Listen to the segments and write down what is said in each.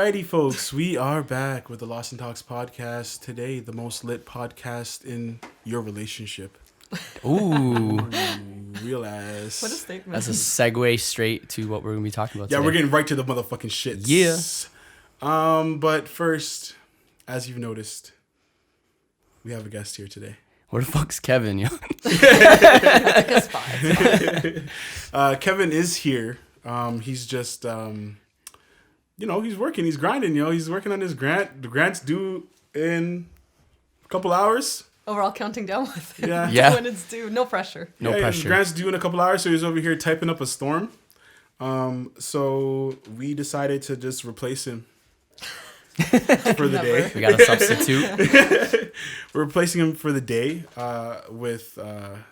Alrighty, folks, we are back with the Lost and Talks podcast. Today, the most lit podcast in your relationship. Ooh. Real ass. What a statement. That's a segue straight to what we're going to be talking about today. We're getting right to the motherfucking shits. Yeah. But first, as you've noticed, we have a guest here today. Where the fuck's Kevin, yo? It's fine. Kevin is here. He's just... he's working, he's grinding, he's working on his grant. The grant's due in a couple hours. Oh, we're all counting down with it. Yeah. When it's due. No pressure. No pressure. The grant's due in a couple hours, so he's over here typing up a storm. So we decided to just replace him for the day. We got a substitute. We're replacing him for the day with a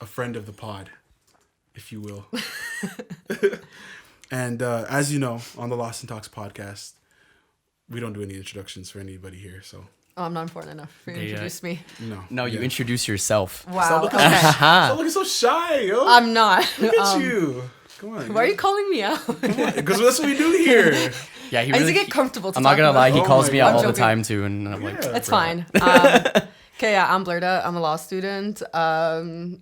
friend of the pod, if you will. And as you know, on the Lost and Talks podcast, we don't do any introductions for anybody here. So I'm not important enough for you to introduce me. No, you introduce yourself. Wow. Stop looking so shy, yo. I'm not. Look at you. Come on. Why are you calling me out? Because that's what we do here. Yeah, I need to get comfortable. I'm not going to lie. He calls me out all joking. the time, too. And I'm like, It's fine. Okay, yeah, I'm Blerta. I'm a law student. I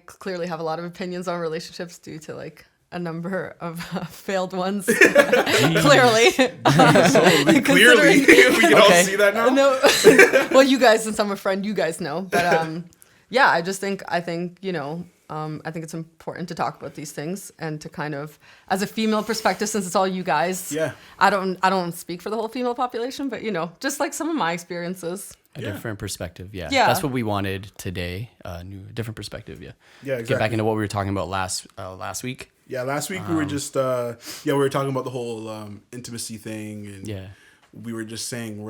clearly have a lot of opinions on relationships due to a number of failed ones. Clearly. Clearly. We can all see that now. No. Well, you guys, since I'm a friend, you guys know. But I think it's important to talk about these things and to kind of, as a female perspective, since it's all you guys. Yeah. I don't speak for the whole female population, but just like some of my experiences. A different perspective, yeah. Yeah. That's what we wanted today. Different perspective, yeah. Yeah, exactly. Get back into what we were talking about last week. Yeah, last week we were just we were talking about the whole intimacy thing, and we were just saying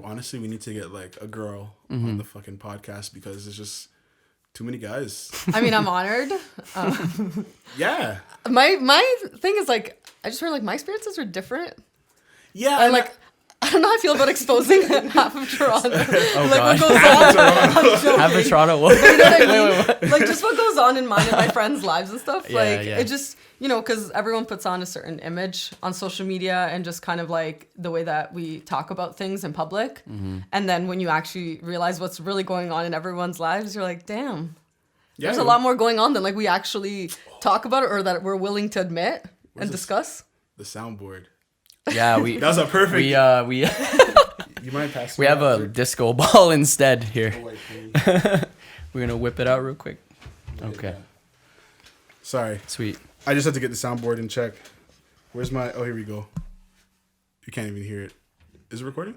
honestly we need to get a girl on the fucking podcast because there's just too many guys. I mean, I'm honored. Yeah. My thing is I just heard my experiences are different. Yeah. And I don't know how I feel about exposing half of Toronto. God. What goes on. Have a Toronto. You know what I mean? Just what goes on in mine and my friends' lives and stuff. Yeah. It just, because everyone puts on a certain image on social media and just kind of the way that we talk about things in public. Mm-hmm. And then when you actually realize what's really going on in everyone's lives, you're like, damn, there's a lot more going on than we actually talk about it or that we're willing to admit and discuss. The soundboard. Yeah, that was a perfect. We you might pass. We have a disco ball instead here. We're gonna whip it out real quick. Okay. Sorry. Sweet. I just had to get the soundboard in check. Where's my? Oh, here we go. You can't even hear it. Is it recording?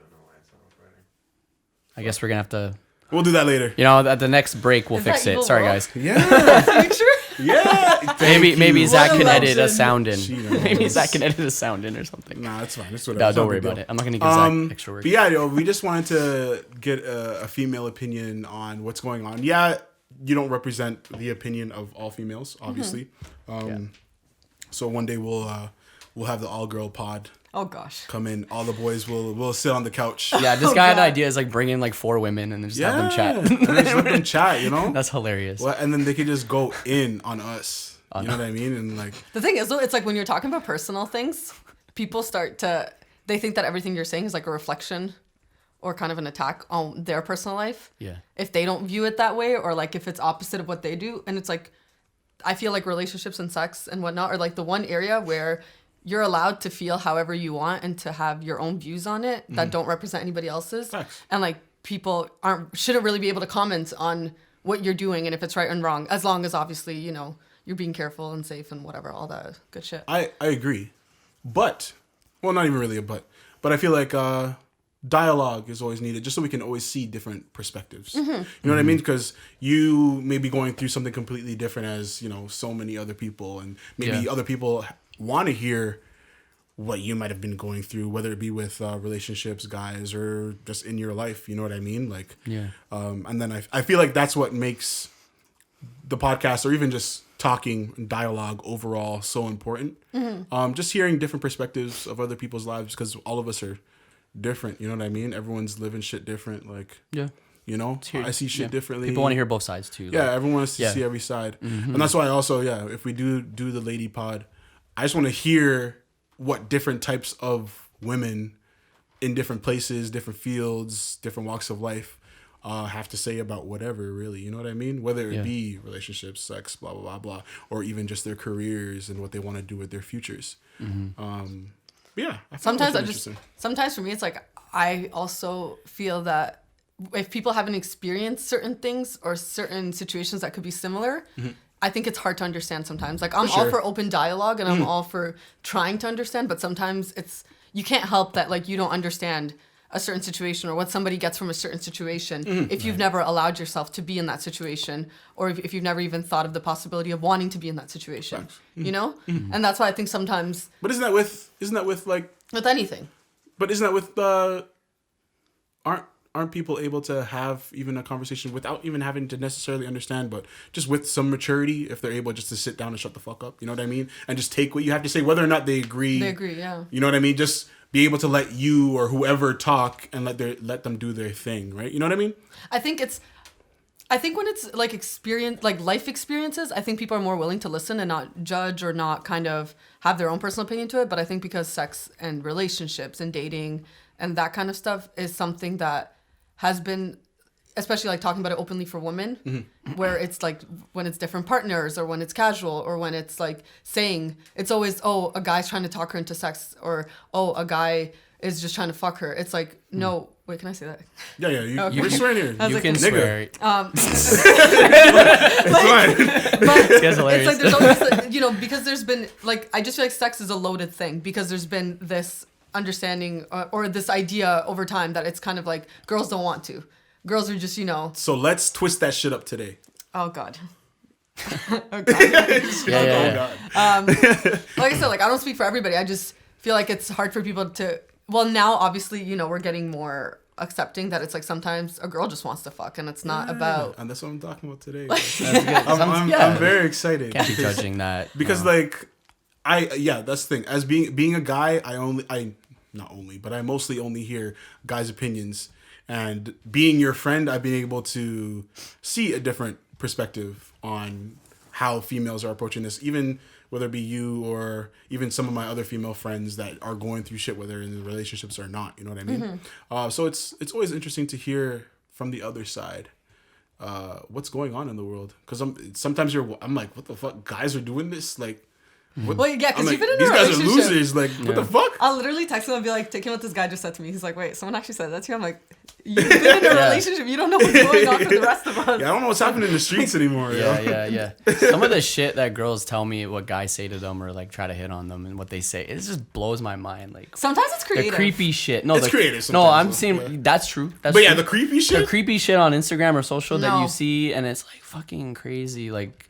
I guess we're gonna have to. We'll do that later. At the next break we'll fix it. Sorry, guys. Yeah. Future? Yeah. Maybe Zach can edit a legend. sound in. Maybe Zach can edit a sound in or something. Nah, it's fine. It's whatever. No, don't worry about it. I'm not gonna give Zach extra work. But yeah, we just wanted to get a female opinion on what's going on. Yeah, you don't represent the opinion of all females, obviously. Mm-hmm. So one day we'll have the all girl pod. Oh gosh. Come in. All the boys will sit on the couch. Yeah, this guy had ideas bring in 4 women and then just have them chat. And just let them chat. That's hilarious. Well, and then they could just go in on us. You know what I mean? And the thing is though, it's when you're talking about personal things, people they think that everything you're saying is a reflection or kind of an attack on their personal life. Yeah. If they don't view it that way or if it's opposite of what they do. And it's I feel relationships and sex and whatnot are the one area where you're allowed to feel however you want and to have your own views on it that don't represent anybody else's. Facts. And people shouldn't really be able to comment on what you're doing and if it's right and wrong, as long as obviously, you're being careful and safe and whatever, all that good shit. I agree. But, well, not even really a but I feel dialogue is always needed just so we can always see different perspectives. Mm-hmm. You know what I mean? Because you may be going through something completely different as, so many other people, and maybe other people want to hear what you might have been going through, whether it be with relationships, guys, or just in your life. You know what I mean? And then I feel that's what makes the podcast or even just talking and dialogue overall so important. Mm-hmm. Just hearing different perspectives of other people's lives because all of us are different. You know what I mean? Everyone's living shit different. I see shit differently. People want to hear both sides too. Yeah, everyone wants to see every side. Mm-hmm. And that's why also, if we do the lady pod, I just want to hear what different types of women in different places, different fields, different walks of life have to say about whatever, really. You know what I mean? Whether it be relationships, sex, blah, blah, blah, blah, or even just their careers and what they want to do with their futures. Yeah. Sometimes for me, it's like, I also feel that if people haven't experienced certain things or certain situations that could be similar, I think it's hard to understand sometimes. Like, I'm all for open dialogue and I'm all for trying to understand, but sometimes you can't help that, like, you don't understand a certain situation or what somebody gets from a certain situation if you've never allowed yourself to be in that situation, or if you've never even thought of the possibility of wanting to be in that situation. You know? And that's why I think sometimes... But isn't that with like... With anything. But isn't that with... Aren't people able to have even a conversation without even having to necessarily understand, but just with some maturity, if they're able just to sit down and shut the fuck up, you know what I mean? And just take what you have to say, whether or not they agree. They agree, yeah. You know what I mean? Just be able to let you or whoever talk and let them do their thing, right? You know what I mean? I think when it's like life experiences, I think people are more willing to listen and not judge or not kind of have their own personal opinion to it. But I think because sex and relationships and dating and that kind of stuff is something that has been, especially like talking about it openly for women, where it's like when it's different partners or when it's casual or when it's like saying, it's always, oh, a guy's trying to talk her into sex, or, oh, a guy is just trying to fuck her. It's like, no, wait, can I say that? Yeah. We're swearing here. You can swear. It's fine. But It's hilarious. it's like there's always, because there's been, like, I just feel like sex is a loaded thing because there's been this understanding or this idea over time that it's kind of like girls don't want to. Girls are just, So let's twist that shit up today. Oh God. Yeah. Like I said, like I don't speak for everybody. I just feel like it's hard for people to. Well, now obviously, we're getting more accepting that it's like sometimes a girl just wants to fuck and it's not about. And that's what I'm talking about today. That's good. I'm very excited. Can't be judging that. Because that's the thing. As being a guy, I mostly only hear guys' opinions. And being your friend, I've been able to see a different perspective on how females are approaching this, even whether it be you or even some of my other female friends that are going through shit, whether in relationships or not. You know what I mean? So it's always interesting to hear from the other side what's going on in the world. Because I'm like, what the fuck? Guys are doing this? Like, what? Well, yeah, because you've been in a these guys relationship. are losers. Like, what the fuck? I'll literally text him and be like, take him what this guy just said to me. He's like, wait, someone actually said that to you? I'm like, you've been in a relationship. You don't know what's going on for the rest of us. Yeah, I don't know what's happening in the streets anymore. Yeah. Some of the shit that girls tell me, what guys say to them or like try to hit on them and what they say, it just blows my mind. Like sometimes it's creative. The creepy shit. It's creative. No, I'm saying that's true. That's but true. The creepy shit. The creepy shit on Instagram or social that you see, and it's like fucking crazy. Like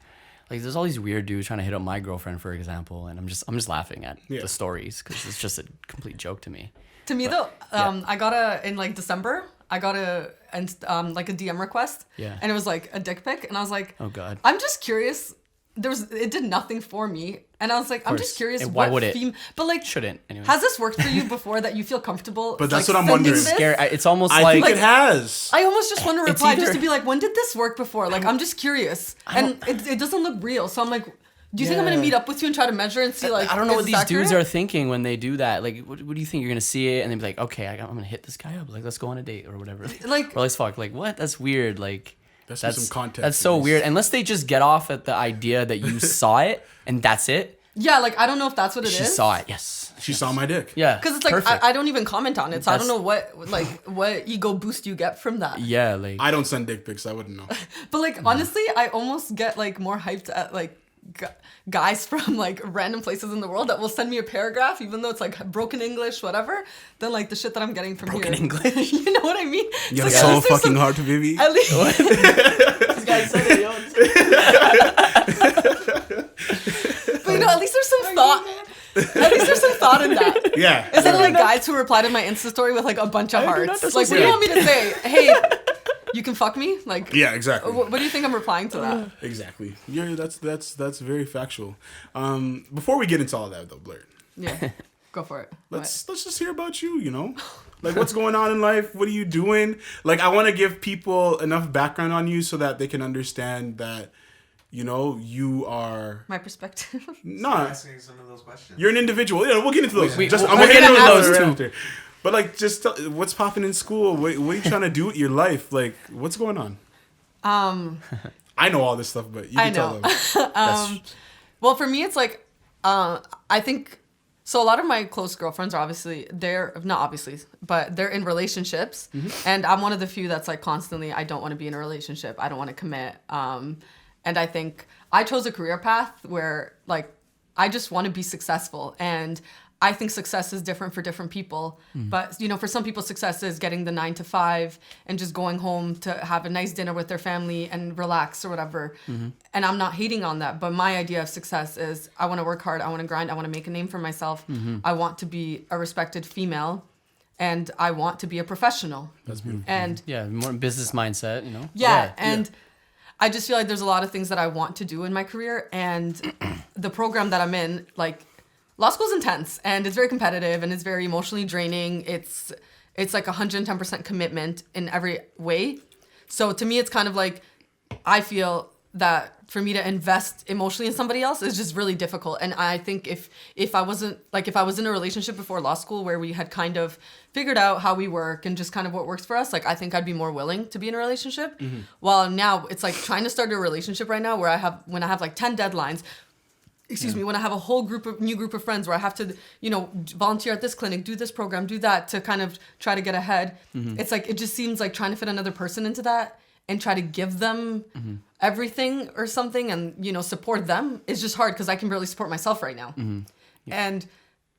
there's all these weird dudes trying to hit up my girlfriend, for example, and I'm just laughing at the stories because it's just a complete joke to me. To me, I got in like December. I got a DM request. Yeah. And it was like a dick pic, and I was like, oh God. I'm just curious. It did nothing for me, and I was like, I'm just curious. And why would it? But like, shouldn't anyway. Has this worked for you before that you feel comfortable? But that's what I'm wondering. This? It's almost I think it has. I almost just want to reply just to be like, when did this work before? Like, I'm just curious, and it doesn't look real. So I'm like, do you think I'm gonna meet up with you and try to measure and see like? I don't know what these dudes are thinking when they do that. Like, what do you think? You're gonna see it and then be like, okay, I'm gonna hit this guy up. Like, let's go on a date or whatever. Like, or let's fuck. Like, what? That's weird. Like. That's some context. That's so weird. Unless they just get off at the idea that you saw it and that's it. Yeah, like I don't know if that's what it is. She saw it. Yes. She saw my dick. Yeah. Because it's like I don't even comment on it, so I don't know what ego boost you get from that. Yeah, like I don't send dick pics. I wouldn't know. But like honestly, I almost get like more hyped at like guys from like random places in the world that will send me a paragraph, even though it's like broken English, whatever, than like the shit that I'm getting from broken here. English. You know what I mean? You have so fucking hard to baby. At least this guy said it, yo. But at least there's some thought. At least there's some thought in that. Yeah. Instead of like guys who reply to my Insta story with like a bunch of hearts. Like, what do you want me to say? Hey, you can fuck me? Like, yeah, exactly. What do you think I'm replying to that? Exactly. That's very factual. Before we get into all that though, Blurt. Yeah, go for it. Let's just hear about you. Like what's going on in life? What are you doing? Like I want to give people enough background on you so that they can understand that you know, you are My perspective. not asking some of those questions. you're an individual. Yeah, we'll get into those. We'll I'm get gonna into those right too. after. But like, just tell, what's popping in school? What are you trying to do with your life? Like, what's going on? I know all this stuff, but you can tell them. Well, for me, it's like, I think, so a lot of my close girlfriends are they're in relationships. And I'm one of the few that's like constantly, I don't want to be in a relationship. I don't want to commit. And I think I chose a career path where like, I just want to be successful. And I think success is different for different people. But, you know, for some people, success is getting the 9 to 5 and just going home to have a nice dinner with their family and relax or whatever. And I'm not hating on that. But my idea of success is I want to work hard. I want to grind. I want to make a name for myself. I want to be a respected female. And I want to be a professional. That's beautiful. And Yeah, more business mindset, you know? and I just feel like there's a lot of things that I want to do in my career. And the program that I'm in, like, law school's intense and it's very competitive and it's very emotionally draining. It's like 110% commitment in every way. So to me, it's kind of like, I feel that for me to invest emotionally in somebody else is just really difficult. And I think if I was in a relationship before law school where we had kind of figured out how we work and just kind of what works for us, like I think I'd be more willing to be in a relationship. While now it's like trying to start a relationship right now where when I have like 10 deadlines, when I have a whole new group of friends where I have to, you know, volunteer at this clinic, do this program, do that to kind of try to get ahead. It's like, it just seems like trying to fit another person into that and try to give them everything or something and, you know, support them is just hard because I can barely support myself right now.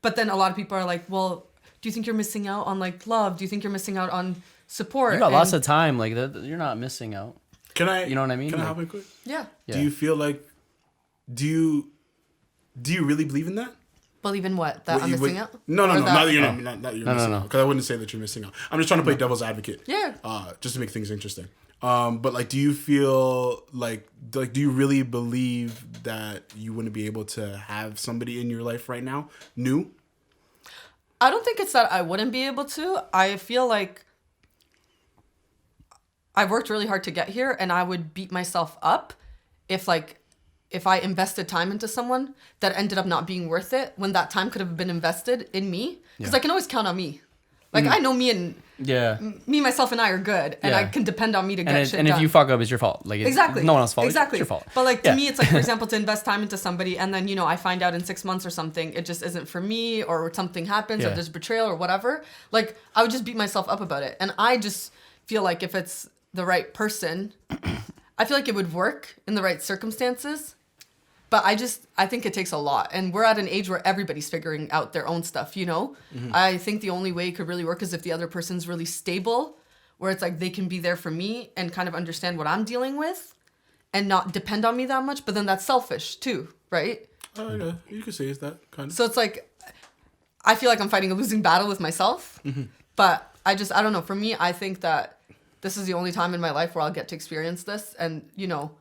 But then a lot of people are like, well, do you think you're missing out on like love? Do you think you're missing out on support? You got lots of time. Like, you're not missing out. Can I? You know what I mean? Can I Like, hop in quick? Yeah. Do you feel like? Do you really believe in that? Believe in what? That I'm missing out? No, Or not that- that you're not you're missing out. Because I wouldn't say that you're missing out. I'm just trying to play devil's advocate. Yeah. Just to make things interesting. But like, do you feel like do you really believe that you wouldn't be able to have somebody in your life right now, new? I don't think it's that I wouldn't be able to. I feel like I worked really hard to get here and I would beat myself up if I invested time into someone that ended up not being worth it when that time could have been invested in me. Because I can always count on me. Like, I know me and myself, and I are good. And I can depend on me to get shit done. And if you fuck up, it's your fault. Like, Exactly. No one else's fault. Exactly. It's your fault. But like to me, it's like, for example, to invest time into somebody and then, you know, I find out in 6 months or something, it just isn't for me or something happens or there's betrayal or whatever. Like, I would just beat myself up about it. And I just feel like if it's the right person, I feel like it would work in the right circumstances. But I think it takes a lot. And we're at an age where everybody's figuring out their own stuff, you know? I think the only way it could really work is if the other person's really stable, where it's like they can be there for me and kind of understand what I'm dealing with and not depend on me that much. But then that's selfish too, right? Yeah, you could say it's that kind of. So it's like, I feel like I'm fighting a losing battle with myself. But I don't know. For me, I think that this is the only time in my life where I'll get to experience this. And, you know,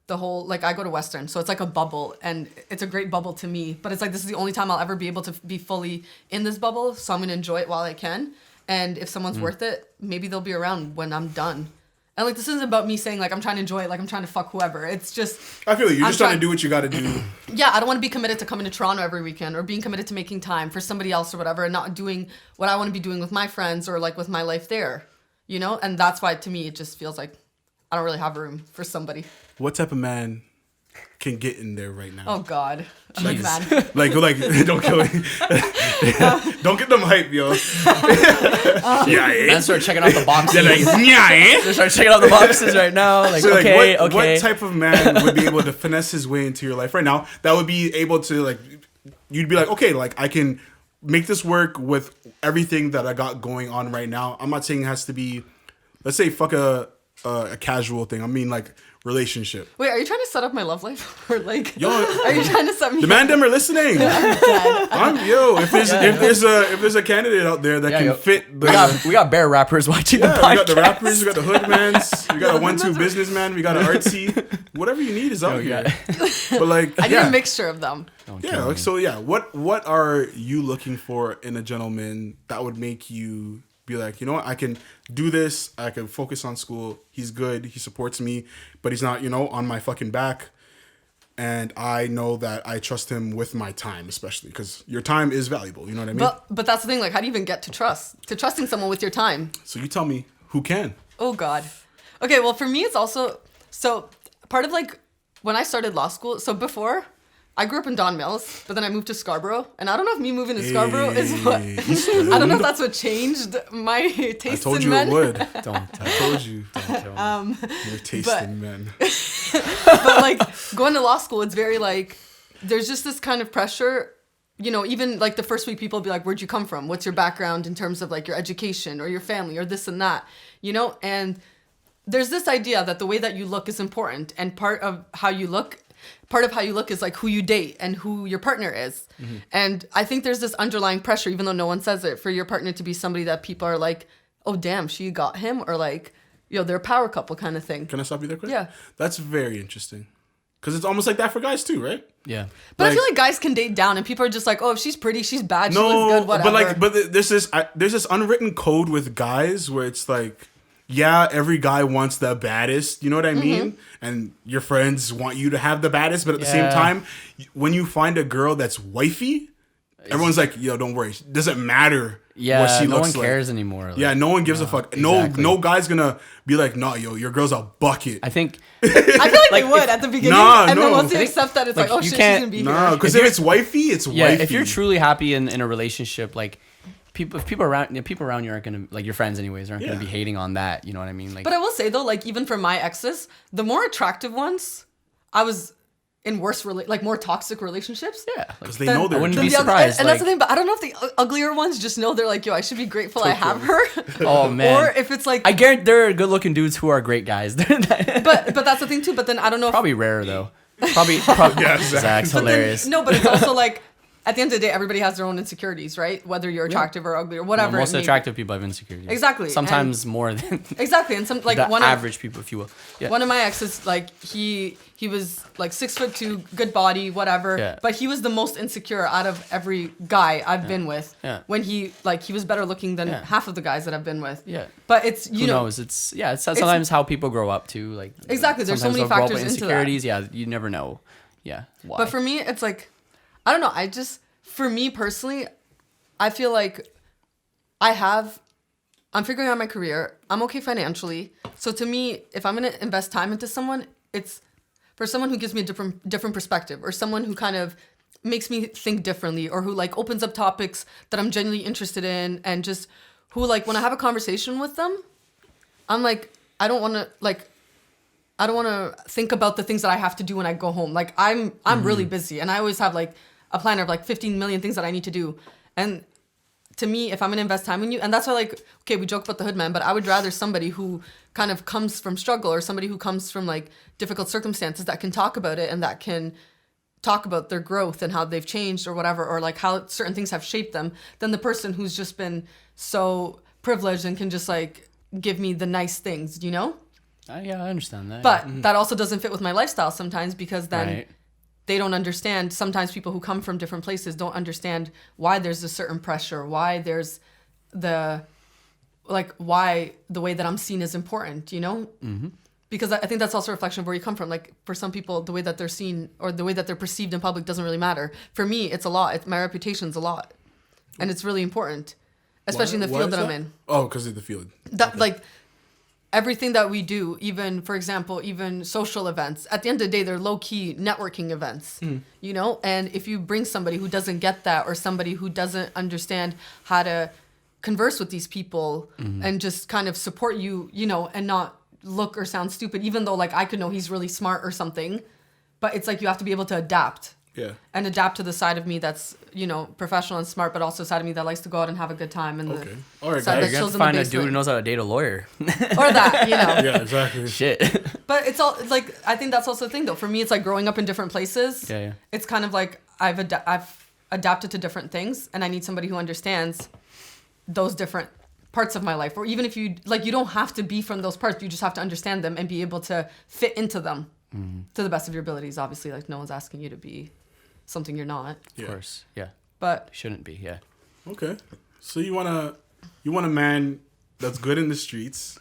the whole, like, I go to Western, so it's like a bubble, and it's a great bubble to me, but it's like, this is the only time I'll ever be able to be fully in this bubble, so I'm going to enjoy it while I can, and if someone's worth it, maybe they'll be around when I'm done. And, like, this isn't about me saying, like, I'm trying to enjoy it, like, I'm trying to fuck whoever. It's just... I feel like you're just trying to do what you got to do. Yeah, I don't want to be committed to coming to Toronto every weekend, or being committed to making time for somebody else or whatever, and not doing what I want to be doing with my friends, or, like, with my life there, you know? And that's why, to me, it just feels like I don't really have room for somebody. What type of man can get in there right now? Oh God, like, man. like don't kill me. Don't get them hype, yo. Man, start checking out the boxes. They're like, yeah. Start checking out the boxes right now. Like, So, okay, what type of man would be able to finesse his way into your life right now? That would be able to, like, you'd be like, okay, like, I can make this work with everything that I got going on right now. I'm not saying it has to be, let's say, fuck a casual thing. I mean, like, relationship. Wait, are you trying to set up my love life, or like, Yo, are you trying to set me? The man them are listening. If there's a candidate out there that can fit the. We got bear rappers watching the podcast. We got the rappers, we got the hoodmans, we got a 1-2 businessman, we got an artsy. Whatever you need is out here. But like, I need a mixture of them. Yeah. Like, so yeah, what are you looking for in a gentleman that would make you be like, you know what, I can do this, I can focus on school, he's good, he supports me, but he's not, you know, on my fucking back. and I know that I trust him with my time, especially because your time is valuable. You know what I mean? But that's the thing. Like, how do you even get to trusting someone with your time? So you tell me who can. Oh God. Okay. Well, for me, it's also so part of like when I started law school. So before, I grew up in Don Mills, but then I moved to Scarborough, and I don't know if me moving to Scarborough is what. I don't know if that's what changed my taste in men. I told you it would. Don't tell. I told you. Don't tell me. Your taste in men. But like going to law school, it's very like there's just this kind of pressure. You know, even like the first week, people will be like, "Where'd you come from? What's your background in terms of like your education or your family or this and that?" You know, and there's this idea that the way that you look is important, and part of how you look is like who you date and who your partner is. Mm-hmm. And I think there's this underlying pressure, even though no one says it, for your partner to be somebody that people are like, "Oh damn, she got him," or like, you know, they're a power couple kind of thing. Can I stop you there quick? Yeah. That's very interesting. Because it's almost like that for guys too, right? Yeah. But I feel like guys can date down, and people are just like, "Oh, if she's pretty, she's bad, she looks good, whatever." But there's this unwritten code with guys where it's like, yeah, every guy wants the baddest, you know what I mean? Mm-hmm. And your friends want you to have the baddest, but at the same time, when you find a girl that's wifey, everyone's like, "Yo, don't worry, it doesn't matter." Yeah, what she no looks one cares anymore. Like, yeah, no one gives a fuck. Exactly. No guy's gonna be like, "Nah, yo, your girl's a bucket." I think. I feel like they would at the beginning, and then once you accept that, it's like, "Oh shit, she's gonna be here." No, because if it's wifey, it's wifey. Yeah, if you're truly happy in a relationship, like. People around you aren't gonna, like, your friends anyways aren't gonna be hating on that, you know what I mean? Like, but I will say though, like, even for my exes, the more attractive ones, I was in worse more toxic relationships. Yeah, because they know I wouldn't be surprised. And that's the thing, but I don't know if the uglier ones just know they're like, "Yo, I should be grateful I have her." Oh man. Or if it's like, I guarantee there are good-looking dudes who are great guys. but that's the thing too. But then I don't know. Probably rare though. Probably yeah, exactly. Zach's hilarious. No, but it's also like. At the end of the day, everybody has their own insecurities, right? Whether you're attractive or ugly or whatever. No, most attractive people have insecurities. Exactly. Sometimes more than exactly, and some like the average people, if you will. Yeah. One of my exes, like he was like 6'2", good body, whatever. Yeah. But he was the most insecure out of every guy I've been with. Yeah. When he was better looking than half of the guys that I've been with. Yeah. But it's Who knows? It's sometimes how people grow up too. Like exactly. There's so many factors into that. Yeah, you never know. Yeah. Why? But for me, it's like, I don't know. For me personally, I feel like I'm figuring out my career. I'm okay financially. So to me, if I'm going to invest time into someone, it's for someone who gives me a different perspective, or someone who kind of makes me think differently, or who like opens up topics that I'm genuinely interested in, and just who, like, when I have a conversation with them, I'm like, I don't want to think about the things that I have to do when I go home. Like I'm really busy, and I always have like a planner of like 15 million things that I need to do. And to me, if I'm going to invest time in you, and that's why, like, okay, we joke about the hood man, but I would rather somebody who kind of comes from struggle, or somebody who comes from like difficult circumstances, that can talk about it, and that can talk about their growth and how they've changed or whatever, or like how certain things have shaped them, than the person who's just been so privileged and can just like give me the nice things, you know? Yeah, I understand that. But that also doesn't fit with my lifestyle sometimes, because then they don't understand. Sometimes people who come from different places don't understand why there's a certain pressure, why there's why the way that I'm seen is important, you know? Mm-hmm. Because I think that's also a reflection of where you come from. Like, for some people, the way that they're seen or the way that they're perceived in public doesn't really matter. For me, it's a lot. My reputation's a lot. And it's really important, especially in the field that I'm in. Oh, because of the field. Like, everything that we do, even, for example, even social events, at the end of the day, they're low-key networking events, you know? And if you bring somebody who doesn't get that, or somebody who doesn't understand how to converse with these people and just kind of support you, you know, and not look or sound stupid, even though, like, I could know he's really smart or something, but it's like you have to be able to adapt. Yeah. And adapt to the side of me that's, you know, professional and smart, but also side of me that likes to go out and have a good time. And okay. All right, side guys. You have to find a dude who knows how to date a lawyer. Or that, you know. Yeah, exactly. Shit. But it's all, like, I think that's also the thing, though. For me, it's like growing up in different places. Yeah. It's kind of like I've adapted to different things, and I need somebody who understands those different parts of my life. Or even if you, like, you don't have to be from those parts. You just have to understand them and be able to fit into them to the best of your abilities. Obviously, like, no one's asking you to be something you're not. Of course, yeah. But shouldn't be, yeah. Okay, so you want a man that's good in the streets,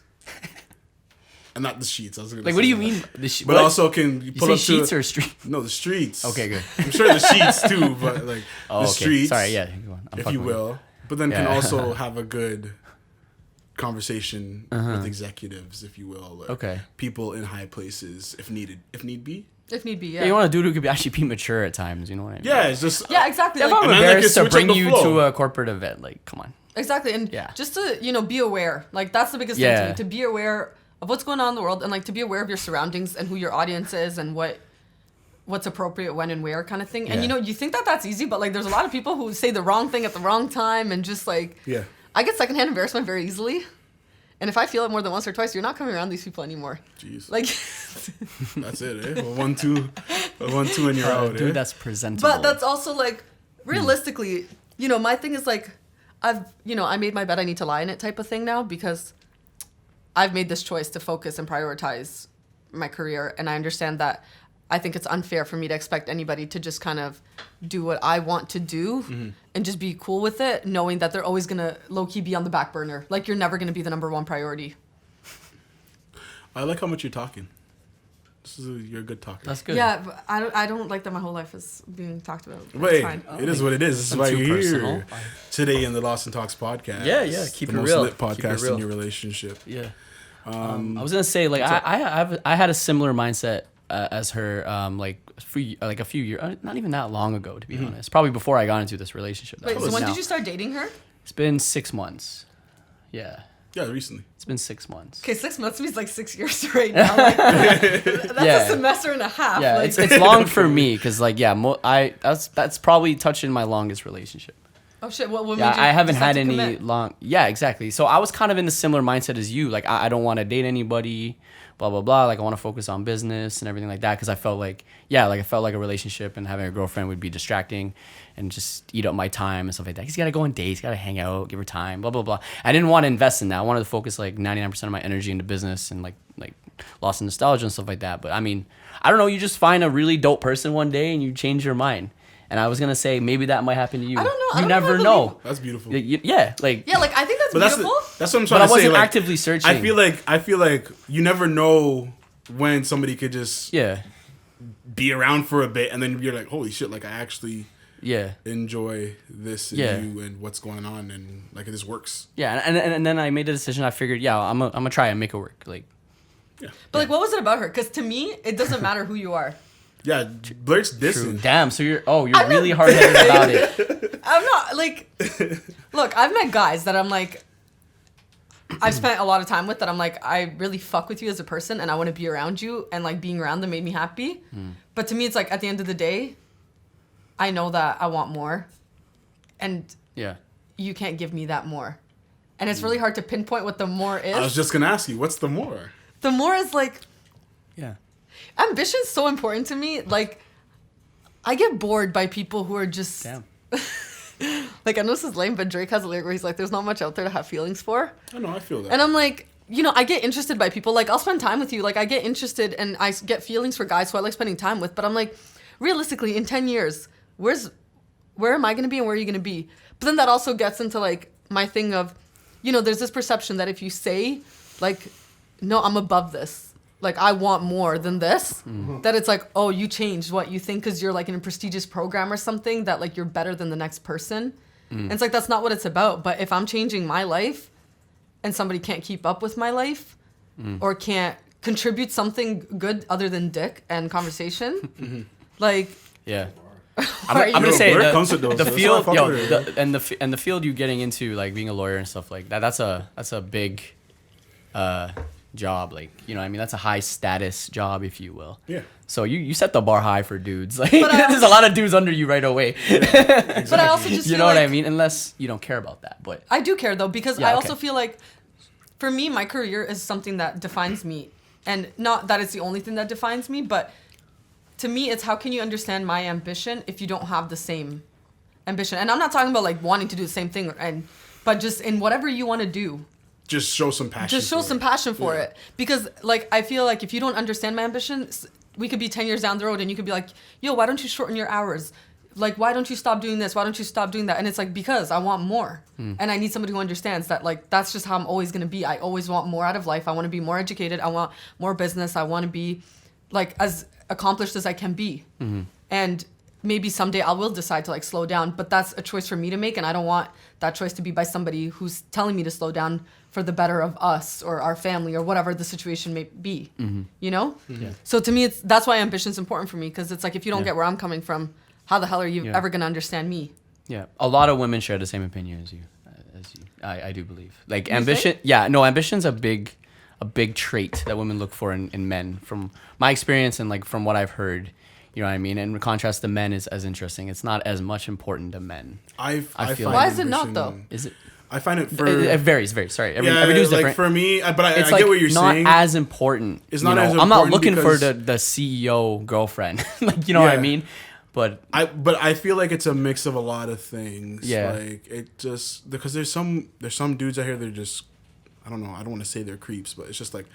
and not the sheets. I was gonna Like, say what do you that. mean? But also can You pull say up sheets to or street? no the streets. Okay, good. I'm sure the sheets too, but like the streets. Sorry, yeah. Go on. I'm if fucking you with will. But then can Yeah. also have a good conversation with executives, if you will. Or Okay. people in high places, if need be. If need be, Yeah, you want a dude who could actually be mature at times. You know what I mean? Yeah, it's just Yeah, exactly. If Like, I'm And then they can embarrassed to switch up bring the you flow. to a corporate event, like, come on. exactly. And Yeah. just to, be aware. Like, that's the biggest thing Yeah. to me. To be aware of what's going on in the world and, like, to be aware of your surroundings and who your audience is and what's appropriate when and where kind of thing. And, Yeah. you think that that's easy, but, like, there's a lot of people who say the wrong thing at the wrong time and just, like... yeah. I get secondhand embarrassment very easily. And if I feel it more than once or twice, you're not coming around these people anymore. Jeez. Like... That's it, eh? A 1-2 and you're out, Dude, eh? that's presentable. But that's also like, realistically, my thing is like, I made my bed, I need to lie in it type of thing now because I've made this choice to focus and prioritize my career. And I understand that I think it's unfair for me to expect anybody to just kind of do what I want to do and just be cool with it, knowing that they're always going to low-key be on the back burner. Like, you're never going to be the number one priority. I like how much you're talking. You're a good talker. That's good. Yeah, but I don't like that my whole life is being talked about. But Wait, it's fine. it is what it is. This is why Too you're personal. here today in the Lost and Talks podcast. Yeah, keep the it most real. lit Keep it podcast real. in your relationship. Yeah. I was gonna say like I had a similar mindset as her like a few years, not even that long ago to be honest. Probably before I got into this relationship. that Wait, I'm so in when now. did you start dating her? It's been 6 months. Yeah, Yeah, recently. it's been 6 months. Okay, 6 months means like 6 years right now. Like, that's Yeah. a semester and a half. Yeah, like, it's long for me because like that's probably touching my longest relationship. oh shit! What made Yeah, you I haven't decide had to any commit? long. Yeah, exactly. So I was kind of in the similar mindset as you. Like I don't want to date anybody, blah blah blah. Like I want to focus on business and everything like that because I felt like a relationship and having a girlfriend would be distracting and just eat up my time and stuff like that. He's got to go on dates, got to hang out, give her time, blah blah blah. I didn't want to invest in that. I wanted to focus like 99% of my energy into business and like lost in nostalgia and stuff like that. But I mean, I don't know. You just find a really dope person one day and you change your mind. And I was gonna say maybe that might happen to you. I don't know. I You don't know if never I know. believe- That's beautiful. Yeah, like Yeah, like I think that's But beautiful. that's what I'm but trying I to say. wasn't Like, actively searching. I feel like you never know when somebody could just Yeah, be around for a bit and then you're like, holy shit, like I actually yeah, enjoy this and Yeah. you and what's going on and like this works. yeah. And then I made a decision. I figured, yeah, I'm gonna try and make it work. Like, But like, what was it about her? Because to me, it doesn't matter who you are. Yeah, Blert's dissing. damn. So you're really hard headed about it. I'm not like. Look, I've met guys that I'm like. I've spent a lot of time with that I'm like, I really fuck with you as a person and I want to be around you and like being around them made me happy. But to me, it's like at the end of the day, I know that I want more and Yeah, you can't give me that more. And it's really hard to pinpoint what the more is. I was just gonna ask you, what's the more? The more is like, yeah, ambition's so important to me. Like, I get bored by people who are just damn. like, I know this is lame, but Drake has a lyric where he's like, there's not much out there to have feelings for. I know, I feel that. And I'm like, I get interested by people. Like, I'll spend time with you. Like, I get interested and I get feelings for guys who I like spending time with. But I'm like, realistically, in 10 years, where am I going to be and where are you going to be? But then that also gets into, like, my thing of, there's this perception that if you say, like, no, I'm above this. Like, I want more than this. That it's like, oh, you changed what you think because you're, like, in a prestigious program or something that, like, you're better than the next person. And it's like, that's not what it's about. But if I'm changing my life and somebody can't keep up with my life or can't contribute something good other than dick and conversation, like... Yeah. I'm I'm gonna say Blurt comes with those, the so that's field, why I fuck with her. the field you getting into, like being a lawyer and stuff like that. That's a big job. Like, I mean, that's a high status job, if you will. Yeah. So you set the bar high for dudes. Like, But I there's a lot of dudes under you right away. But I also just You feel know what like I mean? Unless you don't care about that. But I do care though, because Yeah, I okay. also feel like for me, my career is something that defines me. And not that it's the only thing that defines me, but to me, it's how can you understand my ambition if you don't have the same ambition? And I'm not talking about like wanting to do the same thing, but just in whatever you want to do, Just show some passion. just show for some it. passion for Yeah. it. Because like I feel like if you don't understand my ambition, we could be 10 years down the road and you could be like, yo, why don't you shorten your hours? like, why don't you stop doing this? Why don't you stop doing that? And it's like, because I want more. And I need somebody who understands that, like, that's just how I'm always going to be. I always want more out of life. I want to be more educated. I want more business. I want to be, like, as accomplished as I can be. And maybe someday I will decide to, like, slow down. But that's a choice for me to make. And I don't want that choice to be by somebody who's telling me to slow down for the better of us or our family or whatever the situation may be. You know? So to me, that's why ambition's important for me. Because it's like, if you don't get where I'm coming from, how the hell are you ever going to understand me? Yeah. A lot of women share the same opinion as you. I do believe. Like, ambition. Yeah. No, ambition's a big trait that women look for in men. From my experience and, like, from what I've heard, you know what I mean? And in contrast to men is as interesting. It's not as much important to men. I feel why is it not, though? Is it? I find it It varies. Sorry. Every dude's like different. For me, but I it's get what you're saying. Not as important. It's not as important. I'm not looking for the CEO girlfriend. Like, you know what I mean? But I feel like it's a mix of a lot of things. Yeah. Like, it just, because there's some dudes out here that are just, I don't know, I don't want to say they're creeps, but it's just like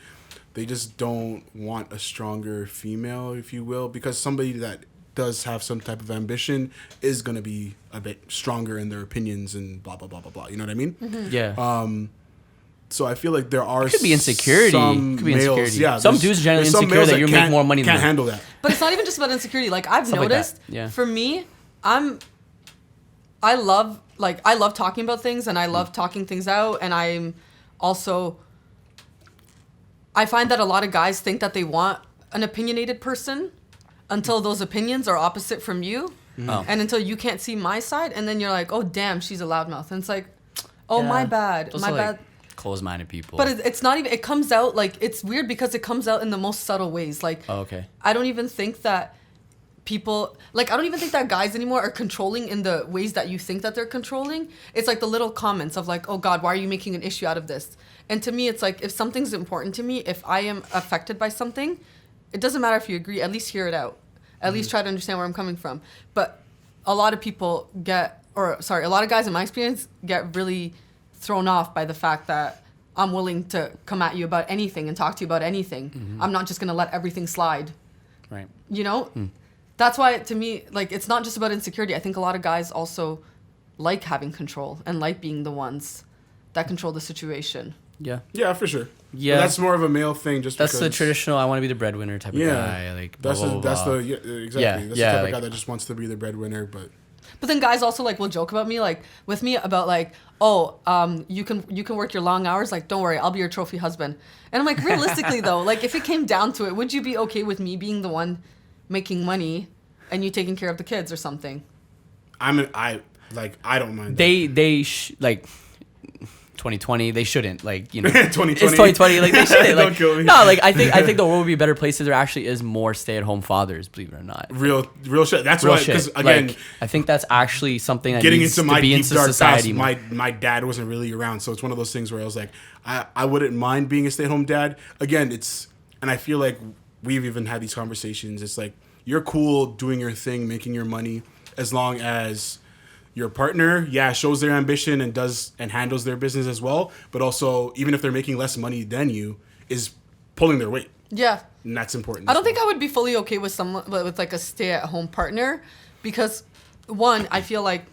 they just don't want a stronger female, if you will, because somebody that does have some type of ambition is going to be a bit stronger in their opinions and blah blah blah blah blah. You know what I mean? yeah. So I feel like there are Could be insecurity. Some Could be males, insecurity. yeah, Some dudes are generally insecure that you make more money than can't them. handle that. But it's not even just about insecurity. Like, I've Stuff like noticed, that, yeah. for me, I love talking about things, and I love talking things out, and I find that a lot of guys think that they want an opinionated person until those opinions are opposite from you, and until you can't see my side, and then you're like, oh damn, she's a loudmouth, and it's like, oh my bad, Those my are, bad. like, closed-minded people. But it's not even. It comes out like, it's weird because it comes out in the most subtle ways. Like, Oh, okay. I don't even think that people, like, I don't even think that guys anymore are controlling in the ways that you think that they're controlling. It's like the little comments of like, oh God, why are you making an issue out of this? And to me, it's like, if something's important to me, if I am affected by something, it doesn't matter if you agree, at least hear it out. At least try to understand where I'm coming from. But a lot of people a lot of guys in my experience get really thrown off by the fact that I'm willing to come at you about anything and talk to you about anything. I'm not just going to let everything slide. Right. You know? That's why, to me, like, it's not just about insecurity. I think a lot of guys also like having control and like being the ones that control the situation. Yeah. Yeah, for sure. Yeah. But that's more of a male thing. That's the traditional, I want to be the breadwinner type of guy. Like, blah, exactly. Yeah, That's the type of guy that just wants to be the breadwinner, but then guys also, like, will joke about me, like, with me about, like, oh, you can work your long hours. Like, don't worry, I'll be your trophy husband. And I'm like, realistically, though, like, if it came down to it, would you be okay with me being the one making money and you taking care of the kids or something? I don't mind. They 2020, they shouldn't, like, you know. 2020. It's 2020, like, they shouldn't. Like, Don't kill me. No, like, I think the world would be a better place if there actually is more stay-at-home fathers, believe it or not. Real shit. That's Real why, shit. because again, Like, I think that's actually something that getting needs into to my be deep into dark society past, more. my dad wasn't really around, so it's one of those things where I was like, I wouldn't mind being a stay-at-home dad. Again, and I feel like we've even had these conversations. It's like, you're cool doing your thing, making your money, as long as your partner, shows their ambition and does and handles their business as well, but also, even if they're making less money than you, is pulling their weight. Yeah. And that's important. I don't think I would be fully okay with someone with like a stay-at-home partner, because one, I feel like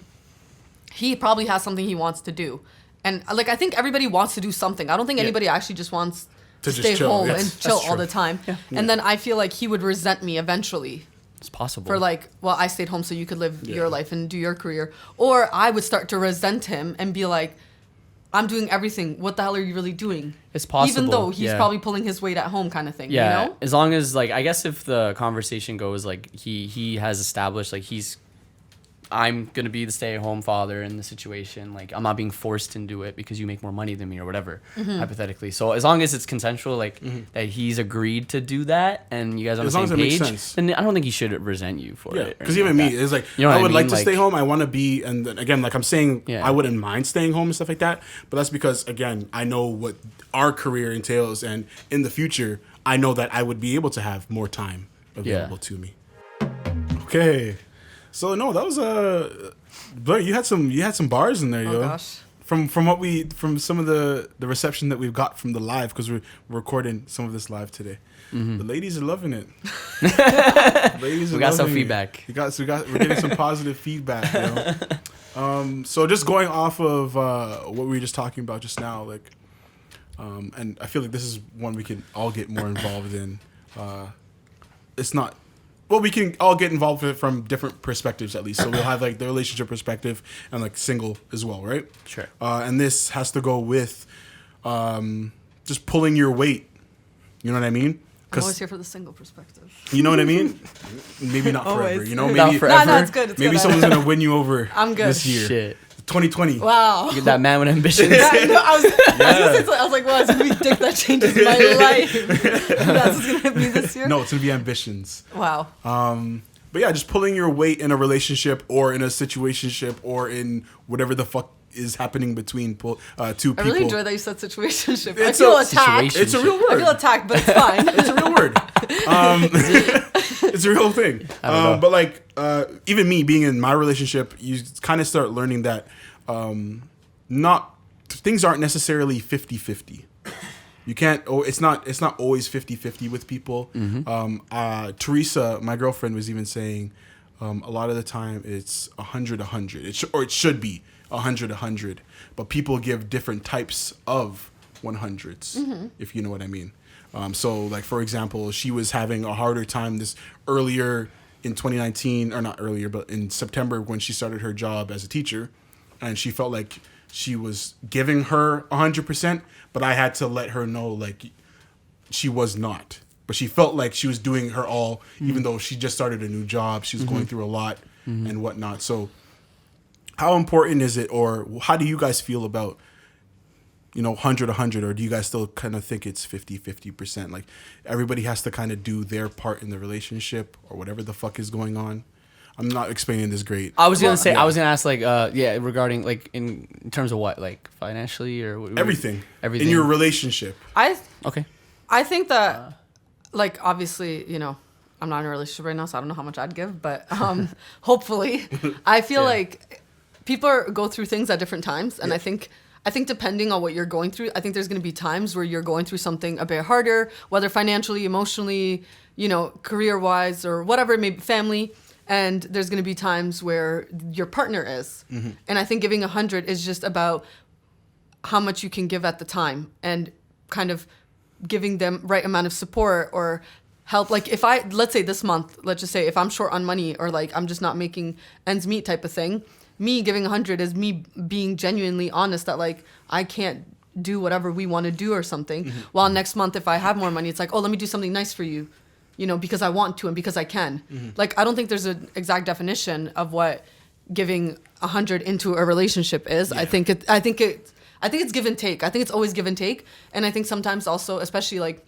he probably has something he wants to do, and like, I think everybody wants to do something. I don't think anybody actually just wants to stay just chill. home Yes, and chill that's all true. the time. Yeah. And then I feel like he would resent me eventually. It's possible. For like, well, I stayed home so you could live your life and do your career. Or I would start to resent him and be like, I'm doing everything. What the hell are you really doing? It's possible. Even though he's probably pulling his weight at home, kind of thing. Yeah. You know? As long as, like, I guess if the conversation goes, like, he has established, like, I'm going to be the stay-at-home father in the situation. Like, I'm not being forced into it because you make more money than me or whatever, hypothetically. So as long as it's consensual, like, that he's agreed to do that and you guys are on the same page, then I don't think he should resent you for it. Because even me, it's like, you know I would like to Like, stay home. I want to be, and then, again, like I'm saying, I wouldn't mind staying home and stuff like that. But that's because, again, I know what our career entails. And in the future, I know that I would be able to have more time available to me. Okay. So no, that was Blair, you had some bars in there, yo. Gosh. from some of the reception that we've got from the live, because we're recording some of this live today. The ladies are loving it. We got some feedback. We're getting some positive feedback. You know? So just going off of what we were just talking about just now, like, and I feel like this is one we can all get more involved in. It's not. Well, we can all get involved with it from different perspectives, at least. So we'll have like the relationship perspective and like single as well, right? Sure. And this has to go with just pulling your weight. You know what I mean? I'm always here for the single perspective. You know what I mean? Maybe not forever. Always. You know, maybe Not forever. No, it's good. It's maybe good. someone's gonna win you over. I'm good. This year, Shit. 2020. Wow. You get that man with ambitions. Yeah, no, I was like, well, it's gonna be dick that changes my life. That's what's gonna be this year. No, it's gonna be ambitions. Wow. But yeah, just pulling your weight in a relationship or in a situationship or in whatever the fuck is happening between two people. I really enjoy that you said situationship. I It's feel a attacked. It's a real word. I feel attacked, but it's fine. It's a real word. It's a real thing. But like, even me being in my relationship, you kind of start learning that things aren't necessarily 50-50. You can't. Oh, it's not always 50-50 with people. Teresa, my girlfriend, was even saying a lot of the time it's 100-100. It should be 100-100. But people give different types of 100s, if you know what I mean. So, like for example, she was having a harder time this earlier in 2019, or not earlier, but in September when she started her job as a teacher, and she felt like she was giving her 100%, but I had to let her know like she was not. But she felt like she was doing her all, even though she just started a new job. She was going through a lot and whatnot. So how important is it, or how do you guys feel about, 100-100, or do you guys still kind of think it's 50%? Like everybody has to kind of do their part in the relationship or whatever the fuck is going on. I'm not explaining this great. I was gonna say, I was gonna ask, like, regarding, like, in terms of what, like, financially or Everything everything in your relationship. Okay. I think that, like, obviously, I'm not in a relationship right now, so I don't know how much I'd give, but hopefully, I feel like people go through things at different times, and I think depending on what you're going through, I think there's going to be times where you're going through something a bit harder, whether financially, emotionally, career-wise, or whatever it may be, family. And there's going to be times where your partner is. And I think giving 100 is just about how much you can give at the time and kind of giving them right amount of support or help. Like let's say this month, let's just say if I'm short on money or like I'm just not making ends meet type of thing, me giving 100 is me being genuinely honest that like I can't do whatever we want to do or something. While next month, if I have more money, it's like, oh, let me do something nice for you. Because I want to and because I can. Like, I don't think there's an exact definition of what giving 100 into a relationship is. Yeah. I think it's give and take. I think it's always give and take. And I think sometimes also, especially like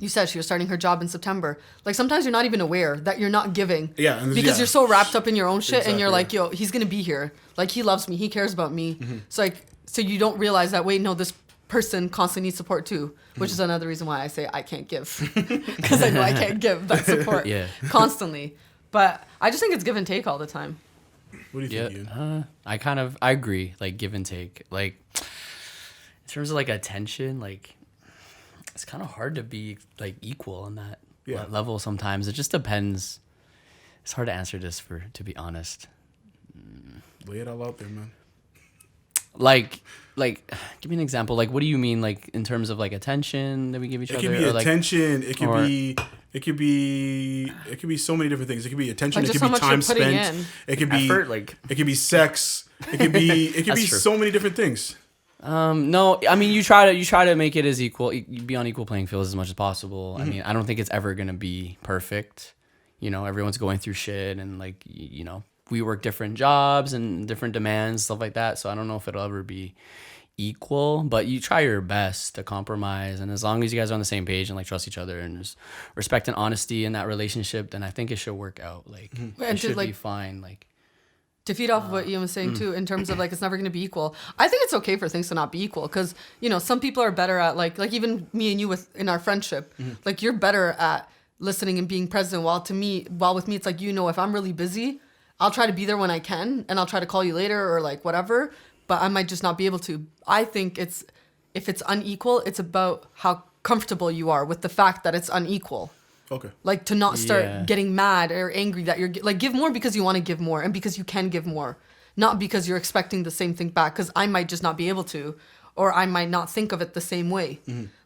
you said, she was starting her job in September. Like sometimes you're not even aware that you're not giving. Yeah. Because you're so wrapped up in your own shit and you're like, yo, he's going to be here. Like he loves me. He cares about me. So you don't realize that, wait, no, this person constantly needs support too, which is another reason why I say I can't give, because I know I can't give that support constantly. But I just think it's give and take all the time. What do you think, Ian? I agree, like give and take. Like in terms of like attention, like it's kind of hard to be like equal on that level sometimes. It just depends. It's hard to answer this to be honest. Lay it all out there, man. Like, give me an example. Like, what do you mean? Like, in terms of like attention that we give each other? It could be attention. Like, it could be so many different things. It could be attention. Like it could be time spent. In. It could be effort. Like, it could be sex. It could be so many different things. No, I mean you try to make it as equal. You be on equal playing fields as much as possible. I mean, I don't think it's ever gonna be perfect. Everyone's going through shit, and like we work different jobs and different demands, stuff like that. So I don't know if it'll ever be equal, but you try your best to compromise. And as long as you guys are on the same page and like trust each other and there's respect and honesty in that relationship, then I think it should work out. Like it should be fine. Like to feed off of what Ian was saying too, in terms of like it's never going to be equal. I think it's okay for things to not be equal because some people are better at like even me and you in our friendship. Like you're better at listening and being present. While with me it's like if I'm really busy, I'll try to be there when I can, and I'll try to call you later or like whatever. but I might just not be able to. I think if it's unequal, it's about how comfortable you are with the fact that it's unequal. Okay. Like to not start getting mad or angry that you're like, give more because you want to give more and because you can give more, not because you're expecting the same thing back, because I might just not be able to, or I might not think of it the same way.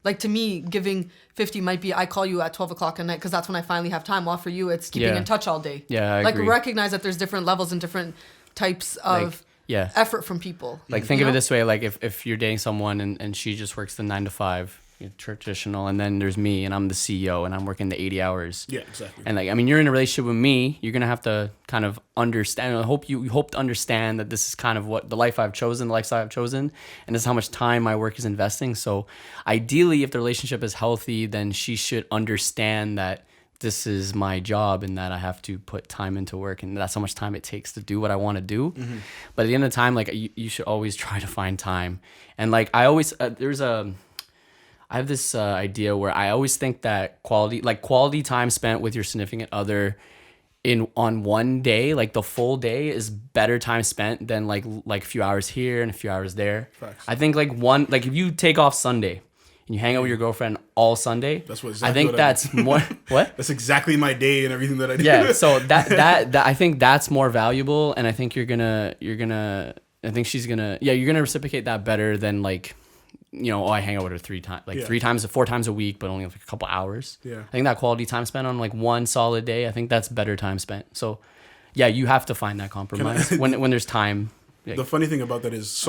Like to me, giving 50 might be I call you at 12 o'clock at night because that's when I finally have time. While for you, it's keeping in touch all day. Yeah, I like agree. recognize that there's different levels and different types of effort from people. Like think of it this way, like if you're dating someone and she just works the 9 to 5, traditional, and then there's me and I'm the CEO and I'm working the 80 hours. Yeah, exactly. And like, I mean, you're in a relationship with me, you're going to have to kind of understand, I hope you hope to understand that this is kind of what the life I've chosen, the lifestyle I've chosen, and this is how much time my work is investing. So ideally, if the relationship is healthy, then she should understand that this is my job and that I have to put time into work and that's how much time it takes to do what I want to do. But at the end of the time, like you should always try to find time. And like I always, I have this idea where I always think that quality time spent with your significant other on one day, like the full day, is better time spent than like a few hours here and a few hours there. Facts. I think like if you take off Sunday and you hang out with your girlfriend all Sunday, That's what exactly I think what that's more what? That's exactly my day and everything that I do. Yeah, so that I think that's more valuable, and I think you're gonna I think she's gonna you're gonna reciprocate that better than like, I hang out with her 3 times, like 4 times a week, but only like a couple hours. Yeah. I think that quality time spent on like one solid day, I think that's better time spent. So yeah, you have to find that compromise when there's time. Like, the funny thing about that is,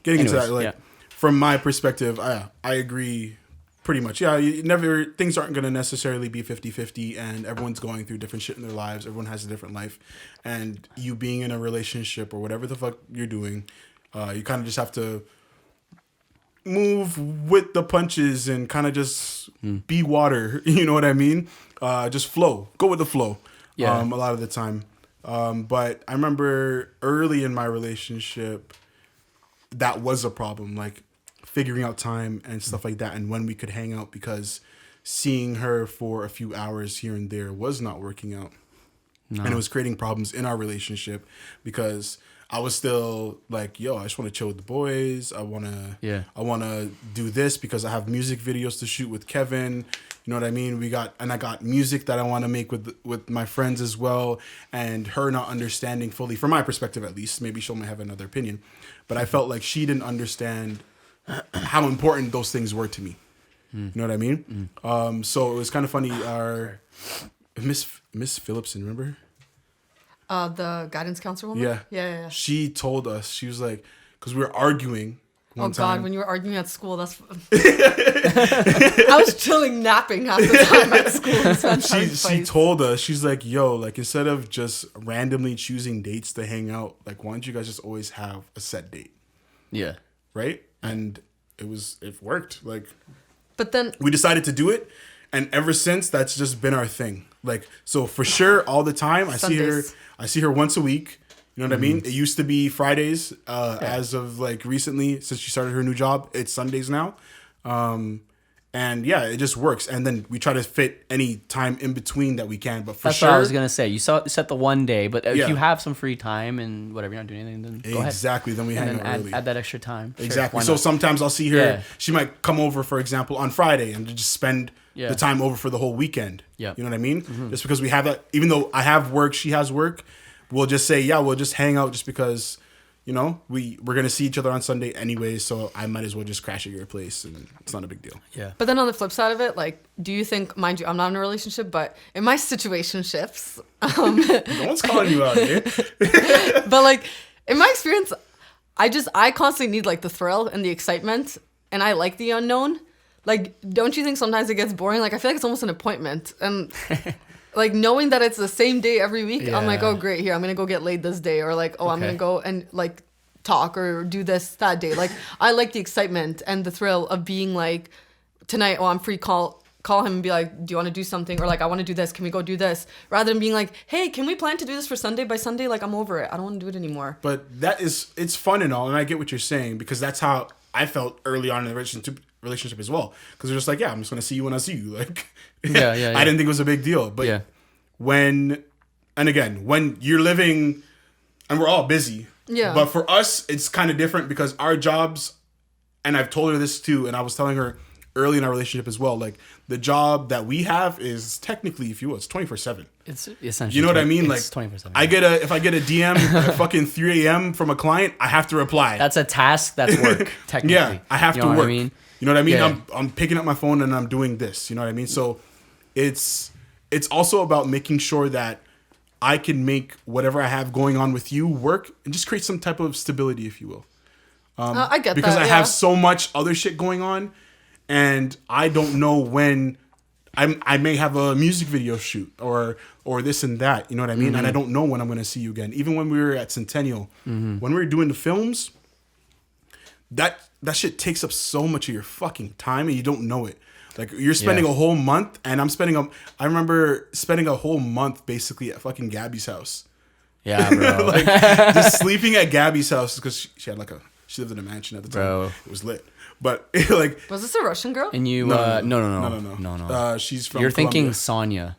getting into that, like from my perspective, I agree pretty much. Yeah, things aren't going to necessarily be 50-50, and everyone's going through different shit in their lives. Everyone has a different life, and you being in a relationship or whatever the fuck you're doing, you kind of just have to move with the punches and kind of just be water. You know what I mean? Just flow. Go with the flow. Yeah. A lot of the time. But I remember early in my relationship, that was a problem. Like figuring out time and stuff like that, and when we could hang out, because seeing her for a few hours here and there was not working out. No. And it was creating problems in our relationship because I was still like, I just want to chill with the boys. I want to do this because I have music videos to shoot with Kevin. You know what I mean? I got music that I want to make with my friends as well. And her not understanding fully, from my perspective at least, maybe she might have another opinion, but I felt like she didn't understand how important those things were to me. You know what I mean? So it was kind of funny. Our Miss Phillipson, remember? The guidance counselor woman? Yeah. She told us, she was like, because we were arguing one time. God, when you were arguing at school, that's... I was chilling, napping half the time at school. She told us, she's like, like instead of just randomly choosing dates to hang out, like why don't you guys just always have a set date? Yeah. Right? And it worked. Like, but then we decided to do it, and ever since that's just been our thing. Like, so for sure, all the time I see her once a week. You know what I mean? It used to be Fridays. As of like recently, since she started her new job, it's Sundays now. And yeah, it just works. And then we try to fit any time in between that we can. But for that's sure, what I was gonna say. You set the one day, but if you have some free time and whatever, you're not doing anything, then go ahead. Exactly. Then we hang out early. Add that extra time. Exactly. So sometimes I'll see her. Yeah. She might come over, for example, on Friday and just spend the time over for the whole weekend. Yeah. You know what I mean? Just because we have that, even though I have work, she has work, we'll just say, we'll just hang out just because, we're going to see each other on Sunday anyway, so I might as well just crash at your place, and it's not a big deal. Yeah. But then on the flip side of it, like, do you think, mind you, I'm not in a relationship, but in my situationships... No one's calling you out here. But, like, in my experience, I constantly need, like, the thrill and the excitement, and I like the unknown. Like, don't you think sometimes it gets boring? Like, I feel like it's almost an appointment, and... Like, knowing that it's the same day every week, I'm like, oh, great, here, I'm going to go get laid this day. Or, like, I'm going to go and, like, talk or do this that day. Like, I like the excitement and the thrill of being, like, tonight, I'm free, call him and be like, do you want to do something? Or, like, I want to do this. Can we go do this? Rather than being like, hey, can we plan to do this for Sunday? By Sunday, like, I'm over it. I don't want to do it anymore. But it's fun and all, and I get what you're saying, because that's how I felt early on in the relationship as well. Because we're just like, I'm just going to see you when I see you. Like... Yeah. I didn't think it was a big deal, but when you're living, and we're all busy, Yeah. But for us, it's kind of different because our jobs, and I've told her this too, and I was telling her early in our relationship as well, like the job that we have is technically, if you will, it's 24/7. It's essentially. You know what I mean? Like 24/7. if I get a DM at fucking 3 a.m. from a client, I have to reply. That's a task. That's work. Technically. Yeah, I have You to know work. what I mean? You know what I mean? Yeah. I'm picking up my phone and I'm doing this. You know what I mean? So it's also about making sure that I can make whatever I have going on with you work and just create some type of stability, if you will. I get Because that. I yeah. have so much other shit going on, and I don't know when I may have a music video shoot or this and that. You know what I mean? And I don't know when I'm going to see you again. Even when we were at Centennial, when we were doing the films, that shit takes up so much of your fucking time, and you don't know it. Like you're spending a whole month, and I remember spending a whole month basically at fucking Gabby's house. Yeah, bro. Like just sleeping at Gabby's house because she lived in a mansion at the time. Bro. It was lit. But like, Was this a Russian girl? And you, no. She's from. You're thinking Colombia. Sonia.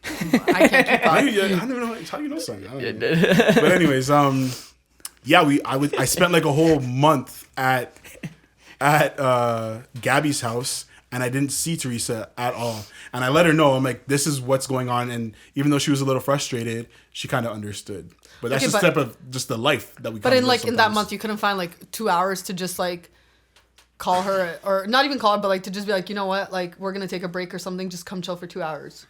I can't keep up. I don't even know how you know something. I don't know. But anyways, I spent like a whole month at Gabby's house, and I didn't see Teresa at all. And I let her know, I'm like, this is what's going on. And even though she was a little frustrated, she kind of understood. But that's just step of just the life that we. But in that month, you couldn't find like 2 hours to just like call her, or not even call her, but like to just be like, you know what, like we're gonna take a break or something. Just come chill for 2 hours.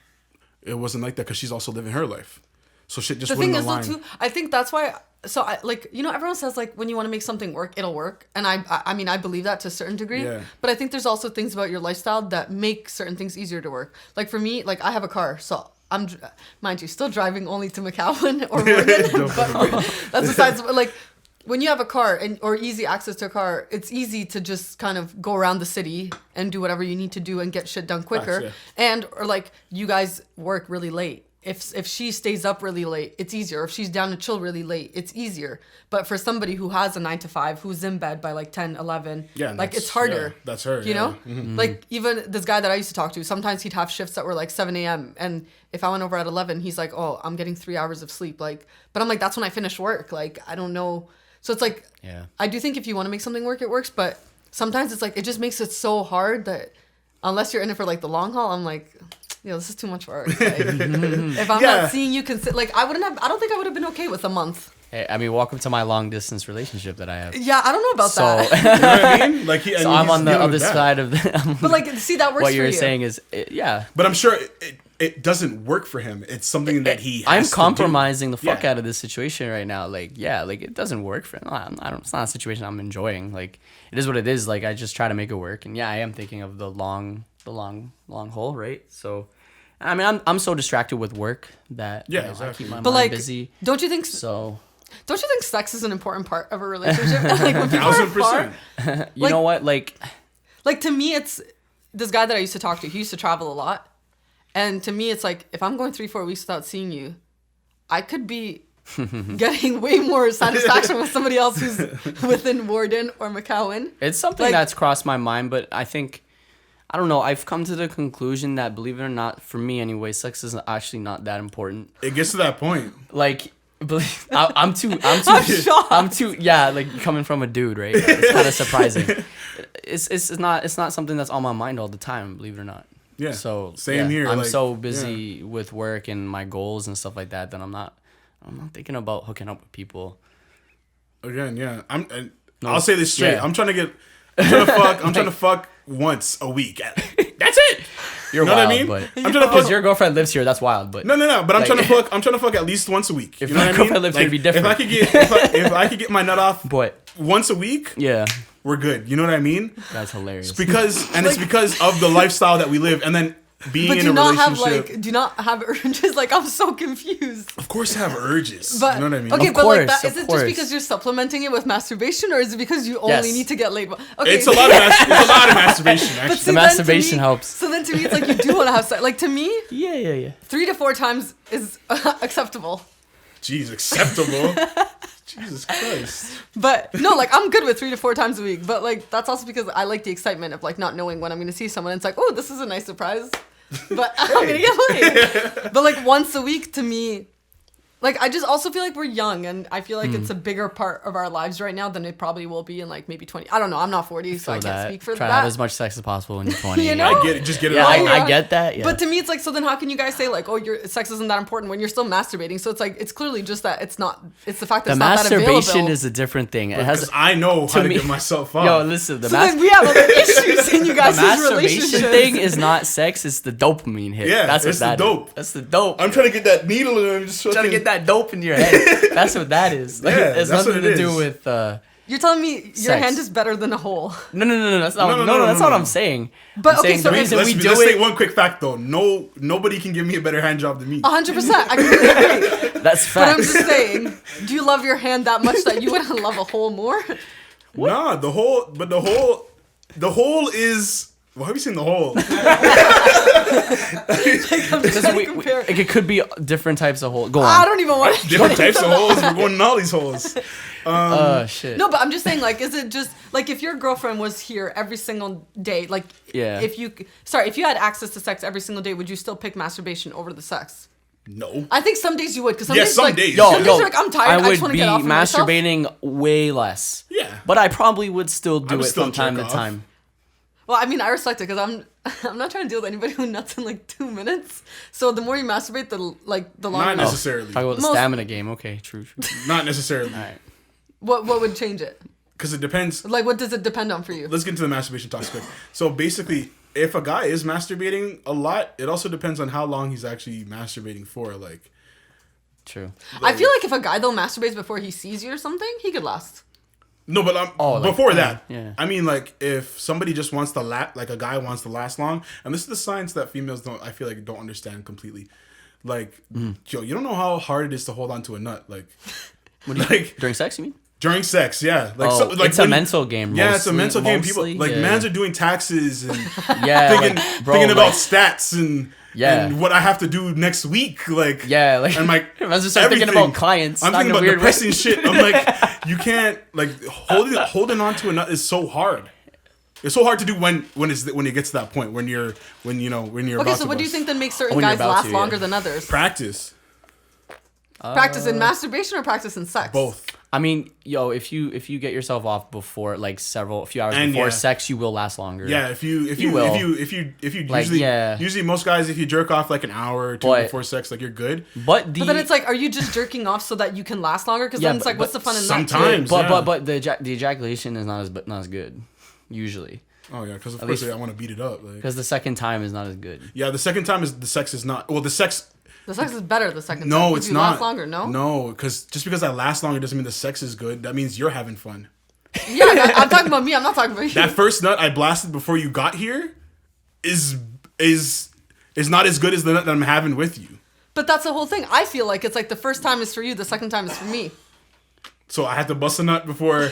It wasn't like that because she's also living her life. So shit just The thing wouldn't is align. though too, I think that's why. So I like, you know, everyone says like when you want to make something work, it'll work, and I mean I believe that to a certain degree. Yeah. But I think there's also things about your lifestyle that make certain things easier to work. Like for me, like I have a car, so I'm, mind you, still driving only to McAllen or Morgan. But that's besides. Like when you have a car or easy access to a car, it's easy to just kind of go around the city and do whatever you need to do and get shit done quicker. Facts, yeah. Or like you guys work really late. If she stays up really late, it's easier. If she's down to chill really late, it's easier. But for somebody who has a 9 to 5, who's in bed by like 10, 11, like it's harder. Yeah, that's her. You know? Mm-hmm. Like even this guy that I used to talk to, sometimes he'd have shifts that were like 7 a.m. And if I went over at 11, he's like, oh, I'm getting 3 hours of sleep. Like, but I'm like, that's when I finish work. Like, I don't know. So it's like, I do think if you want to make something work, it works. But sometimes it's like, it just makes it so hard that unless you're in it for like the long haul, I'm like, this is too much work. Like, if I'm not seeing you, like I don't think I would have been okay with a month. Hey, I mean, welcome to my long distance relationship that I have. Yeah, I don't know about that. You know what I mean? Like, so I'm on the other side of the. But like, see, that works. What for you're you. saying is, But I'm sure it doesn't work for him. It's something that he. I'm has to compromising do. the fuck out of this situation right now. Like, like it doesn't work for him. It's not a situation I'm enjoying. Like, it is what it is. Like, I just try to make it work. And I am thinking of the long haul, right? So. I mean, I'm so distracted with work that exactly. I keep my but mind like, busy. Don't you think sex is an important part of a relationship? Like when people are far, you know what? Like to me, it's this guy that I used to talk to. He used to travel a lot, and to me, it's like if I'm going 3-4 weeks without seeing you, I could be getting way more satisfaction with somebody else who's within Warden or McAllen. It's something that's crossed my mind, but I think. I don't know. I've come to the conclusion that, believe it or not, for me anyway, sex is actually not that important. It gets to that point. Like, I'm too. shocked. I'm too. Yeah, like coming from a dude, right? It's kind of surprising. It's not something that's on my mind all the time. Believe it or not. Yeah. So same here. I'm like, so busy with work and my goals and stuff like that I'm not thinking about hooking up with people. Again, yeah. I'll say this straight. Yeah. I'm trying to fuck once a week. That's it. You're you know wild, what I mean? But I'm trying to fuck. because your girlfriend lives here, that's wild. But No. But I'm trying to fuck. I'm trying to fuck at least once a week. If you know my what I mean? girlfriend lived here, it'd be different. If I could get my nut off But once a week, yeah, we're good. You know what I mean? that's hilarious. It's because of the lifestyle that we live, and then being But in do a not relationship. have do not have urges. Like I'm so confused. Of course, have urges. But you know what I mean? okay, Of but like course, that, is of it course. just because you're supplementing it with masturbation, or is it because you only Yes. need to get laid? Okay, It's a lot of masturbation. But Actually, see, The then to masturbation me- helps. So then to me, it's like you do want to have sex. Like to me, Yeah. 3 to 4 times is acceptable. jeez, acceptable. Jesus Christ. But no, like I'm good with 3 to 4 times a week. But like that's also because I like the excitement of like not knowing when I'm going to see someone. It's like, oh, this is a nice surprise. But I'm going to get laid. But like once a week to me Like, I just also feel like we're young, and I feel like it's a bigger part of our lives right now than it probably will be in, like, maybe 20. I don't know. I'm not 40, so I can't speak for Try that. to have as much sex as possible when you're 20. You know? I get it. Just get it Yeah, out. I get that. Yeah. But to me, it's like, so then how can you guys say, like, oh, your sex isn't that important when you're still masturbating? So it's like, it's clearly just that it's not, it's the fact that the it's not that masturbation available. is a different thing. It Because has. I know how to me- get myself up. Yo, listen. The So then we have other issues in you the guys' masturbation relationships. thing is not sex. It's the dopamine hit. Yeah, that's what it's the that dope. is. That's the dope. I'm trying to get that needle and I'm just trying to get that dope in your head. That's what that is. Like, Yeah, it has that's nothing what it to do is. with. You're telling me your Sex. hand is better than a hole. No. That's not. No, That's no, not no. what I'm saying. But I'm okay, saying so the if- reason Let's we do say it. one quick fact though. Nobody can give me a better hand job than me. 100%. I completely agree. That's But I'm facts. just saying, do you love your hand that much that you wouldn't love a hole more? Nah, the hole is. Well, have you seen the hole? I'm just trying to compare. It could be different types of holes. Go I on. don't even want to. Different types of holes. We're going in all these holes. Shit. No, but I'm just saying, like, is it just like if your girlfriend was here every single day, like, Yeah. if you had access to sex every single day, would you still pick masturbation over the sex? No. I think some days you would, because some Yeah, days, some like, days. some days you're like, I'm tired, I would just want to be get off of myself. masturbating way less. Yeah. But I probably would still do would it still from time to jerk off. time. Well, I mean, I respect it because I'm not trying to deal with anybody who nuts in like 2 minutes. So the more you masturbate, the longer. Not necessarily. Talk about the Most- stamina game. Okay, true. Not necessarily. All right. What would change it? Because it depends. Like, what does it depend on for you? Let's get into the masturbation talk quick. So basically, if a guy is masturbating a lot, it also depends on how long he's actually masturbating for. Like, True. I feel like if a guy though masturbates before he sees you or something, he could last. no, but like, before that, yeah. I mean, like, if somebody just wants to like a guy wants to last long, and this is the science that females I feel like don't understand completely. Like, yo, you don't know how hard it is to hold on to a nut. Like, like During sex, you mean? during sex, yeah. Like, Oh, it's a mental game. Yeah, it's a mostly- mental game. People mostly, like yeah. mans are doing taxes and Yeah, thinking, like, bro, thinking about like- stats and Yeah. and what I have to do next week. Like, Yeah, like and like I was just thinking everything. about clients. I'm not thinking in a about weird way. depressing shit. I'm like, you can't like holding on to a nut is so hard. It's so hard to do when it gets to that point when you're Okay, about so to what do you bust. think then makes certain When you're guys about last to, yeah. longer than others? Practice Practice in masturbation or practice in sex? both. I mean, yo, if you get yourself off before like a few hours And before yeah. sex, you will last longer. Yeah, if you will. Like, usually yeah. usually most guys if you jerk off like an hour or two But- before sex, like you're good. But But then it's like, are you just jerking off so that you can last longer? Because Yeah, then it's like, but- what's the fun in that? sometimes- too? yeah. but the ejaculation is not as good usually Oh yeah, because of At course least- I want to beat it up. Like, because the second time is not as good. yeah, the second time is the sex is not well. The sex The sex is better the second time. no, 'cause it's you not. last longer, no? No, because just because I last longer doesn't mean the sex is good. That means you're having fun. Yeah, I'm talking about me. I'm not talking about you. That first nut I blasted before you got here is not as good as the nut that I'm having with you. But that's the whole thing. I feel like it's like the first time is for you, the second time is for me. So I had to bust a nut before.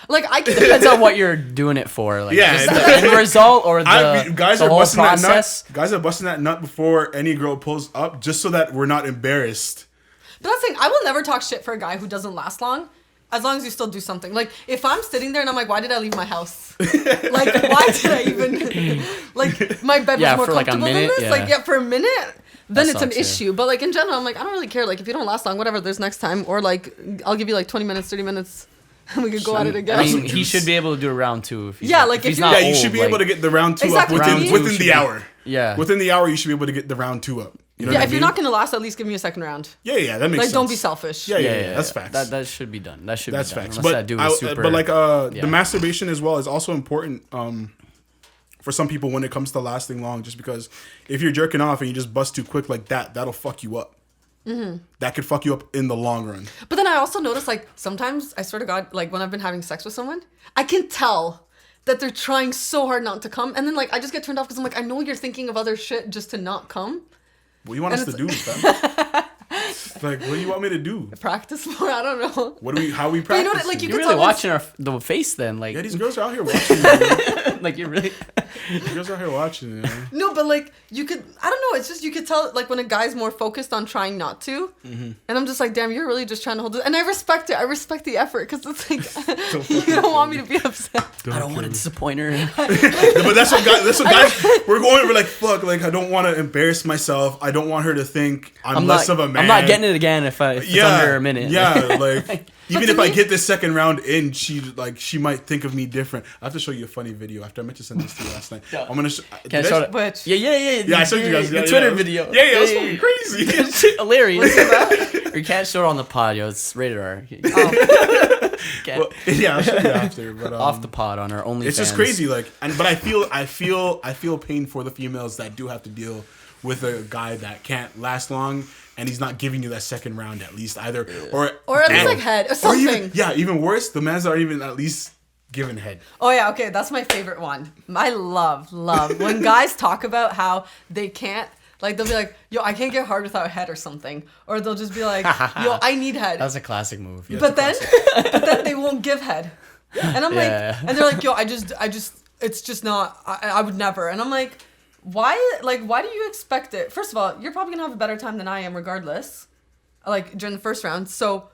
Like, I can Depends on what you're doing it for. Like, Yeah, just it the depends. end result or the guys the are whole busting process. that nut. Guys are busting that nut before any girl pulls up, just so that we're not embarrassed. But that's the thing. I will never talk shit for a guy who doesn't last long, as long as you still do something. Like, if I'm sitting there and I'm like, why did I leave my house? Like, why did I even... Like, my bed was Yeah, more for like a comfortable minute, than this. Like, yeah. yeah, for a minute, then That it's an sucks, yeah. issue. But, like, in general, I'm like, I don't really care. Like, if you don't last long, whatever, there's next time. Or, like, I'll give you, like, 20 minutes, 30 minutes, and we could go at it again. I mean, Some he juice. should be able to do a round two. If he's Yeah, not, like, if if he's you're- not Yeah, you old, should be like- able to get the round two Exactly. up Round within, two within should the be- hour. Yeah. Within the hour, you should be able to get the round two up. You know Yeah, what I if you're mean? not going to last, at least give me a second round. Yeah, that makes Like, sense. don't be selfish. Yeah, that's facts. That should be done. That should That's be done. facts. Unless But that dude is super. but like yeah. the masturbation as well is also important for some people when it comes to lasting long. Just because if you're jerking off and you just bust too quick like that, that'll fuck you up. Mm-hmm. That could fuck you up in the long run. But then I also notice, like, sometimes, I swear to God, like, when I've been having sex with someone, I can tell that they're trying so hard not to come. And then, like, I just get turned off because I'm like, I know you're thinking of other shit just to not come. What do you want And us to do, fam? Like, what do you want me to do? Practice more. I don't know. How we But you know practice? what, like, you You're can really tell when- watching the face then, like yeah, these girls are out here watching. like you're really. You guys are here watching it. No, but like you could, I don't know. It's just you could tell like when a guy's more focused on trying not to, and I'm just like, damn, you're really just trying to hold it. And I respect it. I respect the effort because it's like you don't want me to be upset. I don't want to disappoint her. But that's what guys. We're going. We're like, fuck. Like, I don't want to embarrass myself. I don't want her to think I'm less of a man. I'm not getting it again if it's under a minute. Yeah, like even if I get this second round in, she might think of me different. I have to show you a funny video after I meant to send this to you last night. I'm gonna. Can I show it? Which? Yeah. I showed you guys the Twitter video. Yeah, it was fucking crazy. Hilarious. Or you can't show it on the pod, yo. It's rated R. Well, yeah, I'll show you after. But off the pod on our OnlyFans. It's just crazy, like, but I feel pain for the females that do have to deal with a guy that can't last long, and he's not giving you that second round at least either, or at least like head or something. Even worse, the mans aren't even at least giving head. Oh yeah, okay, that's my favorite one. I love when guys talk about how they can't. Like, they'll be like, yo, I can't get hard without head or something. Or they'll just be like, yo, I need head. That's a classic move. Yeah, but then they won't give head. And I'm like, and they're like, yo, I just, it's just not, I would never. And I'm like, why do you expect it? First of all, you're probably gonna have a better time than I am regardless. Like, during the first round. So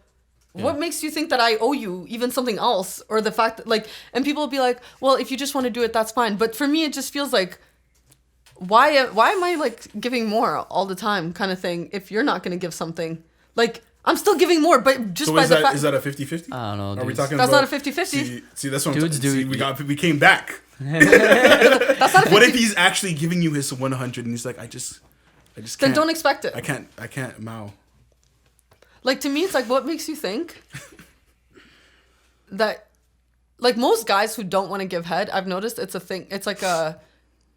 what makes you think that I owe you even something else? Or the fact that, like, and people will be like, well, if you just want to do it, that's fine. But for me, it just feels like, why am I like giving more all the time kind of thing if you're not going to give something? Like, I'm still giving more, but just so by the fact... Is that a 50-50? I don't know, dude. Are we talking that's about... not a 50-50. See, that's what dudes I'm do. We came back. That's not a 50-50. What if he's actually giving you his 100 and he's like, I just can't. Then don't expect it. I can't mow. Like, to me, it's like, what makes you think that... Like, most guys who don't want to give head, I've noticed it's a thing. It's like a...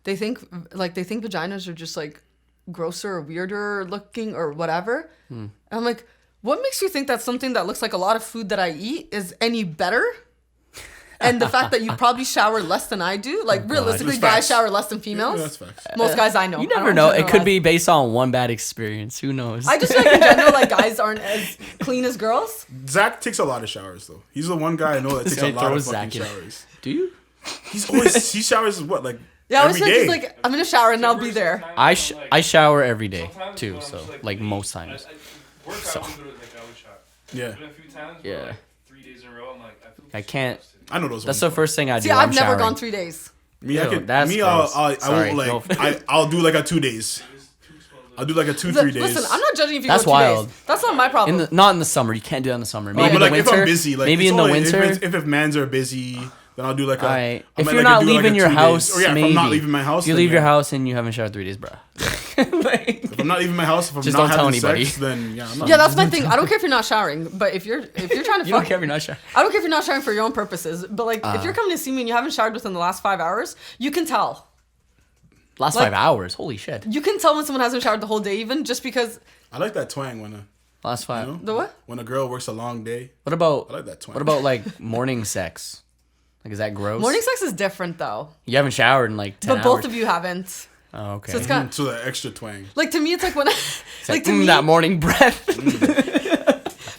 They think vaginas are just like grosser or weirder looking or whatever. And I'm like, what makes you think that something that looks like a lot of food that I eat is any better? And the fact that you probably shower less than I do, like realistically, guys shower less than females. Yeah, that's facts. Most guys I know. You never know. It could be based on one bad experience. Who knows? I just feel like in general, like guys aren't as clean as girls. Zach takes a lot of showers though. He's the one guy I know that takes a lot of fucking showers. Do you? He showers what, like, yeah, I was every day? He's like, I'm gonna shower and I'll be there. I shower every day too, so like most times. So. Yeah. But a few times, Yeah. like 3 days in a row, I'm like, I can't. I know those. That's the first thing I do. See, I've never showering. gone 3 days. Me, I Ew, could. that's Me, gross. I Sorry, won't like. no. I'll do like a 2 days. I'll do like a 2-3 days. Listen, I'm not judging if you That's go 2 wild. days. That's not my problem. Not in the summer. You can't do that in the summer. Maybe but in like the winter. if I'm busy, like maybe it's in the only- winter. If mans are busy, then I'll do like a. Alright. I If might, you're like, not do, like, leaving a your 2 house, days. Or yeah, maybe. if I'm not leaving my house, You then leave your yeah. house and you haven't showered 3 days, bro. If I'm not leaving my house, if I'm Just not don't tell having anybody. sex, then yeah, I'm not. Yeah, that's my thing. I don't care if you're not showering, but if you're trying to You fuck, don't care if you're not showering. I don't care if you're not showering for your own purposes. But like, if you're coming to see me and you haven't showered within the last 5 hours, you can tell. Last Like- 5 hours. Holy shit. You can tell when someone hasn't showered the whole day, even just because. I like that twang when Last 5. you know, The what? when a girl works a long day. What about I like that twang. what about like morning sex? Like, is that gross? Morning sex is different though, You haven't showered in like 10 but hours. both of you haven't. Oh, okay. So it's kind of So the extra twang. like, to me, it's like when It's like to me. that morning breath.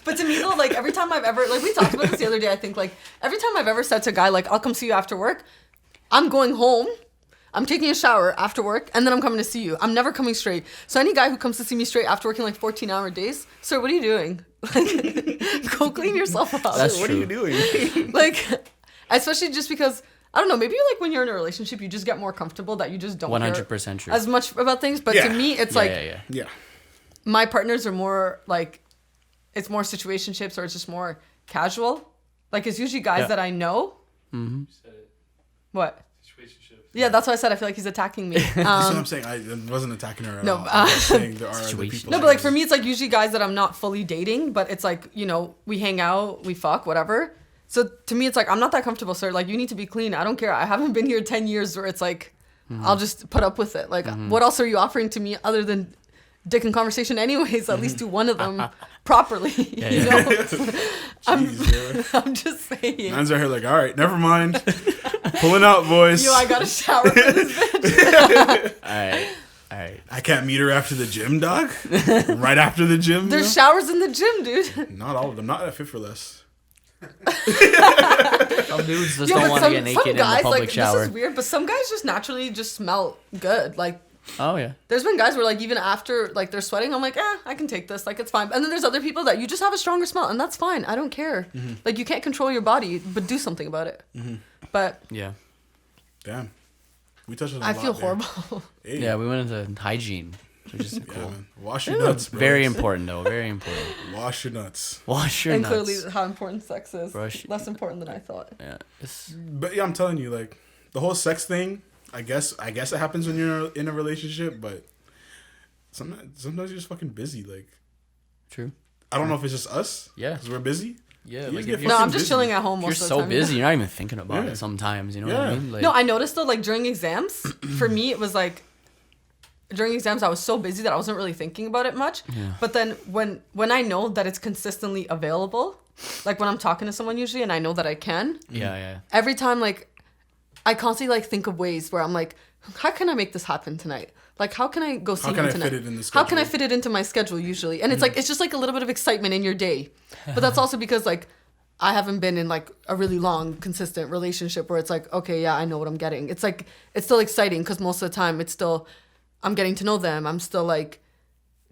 But to me though, like every time I've ever, like we talked about this the other day, I think like every time I've ever said to a guy like, I'll come see you after work, I'm going home, I'm taking a shower after work, and then I'm coming to see you. I'm never coming straight. So any guy who comes to see me straight after working like 14-hour days, sir, what are you doing? Like, go clean yourself up. That's What true. are you doing? Like, especially just because, I don't know, maybe like when you're in a relationship, you just get more comfortable that you just don't 100% care true. as much about things. But Yeah. to me, it's Yeah, like, yeah. Yeah. my partners are more like, it's more situationships or it's just more casual. Like, it's usually guys Yeah. that I know. You said it. What? Situationships. Yeah, that's why I said I feel like he's attacking me. That's what I'm saying. I wasn't attacking her at no, all. I'm just saying there are other Situation. people. No, but like for me, it's like usually guys that I'm not fully dating, but it's like, you know, we hang out, we fuck, whatever. So to me, it's like, I'm not that comfortable, sir. Like, you need to be clean. I don't care. I haven't been here 10 years where it's like, I'll just put up with it. Like, what else are you offering to me other than dick and conversation anyways? At least do one of them properly. Yeah, you yeah. know? Jeez, yeah. I'm just saying. Mans are here like, all right, never mind. Pulling out, boys. Yo, I got to shower for this bitch. All right. I can't meet her after the gym, dog. Right after the gym. There's showers in the gym, dude. Not all of them. Not at Fit for Less. Some dudes just Yo, don't but want to get naked in the public like, shower. This is weird, but some guys just naturally just smell good. Like, Oh yeah. there's been guys where like even after like they're sweating, I'm like, I can take this. Like it's fine. And then there's other people that you just have a stronger smell, and that's fine. I don't care. Like you can't control your body, but do something about it. But Yeah. Damn. We touched on a I lot feel there. horrible. Hey. Yeah, we went into hygiene, which is Yeah, cool. man. Wash your nuts, bro. Very important though. Very important. Wash your nuts. Wash your And nuts. clearly, how important sex is. Brush- Less important than I thought. Yeah. It's, But yeah, I'm telling you, like the whole sex thing. I guess it happens when you're in a relationship, but sometimes you're just fucking busy. Like true. I don't know if it's just us. Yeah. Because we're busy. Yeah. You Like just get if you're, No, fucking I'm just busy. chilling at home you're most of the so time. busy, you're not even thinking about Yeah. it sometimes. You know what I Yeah. mean? Like, No, I noticed though, like during exams, for me, it was like during exams, I was so busy that I wasn't really thinking about it much. Yeah. But then when I know that it's consistently available, like when I'm talking to someone usually, and I know that I can, yeah. every time like I constantly like think of ways where I'm like, how can I make this happen tonight? Like, how can I go see can him I tonight? fit it in the How can I schedule? fit it into my schedule usually? And it's like it's just like a little bit of excitement in your day, but that's also because like I haven't been in like a really long consistent relationship where it's like, okay, yeah, I know what I'm getting. It's like it's still exciting because most of the time it's still I'm getting to know them. I'm still like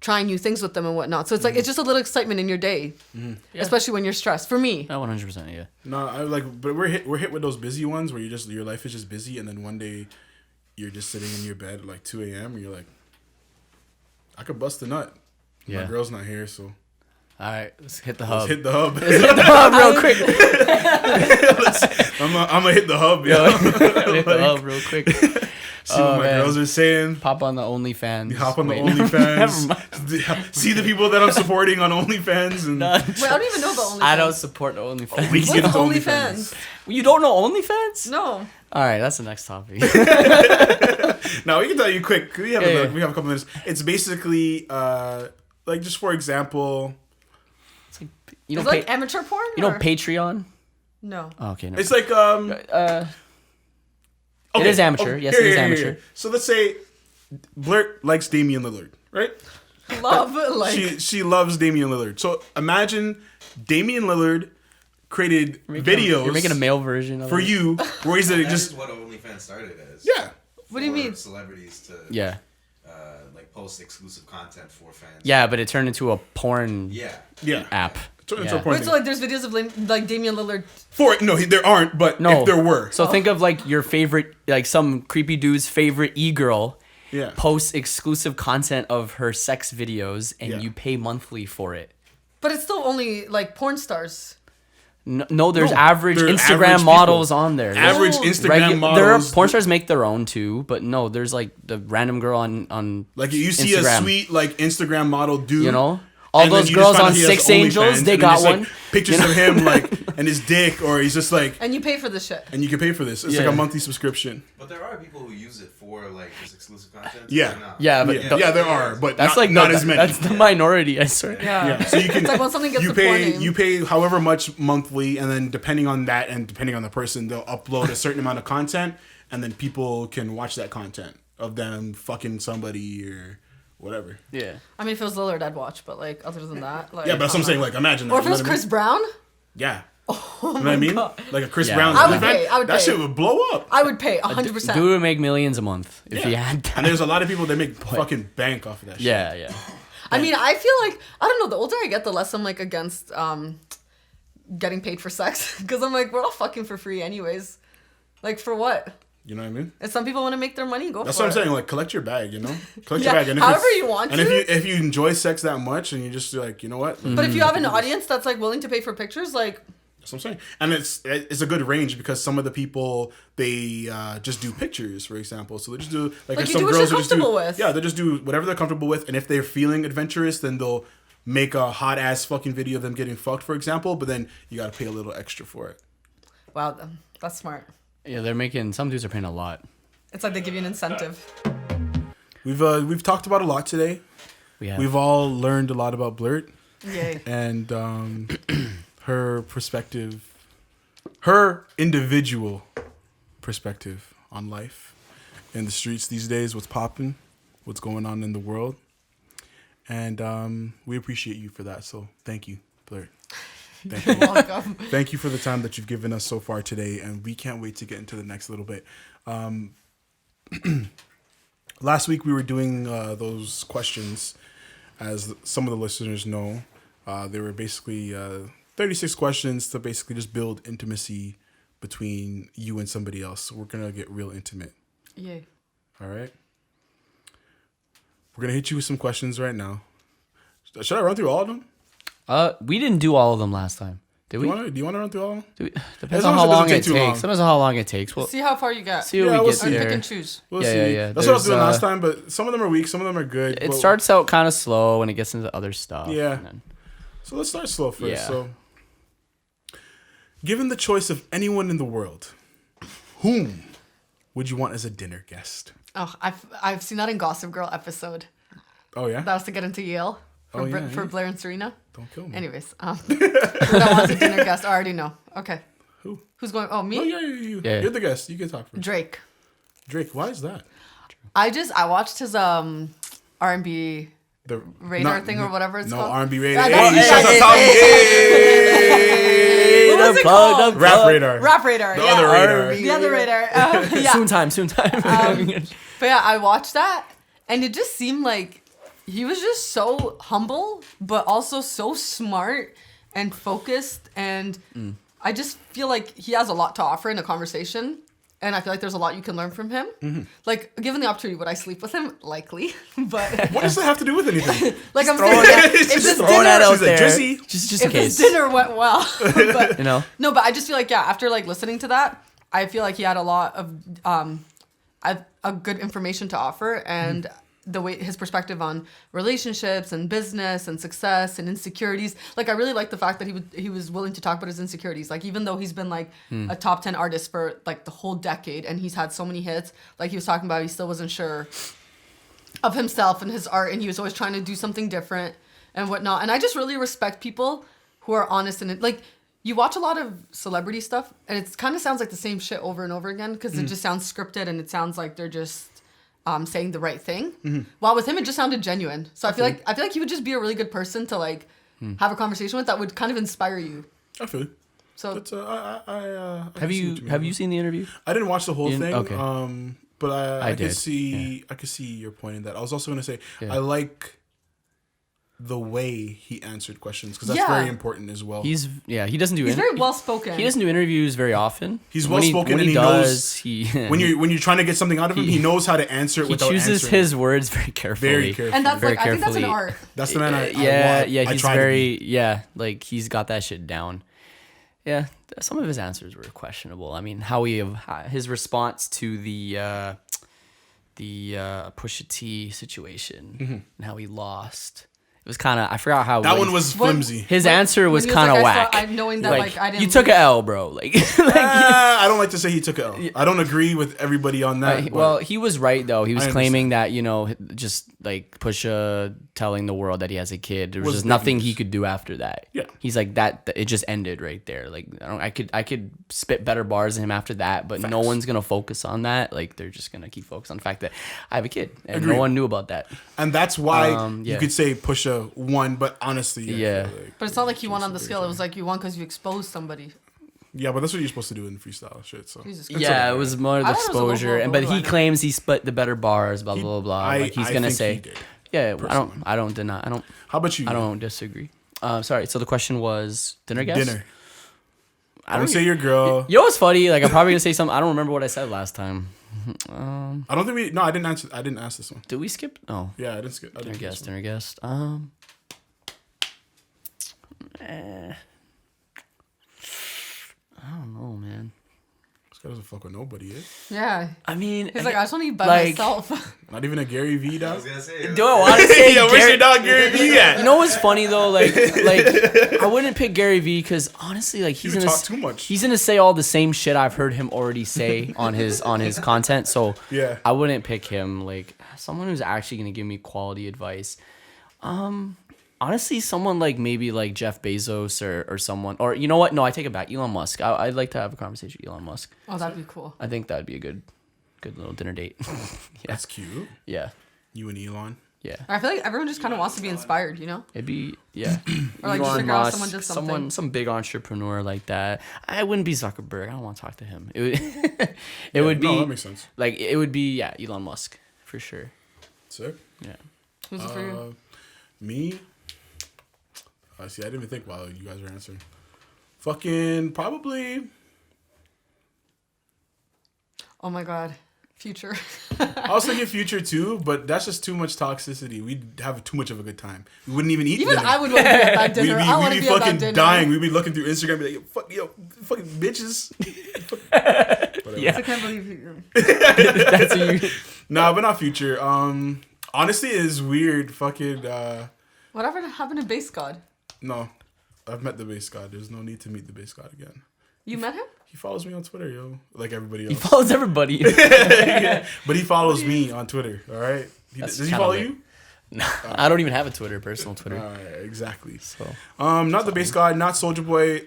trying new things with them and whatnot. So it's like it's just a little excitement in your day, especially when you're stressed. For me, Oh, 100%. Yeah. No, I like, but we're hit with those busy ones where your life is just busy, and then one day you're just sitting in your bed at like 2 a.m. and you're like, I could bust a nut. Yeah. My girl's not here, so All right. Let's hit the let's hub. hit the hub. Hit the hub real quick. I'm gonna hit the hub, yo. Hit the hub real quick. See what my girls are saying. Pop on the OnlyFans. Hop on the Wait, never OnlyFans. mind. See the people that I'm supporting on OnlyFans, and wait, I don't even know about OnlyFans. I don't support OnlyFans. we can get What's into OnlyFans? You don't know OnlyFans? No. All right, that's the next topic. Now we can tell you quick. We have Yeah. we have a couple minutes. It's basically like just for example, You know, Is it like amateur porn? you know or- Patreon? No. Oh, okay, no. it's like It is amateur. Yes, it is amateur. So let's say Blurt likes Damian Lillard, right? Love like She loves Damian Lillard. So imagine Damian Lillard created videos You're making a male version of for it. you where he's That just is what OnlyFans started as. yeah. What do you for mean? Celebrities to Yeah. like post exclusive content for fans. Yeah, but it turned into a porn Yeah. Yeah. app. So it's Yeah. a porn Wait, so thing. like there's videos of like Damian Lillard. There aren't, but No. if there were. So think of like your favorite, like some creepy dude's favorite e-girl Yeah. posts exclusive content of her sex videos and Yeah. you pay monthly for it. But it's still only like porn stars. No, there's No, average there are Instagram average models people. on there. Average Oh. Instagram There are models. porn stars make their own too, but no, there's like the random girl on Like you see Instagram. a sweet like Instagram model dude, You know? All and then those you just girls find out on he has Six Angels, OnlyFans, they and got just, like, one. pictures You know? of him like and his dick, or he's just like, And you pay for this shit. and you can pay for this. It's Yeah. like a monthly subscription. But there are people who use it for like just exclusive content. Yeah. or not? Yeah, but Yeah, there are, but that's not, like not no, as many. That's the minority, I swear. Yeah. Yeah, so you can It's like when something gets you a porn pay name. you pay however much monthly, and then depending on that and depending on the person, they'll upload a certain amount of content, and then people can watch that content of them fucking somebody or whatever. Yeah. I mean, if it was Lillard, I'd watch, but like other than that, like Yeah, but that's what I'm saying. Like, imagine that. Or if you it know was what I mean? Chris Brown, Yeah. You know what I mean? Like a Chris Yeah. Brown. I would pay, I would that pay. shit would blow up. I would pay Dude 100%. would make millions a month if Yeah. he had that. And there's a lot of people that make fucking bank off of that shit. Yeah, yeah. I mean, I feel like I don't know. The older I get, the less I'm like against getting paid for sex because I'm like we're all fucking for free anyways. Like for what? You know what I mean? If some people want to make their money, go That's for what I'm it. saying. Like, collect your bag, you know? Collect Yeah, your bag. And if however it's- you want and to. if you enjoy sex that much and you just like, you know what? But if you have an audience that's like willing to pay for pictures, like That's what I'm saying. And it's a good range because some of the people, they just do pictures, for example. So they just do, like you some do what girls you're who just do, comfortable with. yeah, they just do whatever they're comfortable with. And if they're feeling adventurous, then they'll make a hot ass fucking video of them getting fucked, for example. But then you got to pay a little extra for it. wow, that's smart. Yeah, they're making, some dudes are paying a lot. It's like they give you an incentive. We've talked about a lot today. Yeah. We've all learned a lot about Blurt Yay. and her perspective, her individual perspective on life in the streets these days, what's popping, what's going on in the world. And we appreciate you for that. So thank you, Blurt. Thank You're you. welcome. Thank you for the time that you've given us so far today, and we can't wait to get into the next little bit. Last week we were doing those questions, as some of the listeners know. They were basically 36 questions to basically just build intimacy between you and somebody else. So we're gonna get real intimate. Yay. All right. We're gonna hit you with some questions right now. Should I run through all of them? We didn't do all of them last time, did we? Do you want to run through all of them? Depends As long on as how it doesn't long take it too long. takes. Depends on how long it takes. We'll See how far you get. see what Yeah, we we'll get see. Or pick there. and choose. We'll Yeah, see. yeah, yeah. That's what I was There's, doing last time, but some of them are weak, some of them are good. It but- starts out kind of slow when it gets into other stuff. Yeah. and then- So let's start slow first. Yeah. So, given the choice of anyone in the world, whom would you want as a dinner guest? Oh, I've seen that in Gossip Girl episode. Oh yeah. That was to get into Yale for, Oh, yeah, for yeah. Blair and Serena. Don't kill me. Anyways, who that wants a dinner guest? I already know. Okay. Who? Who's going? Oh, me? Oh yeah, you. Yeah. You're the guest. You can talk first. Drake. Drake. Why is that? I watched his R&B The radar thing or whatever it's no, called. R&B Yeah, radar. that's- Hey, yeah, shout out yeah, Tommy. Hey. What was it called? Rap radar. Rap radar. The yeah. other radar. R&B. The other radar. Yeah. Soon time. But yeah, I watched that, and it just seemed like he was just so humble, but also so smart and focused. And I just feel like he has a lot to offer in a conversation. And I feel like there's a lot you can learn from him. Like, given the opportunity, would I sleep with him? Likely. But, What does that have to do with anything? like, I'm throwing saying, that- if just this Throwing that dinner, out She's like, there. Drizzy. Just in if this case. dinner went well. But, You know? no, but I just feel like, yeah, after, like, listening to that, I feel like he had a lot of a good information to offer, and the way his perspective on relationships and business and success and insecurities. Like, I really like the fact that he was willing to talk about his insecurities. Like, even though he's been like a top 10 artist for like the whole decade and he's had so many hits, like he was talking about, he still wasn't sure of himself and his art, and he was always trying to do something different and whatnot. And I just really respect people who are honest, and like, you watch a lot of celebrity stuff and it kind of sounds like the same shit over and over again because it just sounds scripted and it sounds like they're just saying the right thing. While with him, it just sounded genuine. So I feel like he would just be a really good person to like have a conversation with that would kind of inspire you. I feel. So But I Have you seen the interview? I didn't watch the whole You thing. didn't? Okay. But I could did, see I could see your point in that. I was also gonna say Yeah. I like the way he answered questions because that's Yeah. very important as well. He doesn't do he's very well spoken. he doesn't do interviews very often. He's When well-spoken when and he does, he when you're trying to get something out of him, he knows how to answer it he without chooses answering. his words very carefully. Very carefully. and that's very like I think that's an carefully. art. That's the man I yeah, want. yeah, I he's try to very be. like he's got that shit down. Yeah, some of his answers were questionable. I mean, his response to the Pusha T situation and how he lost. It was kind of I forgot how That one was What- flimsy. his answer was When he kind of like, whack. knowing that like I didn't. you took lose. a L, bro. Like I don't like to say he took a L. I don't agree with everybody on that. but well, he was right though. He was I claiming that just like Pusha telling the world that he has a kid. There was Was just big nothing news. he could do after that. Yeah. he's like that. It just ended right there. Like I could spit better bars than him after that, but no Facts. one's gonna focus on that. Like they're just gonna keep focused on the fact that I have a kid, and Agreed. no one knew about that. and that's why yeah. you could say Pusha won, but honestly, I Yeah. feel like- But it's not like you won on the scale. It was like you won because you exposed somebody. yeah, but that's what you're supposed to do in freestyle shit. So Jesus Christ. Yeah, okay. it was more the I thought it was a exposure, little and more but he blue, I know. claims he split the better bars. Blah blah blah. Like he's gonna think say, he did. yeah. personally. I don't deny. How about you? I don't disagree. Sorry. So the question was dinner guest. Dinner. I Don't don't say your girl. You know what's funny? Like I'm probably gonna say something. I don't remember what I said last time. I don't think we. No, I didn't answer. I didn't ask this one. Did we skip? Oh, Yeah, I didn't skip. I dinner didn't get guest. this one. Dinner guest. I don't know, man. This guy doesn't fuck with nobody. Yeah. I mean, He's like, I just want to eat by like- myself. Not even a Gary V I dog. was gonna say. do I want to say? Yo, where's Gary- your dog Gary V at? You know what's funny though? Like I wouldn't pick Gary Vee because honestly, like he's You gonna talk too much. He's gonna say all the same shit I've heard him already say on his content. So Yeah. I wouldn't pick him. Like someone who's actually gonna give me quality advice. Honestly, someone like maybe like Jeff Bezos or someone, or you know what? No, I take it back. Elon Musk. I'd like to have a conversation with Elon Musk. Oh, that'd be cool. I think that'd be a good little dinner date. Yeah, That's cute. yeah. You and Elon. Yeah. I feel like everyone just kind of wants to be inspired, you know? It'd be or like just figure out someone did something. some big entrepreneur like that. I wouldn't be Zuckerberg. I don't want to talk to him. It would be No, that makes sense. like it would be Elon Musk for sure. Sick. Yeah. Who's it for you? Me? See, I didn't even think while you guys were answering. Fucking probably. Oh my God. Future. I was thinking Future too, but that's just too much toxicity. We'd have too much of a good time. We wouldn't even eat Even dinner. I would want to be at that dinner. I want We'd to be be at fucking that dinner. dying. We'd be looking through Instagram, and be like, yo, fucking bitches. Yeah. I can't believe you. That's what you. Nah, but not Future. Honestly, it's weird. Fucking Whatever happened to Base God? no, I've met the base god. There's no need to meet the base god again. You met him? He follows me on Twitter, yo, like everybody He else. follows everybody. Yeah, but he follows me on Twitter. All right, That's does he kinda follow lit. you? No, I don't even have a Twitter, personal Twitter. Exactly. So Not the base god, not Soldier Boy.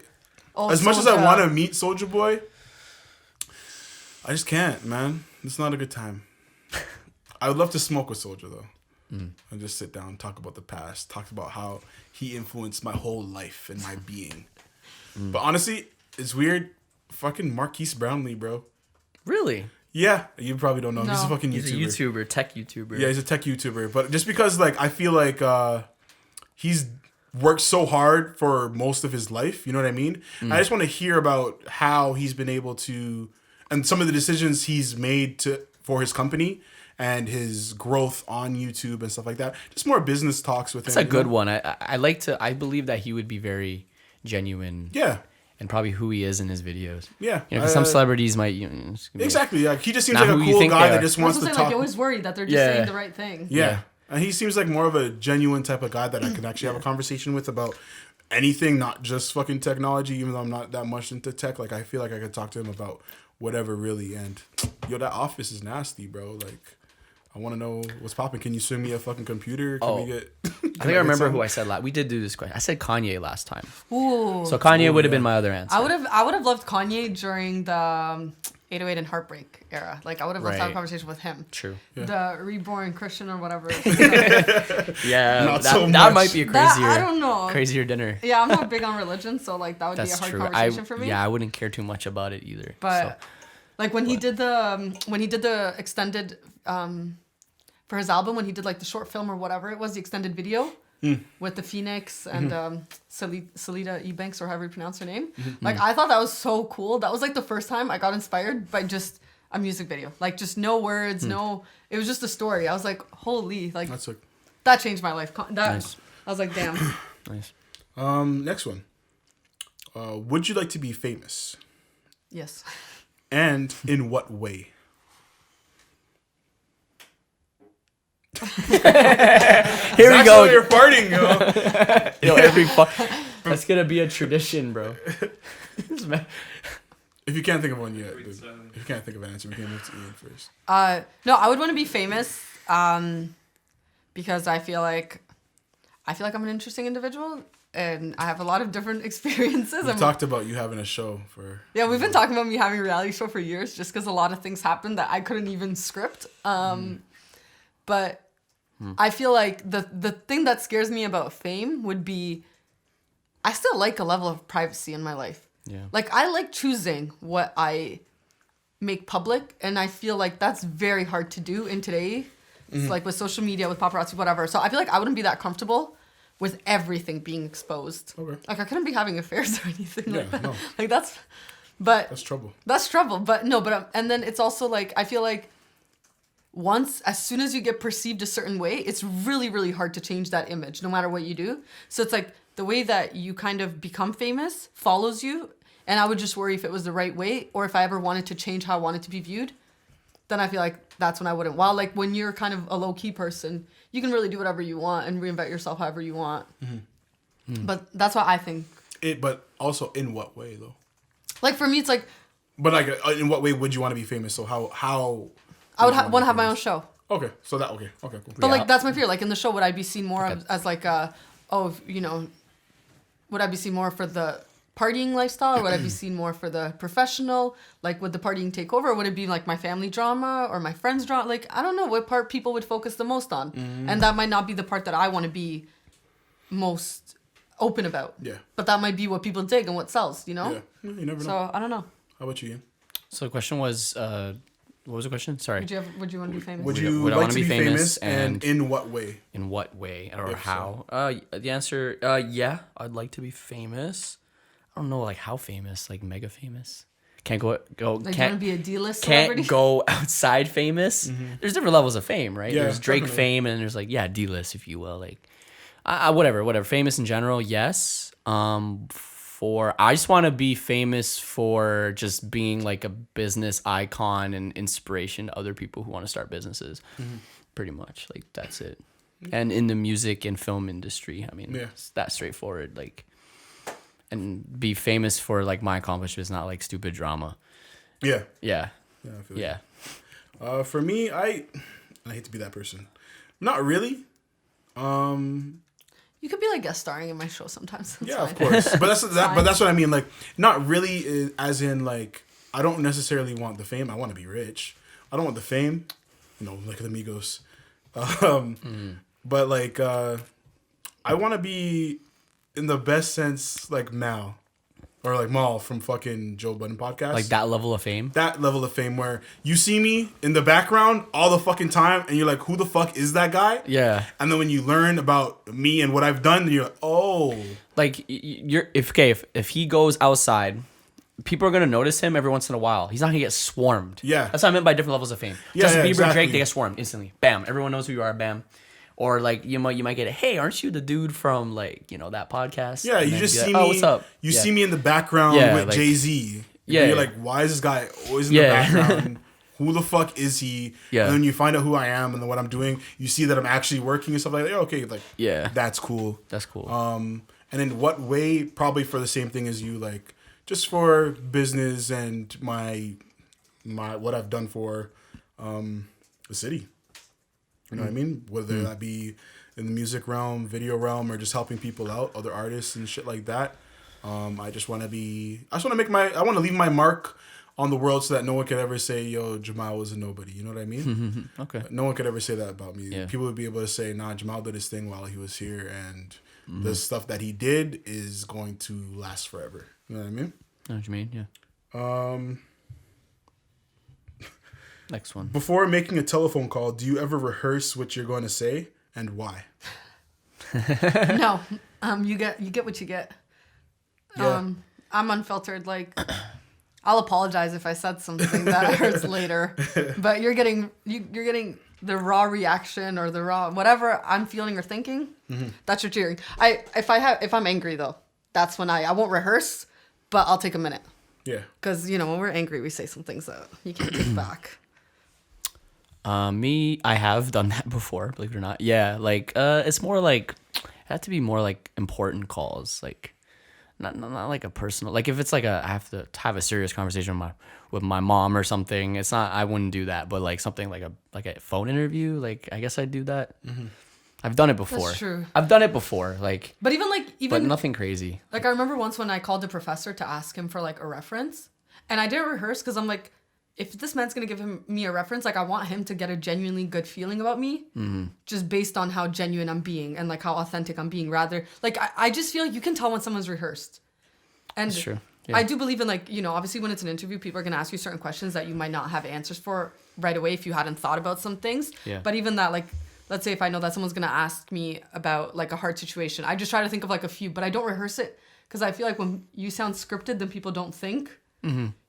Oh, As much as I Soulja. want to meet Soldier Boy, I just can't, man. It's not a good time. I would love to smoke with Soldier though, and just sit down, talk about the past, talk about how he influenced my whole life and my being. But honestly, it's weird. Fucking Marquise Brownlee, bro. really, Yeah, you probably don't know him. He's a No. fucking he's a YouTuber. YouTuber, tech YouTuber. Yeah, he's a tech YouTuber. But just because, like, I feel like he's worked so hard for most of his life, you know what I mean? I just want to hear about how he's been able to, and some of the decisions he's made for his company and his growth on YouTube and stuff like that. Just more business talks with That's him. a you good know? one. I believe that he would be very genuine. Yeah, And probably who he is in his videos. yeah. You know, 'cause some celebrities might. You know, it's gonna be- Exactly. Like, he just seems Not like a who you cool think guy they that are. just I wants was to saying, talk. like, you always worry that they're just Yeah. saying the right thing. Yeah. And he seems like more of a genuine type of guy that I can actually have a conversation with about anything, not just fucking technology, even though I'm not that much into tech. Like, I feel like I could talk to him about whatever, really. And, yo, that office is nasty, bro. Like, I want to know what's popping. Can you send me a fucking computer? Can we get... I think I remember who I said last. We did do this question. I said Kanye last time. Ooh. So Kanye would have been my other answer. I would have loved Kanye during the 808 and Heartbreak era. Like, I would have loved to have a Right. conversation with him. True. Yeah. The reborn Christian or whatever. Yeah, Not that, so that much. might be a That, crazier, I don't know. crazier dinner. Yeah, I'm not big on religion, so like that would be a That's hard true. conversation for me. Yeah, I wouldn't care too much about it either. But like when he did the extended for his album, when he did like the short film or whatever it was, the extended video with the Phoenix and Salida Ebanks or however you pronounce her name. Like I thought that was so cool. That was like the first time I got inspired by just a music video. Like just no words, it was just a story. I was like, holy, like That's a... that changed my life. Nice. I was like, damn. Nice. Next one. Would you like to be famous? Yes. And in what way? Here we That's go. why you're farting, yo. Yo, every that's gonna be a tradition, bro. If you can't think of one yet, Wait, dude. so- If you can't think of an answer, we can move to Ian first. No, I would want to be famous because I feel like I'm an interesting individual and I have a lot of different experiences. We And talked about you having a show for... yeah, we've been talking about me having a reality show for years just because a lot of things happened that I couldn't even script. But I feel like the thing that scares me about fame would be I still like a level of privacy in my life. Yeah. Like I like choosing what I make public, and I feel like that's very hard to do in today. It's like with social media, with paparazzi, whatever. So I feel like I wouldn't be that comfortable with everything being exposed. Okay. Like I couldn't be having affairs or anything Yeah, like that. no. Like that's trouble. That's trouble. But no, and then it's also like I feel like as soon as you get perceived a certain way, it's really, really hard to change that image, no matter what you do. So it's like the way that you kind of become famous follows you. And I would just worry if it was the right way or if I ever wanted to change how I wanted to be viewed. Then I feel like that's when I wouldn't. While like when you're kind of a low-key person, you can really do whatever you want and reinvent yourself however you want. But that's what I think. But also, in what way, though? Like for me, it's like But, like, in what way would you want to be famous? So how I would want to have my own show. Okay, so that... Okay, cool. But Yeah. like that's my fear. Like in the show, would I be seen more as like would I be seen more for the partying lifestyle, or would I be seen more for the professional? Like, would the partying take over, or would it be like my family drama or my friends drama? Like, I don't know what part people would focus the most on, and that might not be the part that I want to be most open about. Yeah. But that might be what people dig and what sells, you know? Yeah. You never know. So I don't know. How about you, Ian? So the question was, what was the question? Sorry. Would you want to be famous? Would you would I like wanna to be be famous, famous, and in what way? In what way or If how? The answer, yeah, I'd like to be famous. I don't know, like how famous, like mega famous. Can't go. Like, do you want to Can't be a D-list can't celebrity? go outside famous. There's different levels of fame, right? Yeah, There's Drake definitely. fame, and there's like D-list, if you will. Like, whatever. Famous in general, yes. I just want to be famous for just being like a business icon and inspiration to other people who want to start businesses. Pretty much, like that's it. And in the music and film industry, I mean, it's that straightforward. Like, and be famous for like my accomplishments, not like stupid drama. Yeah. Yeah, Yeah. I feel yeah. For me, I hate to be that person. Not really. You could be like guest starring in my show sometimes. That's Yeah, of fine. course. But that's fine. but that's what I mean. Like, not really, as in like I don't necessarily want the fame. I want to be rich. I don't want the fame. You know, like the Migos. But like I want to be in the best sense like Mal or like Mal from fucking Joe Budden podcast. Like that level of fame. That level of fame where you see me in the background all the fucking time and you're like, who the fuck is that guy? Yeah. And then when you learn about me and what I've done, you're like, oh. Like if he goes outside, people are gonna notice him every once in a while. He's not gonna get swarmed. Yeah. That's what I meant by different levels of fame. Yeah, Justin yeah, Bieber, exactly. Drake, they get swarmed instantly. Bam. Everyone knows who you are. Bam. Or like you might get a hey, aren't you the dude from like that podcast? Yeah, And you then just be see like, me. oh, what's up? You Yeah. see me in the background Yeah, with like- Jay-Z. Yeah, And you're yeah. like, why is this guy always in Yeah. the background? Who the fuck is he? Yeah. And then you find out who I am and then what I'm doing. You see that I'm actually working and stuff like that. Oh, okay, like Yeah. that's cool. That's cool. And in what way? Probably for the same thing as you, like just for business and my what I've done for the city. You know what I mean? Whether that be in the music realm, video realm, or just helping people out, other artists and shit like that. I just want to leave my mark on the world so that no one could ever say, yo, Jamal was a nobody. You know what I mean? Okay. No one could ever say that about me. Yeah. People would be able to say, nah, Jamal did his thing while he was here, and the stuff that he did is going to last forever. You know what I mean? Know what you mean? Yeah. Next one. Before making a telephone call, do you ever rehearse what you're going to say and why? No. You get what you get. Yeah. I'm unfiltered. Like, I'll apologize if I said something that hurts later, but you're getting the raw reaction or the raw whatever I'm feeling or thinking. That's what you're hearing. If I'm angry though, that's when I won't rehearse, but I'll take a minute Yeah. because when we're angry we say some things that you can't take back. Me, I have done that before, believe it or not. Yeah, like it's more like it had to be more like important calls, like not like a personal. Like if it's like I have to have a serious conversation with my mom or something. It's not. I wouldn't do that, but like something like a phone interview. Like I guess I'd do that. I've done it before. That's true. I've done it before. Like, But but nothing crazy. Like I remember once when I called the professor to ask him for like a reference, and I didn't rehearse because I'm like, if this man's gonna give me a reference, like I want him to get a genuinely good feeling about me, just based on how genuine I'm being and like how authentic I'm being. Rather, like I just feel like you can tell when someone's rehearsed. And That's true. Yeah. I do believe in like obviously when it's an interview, people are gonna ask you certain questions that you might not have answers for right away if you hadn't thought about some things. Yeah. But even that, like, let's say if I know that someone's gonna ask me about like a hard situation, I just try to think of like a few, but I don't rehearse it because I feel like when you sound scripted, then people don't think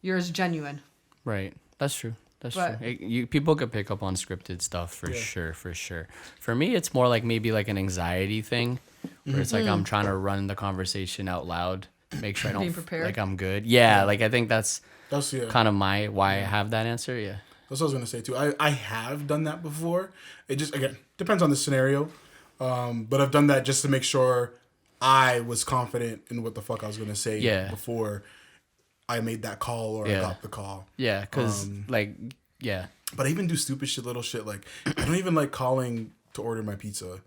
you're as genuine. Right. That's true. That's But- true. People could pick up on scripted stuff for sure. For me, it's more like maybe like an anxiety thing where it's like I'm trying to run the conversation out loud, make sure I don't Being prepared. like I'm good. Yeah, like I think that's That's kind of why I have that answer. Yeah. That's what I was gonna say too. I have done that before. It just again depends on the scenario, but I've done that just to make sure I was confident in what the fuck I was gonna say before I made that call or I got the call. Yeah, because But I even do stupid shit, little shit like I don't even like calling to order my pizza.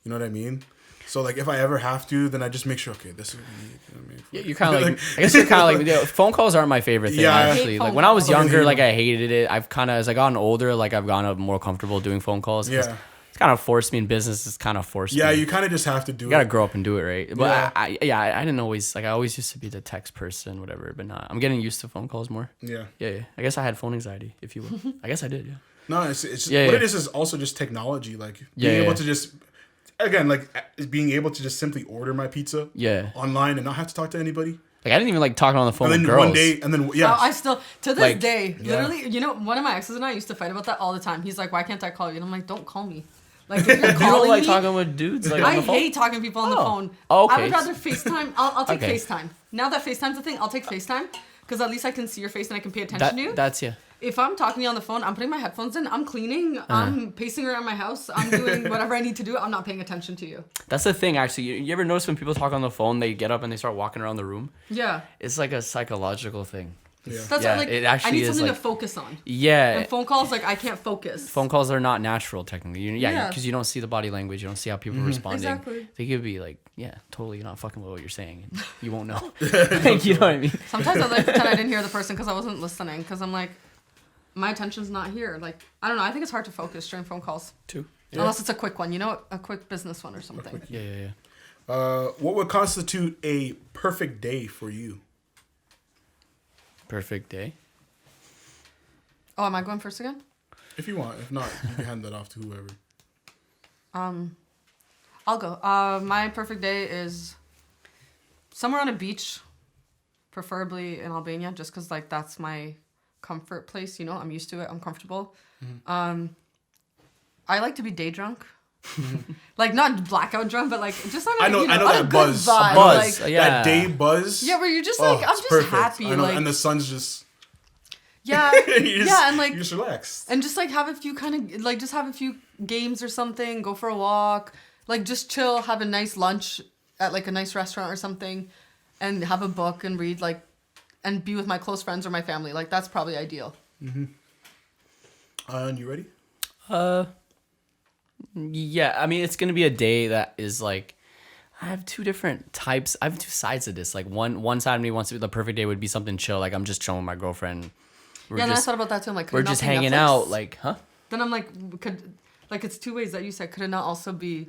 You know what I mean? So like if I ever have to, then I just make sure. Okay, this is what we need. You know what I mean? Yeah, you're kind of like. I guess you're kind of like. Phone calls aren't my favorite thing. Yeah, I actually. hate Like phone when I was calls. younger, like I hated it. I've kind of as I gotten older, like I've gotten more comfortable doing phone calls. 'Cause Yeah. It's kind of forced me in business. It's kind of forced Yeah, me. you kind of just have to do You gotta it. grow up and do it, right? But Yeah. I didn't always like. I always used to be the text person, whatever. But now I'm getting used to phone calls more. Yeah. Yeah. I guess I had phone anxiety, if you will. I guess I did. Yeah. No, it's Yeah, what yeah. it is also just technology. Like Yeah, being able yeah. to just again like being able to just simply order my pizza Yeah. online and not have to talk to anybody. Like I didn't even like talking on the phone And with then girls. one day, and then yeah, I still to this Like, day, yeah. literally, you know, one of my exes and I used to fight about that all the time. He's like, "Why can't I call you?" And I'm like, "Don't call me." Like if you're You calling don't like me, talking with dudes like on I the phone? hate talking to people on the Oh. phone. Oh, okay. I would rather FaceTime. I'll take Okay. FaceTime. Now that FaceTime's a thing, I'll take FaceTime because at least I can see your face and I can pay attention to you. That's yeah. If I'm talking to you on the phone, I'm putting my headphones in, I'm cleaning, I'm pacing around my house, I'm doing whatever I need to do. I'm not paying attention to you. That's the thing, actually. You ever notice when people talk on the phone, they get up and they start walking around the room? Yeah. It's like a psychological thing. yeah. That's Yeah, like it I actually need is something like- to focus on. Yeah. And phone calls, like I can't focus. Phone calls are not natural, technically. Yeah. Because you don't see the body language. You don't see how people are responding. Exactly. They could be like, yeah, totally not fucking with what you're saying. And you won't know. Like, you know what I mean? Sometimes I like pretend I didn't hear the person because I wasn't listening because I'm like, my attention's not here. Like, I don't know. I think it's hard to focus during phone calls. Too. Unless it's a quick one, you know, a quick business one or something. Yeah. What would constitute a perfect day for you? Perfect day. Oh, am I going first again? If you want, if not, you can hand that off to whoever. I'll go. My perfect day is somewhere on a beach, preferably in Albania, just because like that's my comfort place. You know, I'm used to it. I'm comfortable. I like to be day drunk, like not blackout drunk, but like just on a, I know on a that good buzz. vibe. Buzz. Like, Yeah. That day buzz. yeah, where you're just Oh, like I'm it's just perfect. happy, I know, like and the sun's just yeah, you just, yeah, and like you just relaxed. and just like have a few kind of like just have a few games or something, go for a walk, like just chill, have a nice lunch at like a nice restaurant or something, and have a book and read like, and be with my close friends or my family. Like that's probably ideal. And you ready? Yeah, I mean, it's gonna be a day that is like, I have two different types. I have two sides of this. Like one side of me wants to be the perfect day would be something chill. Like I'm just chilling with my girlfriend. Yeah, and I thought about that too. I'm like, could we're it not just be hanging Netflix? out. Like, huh? Then I'm like, could like it's two ways that you said. Could it not also be,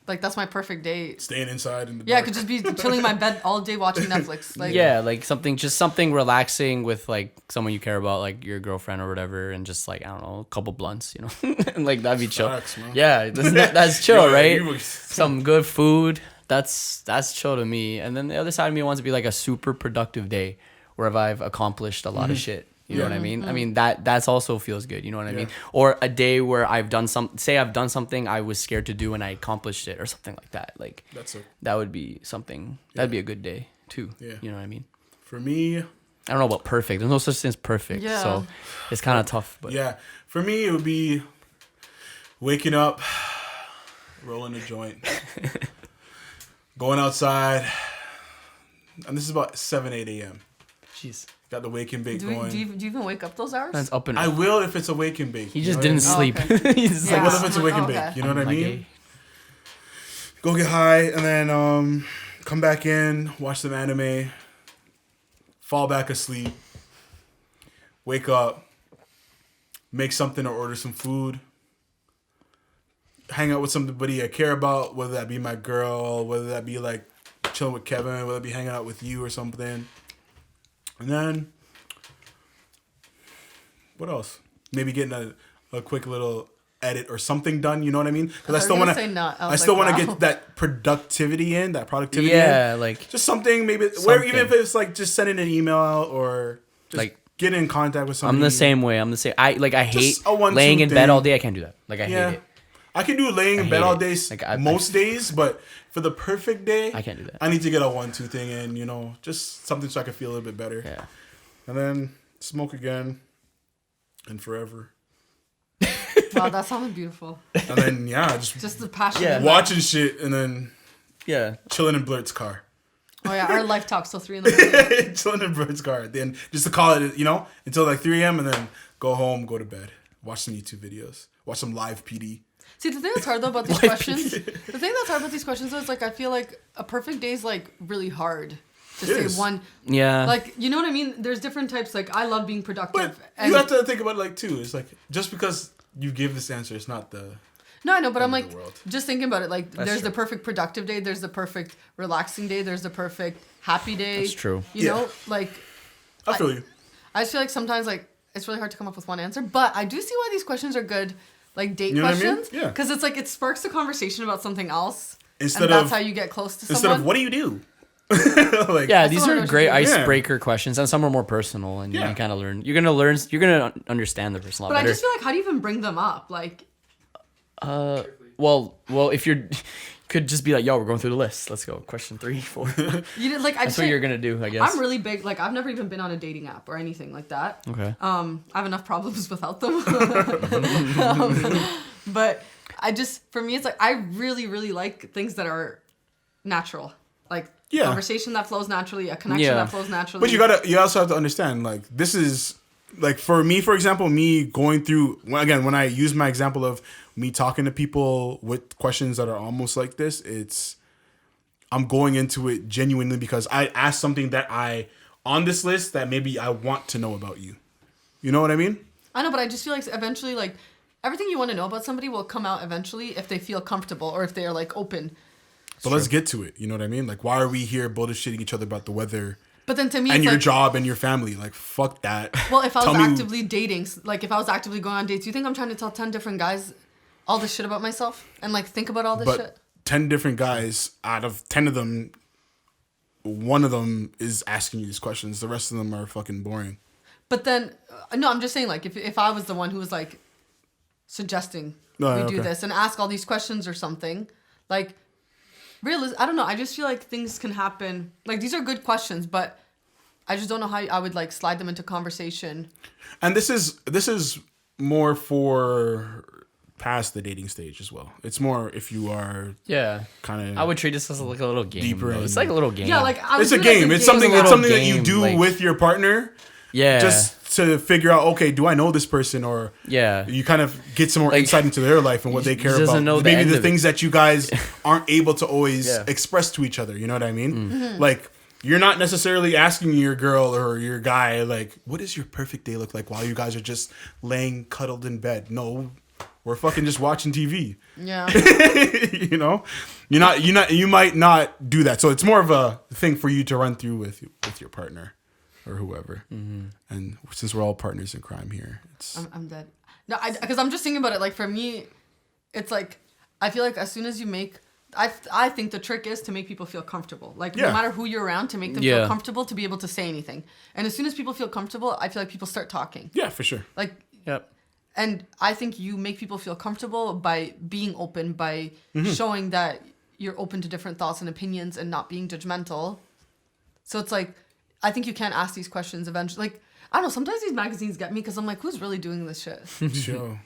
like that's my perfect day? Staying inside in the Yeah, I dark. could just be chilling in my bed all day watching Netflix. Like Yeah, like something relaxing with like someone you care about, like your girlfriend or whatever, and just like I don't know, a couple blunts, you know, and like that'd be chill. Facts, man. Yeah, that's chill, Yeah, right? you were- Some good food. That's chill to me. And then the other side of me wants to be like a super productive day where I've accomplished a lot of shit. You know what I mean? I mean that's also feels good. You know what I mean? Or a day where I've done something I was scared to do and I accomplished it or something like that. Like That's it. that would be something. That'd be a good day too. Yeah. You know what I mean? For me, I don't know about perfect. There's no such thing as perfect. Yeah. So it's kind of tough. But yeah. For me, it would be waking up, rolling a joint, going outside, and this is about 7, 8 a.m. jeez, Got the wake and bake do going. you even wake up those hours? that's up and I will if it's a wake and bake. He you just know didn't what I mean? sleep. Oh, okay. He's just Yeah. like, What if it's a wake and Okay. bake? You know what I I'm mean? like, hey. Go get high and then come back in, watch some anime, fall back asleep, wake up, make something or order some food, hang out with somebody I care about, whether that be my girl, whether that be like chilling with Kevin, whether it be hanging out with you or something. And then, what else? Maybe getting a quick little edit or something done, you know what I mean? Because I was still gonna want say not. I to. I was still like, want to wow. get that productivity in, that productivity in. Yeah, like Just something, maybe where even Something. if it's like just sending an email out or just Like, getting in contact with somebody. I'm the same way. I'm the same. I hate Just a 1-2 laying in bed thing. all day. I can't do that. Like I Yeah, hate it. I can do laying in I bed hate all it. day, Like, most days, but for the perfect day, I can't do that. I need to get a 1-2 thing in. You know, just something so I can feel a little bit better. Yeah. And then smoke again, and forever. Wow, that sounded beautiful. And then Just the passion. Yeah. in that. watching shit, and then Yeah. chilling in Blert's car. Oh yeah, our life talks till 3 a.m. Chilling in Blert's car. Then just to call it, you know, until like 3 a.m. and then go home, go to bed, watch some YouTube videos, watch some live PD. See, the thing that's hard though about these questions, the thing that's hard about these questions though is like I feel like a perfect day is like really hard to say one. Yeah. Like, you know what I mean? There's different types. Like, I love being productive. But you have to think about it like too. It's like just because you give this answer, it's not the. No, I know, but I'm like, the world. just thinking about it. Like, That's there's true. the perfect productive day. There's the perfect relaxing day. There's the perfect happy day. That's true. You Yeah. know, like, I feel you. I just feel like sometimes like it's really hard to come up with one answer. But I do see why these questions are good, like date You know what I mean? questions. Yeah. Because it's like it sparks a conversation about something else, Instead and that's of how you get close to instead someone. of what do you do? like Yeah, That's these the one I are was great thinking. Yeah. icebreaker questions, and some are more personal, and Yeah. you kind of learn. You're gonna understand the person a lot But I better. just feel like, how do you even bring them up? Like, Well, if you're, could just be like, yo, we're going through the list. Let's go. Question 3, 4. you did, like I That's just what feel- you're gonna do, I guess. I'm really big. Like, I've never even been on a dating app or anything like that. Okay. I have enough problems without them. But I just, for me, it's like I really, really like things that are natural, like Yeah. conversation that flows naturally, a connection Yeah. that flows naturally. But you also have to understand, like, this is, like, for me, for example, me going through, when I use my example of me talking to people with questions that are almost like this, I'm going into it genuinely because I asked something that on this list that maybe I want to know about you. You know what I mean? I know, but I just feel like eventually, like everything you want to know about somebody will come out eventually if they feel comfortable or if they are like open. But let's get to it. You know what I mean? Like, why are we here bullshitting each other about the weather But then to me, and it's your like, job and your family? Like, fuck that. well, if I Tell was me- actively dating, like if I was actively going on dates, you think I'm trying to tell 10 different guys all this shit about myself and like think about all this But shit? 10 different guys, out of 10 of them, one of them is asking you these questions. The rest of them are fucking boring. But then, no, I'm just saying, like, if I was the one who was, like, suggesting we do okay. this and ask all these questions or something, like, I don't know. I just feel like things can happen. Like, these are good questions, but I just don't know how I would, like, slide them into conversation. And this is more for past the dating stage as well. It's more if you are Yeah. kind of. I would treat this as like a little game. Deeper Bro. It's in- like a little game. Yeah, like, I would It's a do, like, game. It's game something. a It's lot. something that you game, do like- with your partner, yeah. just to figure out. Okay, do I know this person, or yeah. you kind of get some more Like, insight into their life and what they he care doesn't about. know the Maybe end the of it. things that you guys aren't able to always Yeah. express to each other. You know what I mean? Mm-hmm. Like, you're not necessarily asking your girl or your guy, like, what does your perfect day look like while you guys are just laying cuddled in bed? No, we're fucking just watching TV. Yeah. You know, you might not do that. So it's more of a thing for you to run through with your partner or whoever. Mm-hmm. And since we're all partners in crime here, it's I'm dead. No, because I'm just thinking about it. Like, for me, it's like, I feel like as soon as you make, I think the trick is to make people feel comfortable. Like, Yeah. no matter who you're around, to make them Yeah. feel comfortable to be able to say anything. And as soon as people feel comfortable, I feel like people start talking. yeah, for sure. Like, Yep. and I think you make people feel comfortable by being open, by Mm-hmm. showing that you're open to different thoughts and opinions and not being judgmental. So it's like, I think you can ask these questions eventually. Like, I don't know, sometimes these magazines get me because I'm like, who's really doing this shit? Yo,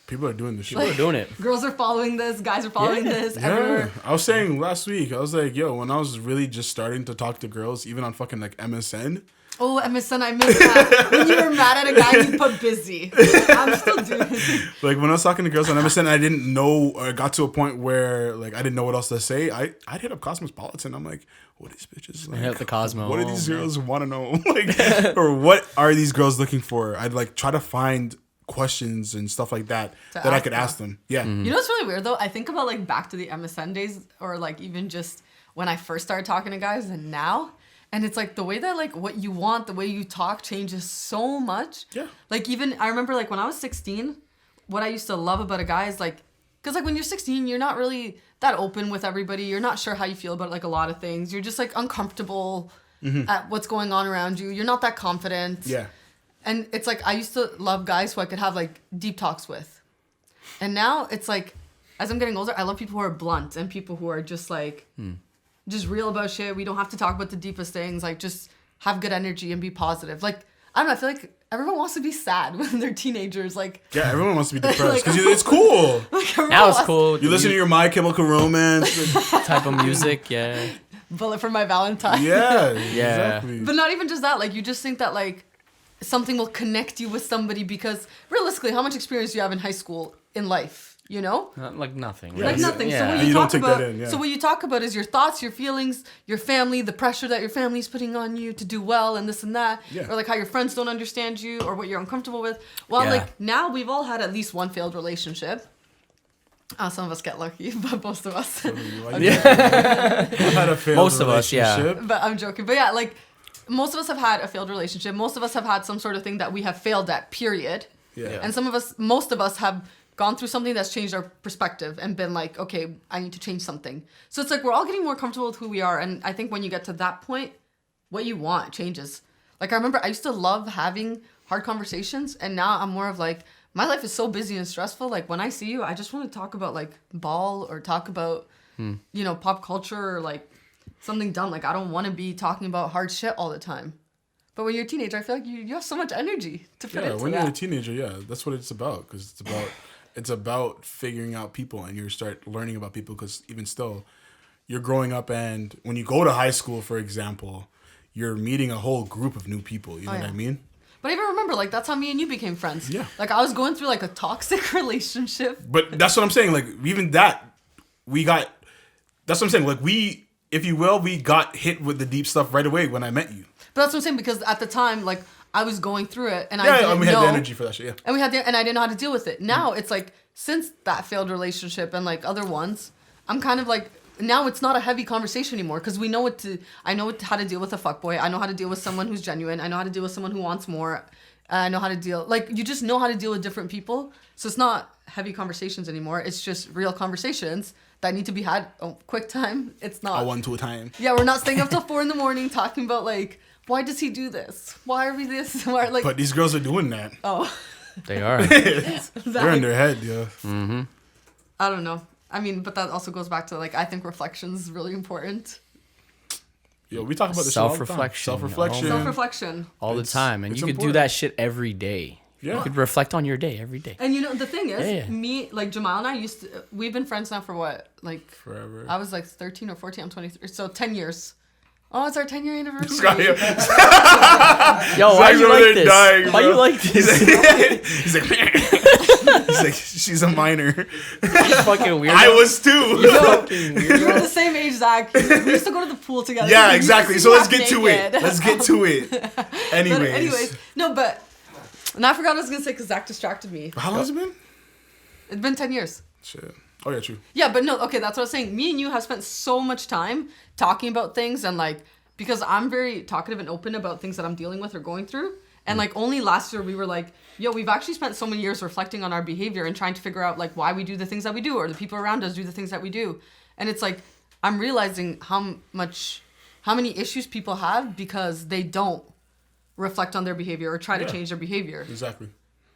people are doing this shit. We're doing it. Girls are following this, guys are following this. Yeah, Everywhere. I was saying last week, I was like, yo, when I was really just starting to talk to girls, even on fucking like MSN. Oh, MSN, I missed that. When you were mad at a guy, you put busy. I'm still doing it. Like when I was talking to girls on MSN, I didn't know, or got to a point where like I didn't know what else to say. I'd hit up Cosmopolitan. I'm like, what are these bitches like? Hit up the Cosmo. What do these Oh, girls want to know? Like, or what are these girls looking for? I'd like try to find questions and stuff like that To that I ask could them. ask them. Yeah. Mm-hmm. You know what's really weird though? I think about like back to the MSN days, or like even just when I first started talking to guys and now. And it's like the way that like what you want, the way you talk changes so much. Yeah. Like even I remember like when I was 16, what I used to love about a guy is like, because like when you're 16, you're not really that open with everybody. You're not sure how you feel about like a lot of things. You're just like uncomfortable at what's going on around you. You're not that confident. Yeah. And it's like I used to love guys who I could have like deep talks with. And now it's like, as I'm getting older, I love people who are blunt and people who are just like, just real about shit. We don't have to talk about the deepest things. Like just have good energy and be positive. Like, I don't know. I feel like everyone wants to be sad when they're teenagers. Like, Yeah, everyone wants to be depressed Like, because it's cool. like everyone Now it's wants- cool. You listen to your My Chemical Romance. type of music. Yeah. Bullet for my Valentine. Yeah, Yeah. exactly. But not even just that. Like, you just think that like something will connect you with somebody because realistically, how much experience do you have in high school in life? you know? Like nothing. Yeah, Like yeah. nothing. So Yeah. what And you you don't talk take that about, in, yeah. so what you talk about is your thoughts, your feelings, your family, the pressure that your family's putting on you to do well and this and that, Yeah. or like how your friends don't understand you or what you're uncomfortable with. Well, Yeah. like now we've all had at least one failed relationship. Some of us get lucky, but most of us. I've had a failed Most of us, yeah. relationship. But I'm joking. But yeah, like most of us have had a failed relationship. Most of us have had some sort of thing that we have failed at, period. Yeah. And most of us have gone through something that's changed our perspective and been like, okay, I need to change something. So it's like we're all getting more comfortable with who we are. And I think when you get to that point, what you want changes. Like I remember I used to love having hard conversations, and now I'm more of like, my life is so busy and stressful. Like when I see you, I just want to talk about like ball or talk about, you know, pop culture or like something dumb. Like I don't want to be talking about hard shit all the time. But when you're a teenager, I feel like you have so much energy to fit Yeah, into when that. you're a teenager, yeah, that's what it's about. Because it's about figuring out people, and you start learning about people. Because even still, you're growing up, and when you go to high school, for example, you're meeting a whole group of new people. You know what I mean? But I even remember, like, that's how me and you became friends. Yeah. Like, I was going through, like, a toxic relationship. But that's what I'm saying. Like even that, that's what I'm saying. Like if you will, we got hit with the deep stuff right away when I met you. But that's what I'm saying, because at the time, like, I was going through it, and I Yeah, didn't and we know. had the energy for that shit. Yeah. And I didn't know how to deal with it. Now, it's like, since that failed relationship and, like, other ones, I'm kind of like, now it's not a heavy conversation anymore, because I know how to deal with a fuckboy. I know how to deal with someone who's genuine. I know how to deal with someone who wants more. I know how to deal, like, you just know how to deal with different people. So it's not heavy conversations anymore. It's just real conversations that need to be had quick time. It's not. One to a time. Yeah, we're not staying up till 4 a.m. talking about, like, why does he do this? Why are we this? Why, like, But these girls are doing that. oh. They are. They're in their head, yeah. I don't know. I mean, but that also goes back to, like, I think reflection is really important. Yo, we talk about this all the time. Self-reflection. Self-reflection. Self-reflection. All the time. And it's you could do important. that shit every day. Yeah. You could reflect on your day every day. And, you know, the thing is, Yeah. me, like, Jamal and I we've been friends now for what? Like, Forever. I was, like, 13 or 14. I'm 23. So 10 years. Oh, it's our 10-year anniversary. Yo, why Zach's you over like there this? dying, Why bro. you like this? He's like, he's like, she's a minor. Fucking weird. I was too. fucking weird. We were the same age, Zach. We used to go to the pool together. Yeah, We used exactly. to So let's half get to it. naked. Let's get to it. But Anyways. no, but... And I forgot what I was going to say because Zach distracted me. How long has it been? It's been 10 years. Shit. Oh, yeah, true. Yeah, but no, okay, that's what I was saying. Me and you have spent so much time talking about things, and like, because I'm very talkative and open about things that I'm dealing with or going through. And like, only last year we were like, yo, we've actually spent so many years reflecting on our behavior and trying to figure out like why we do the things that we do, or the people around us do the things that we do. And it's like, I'm realizing how many issues people have because they don't reflect on their behavior or try to change their behavior. Exactly.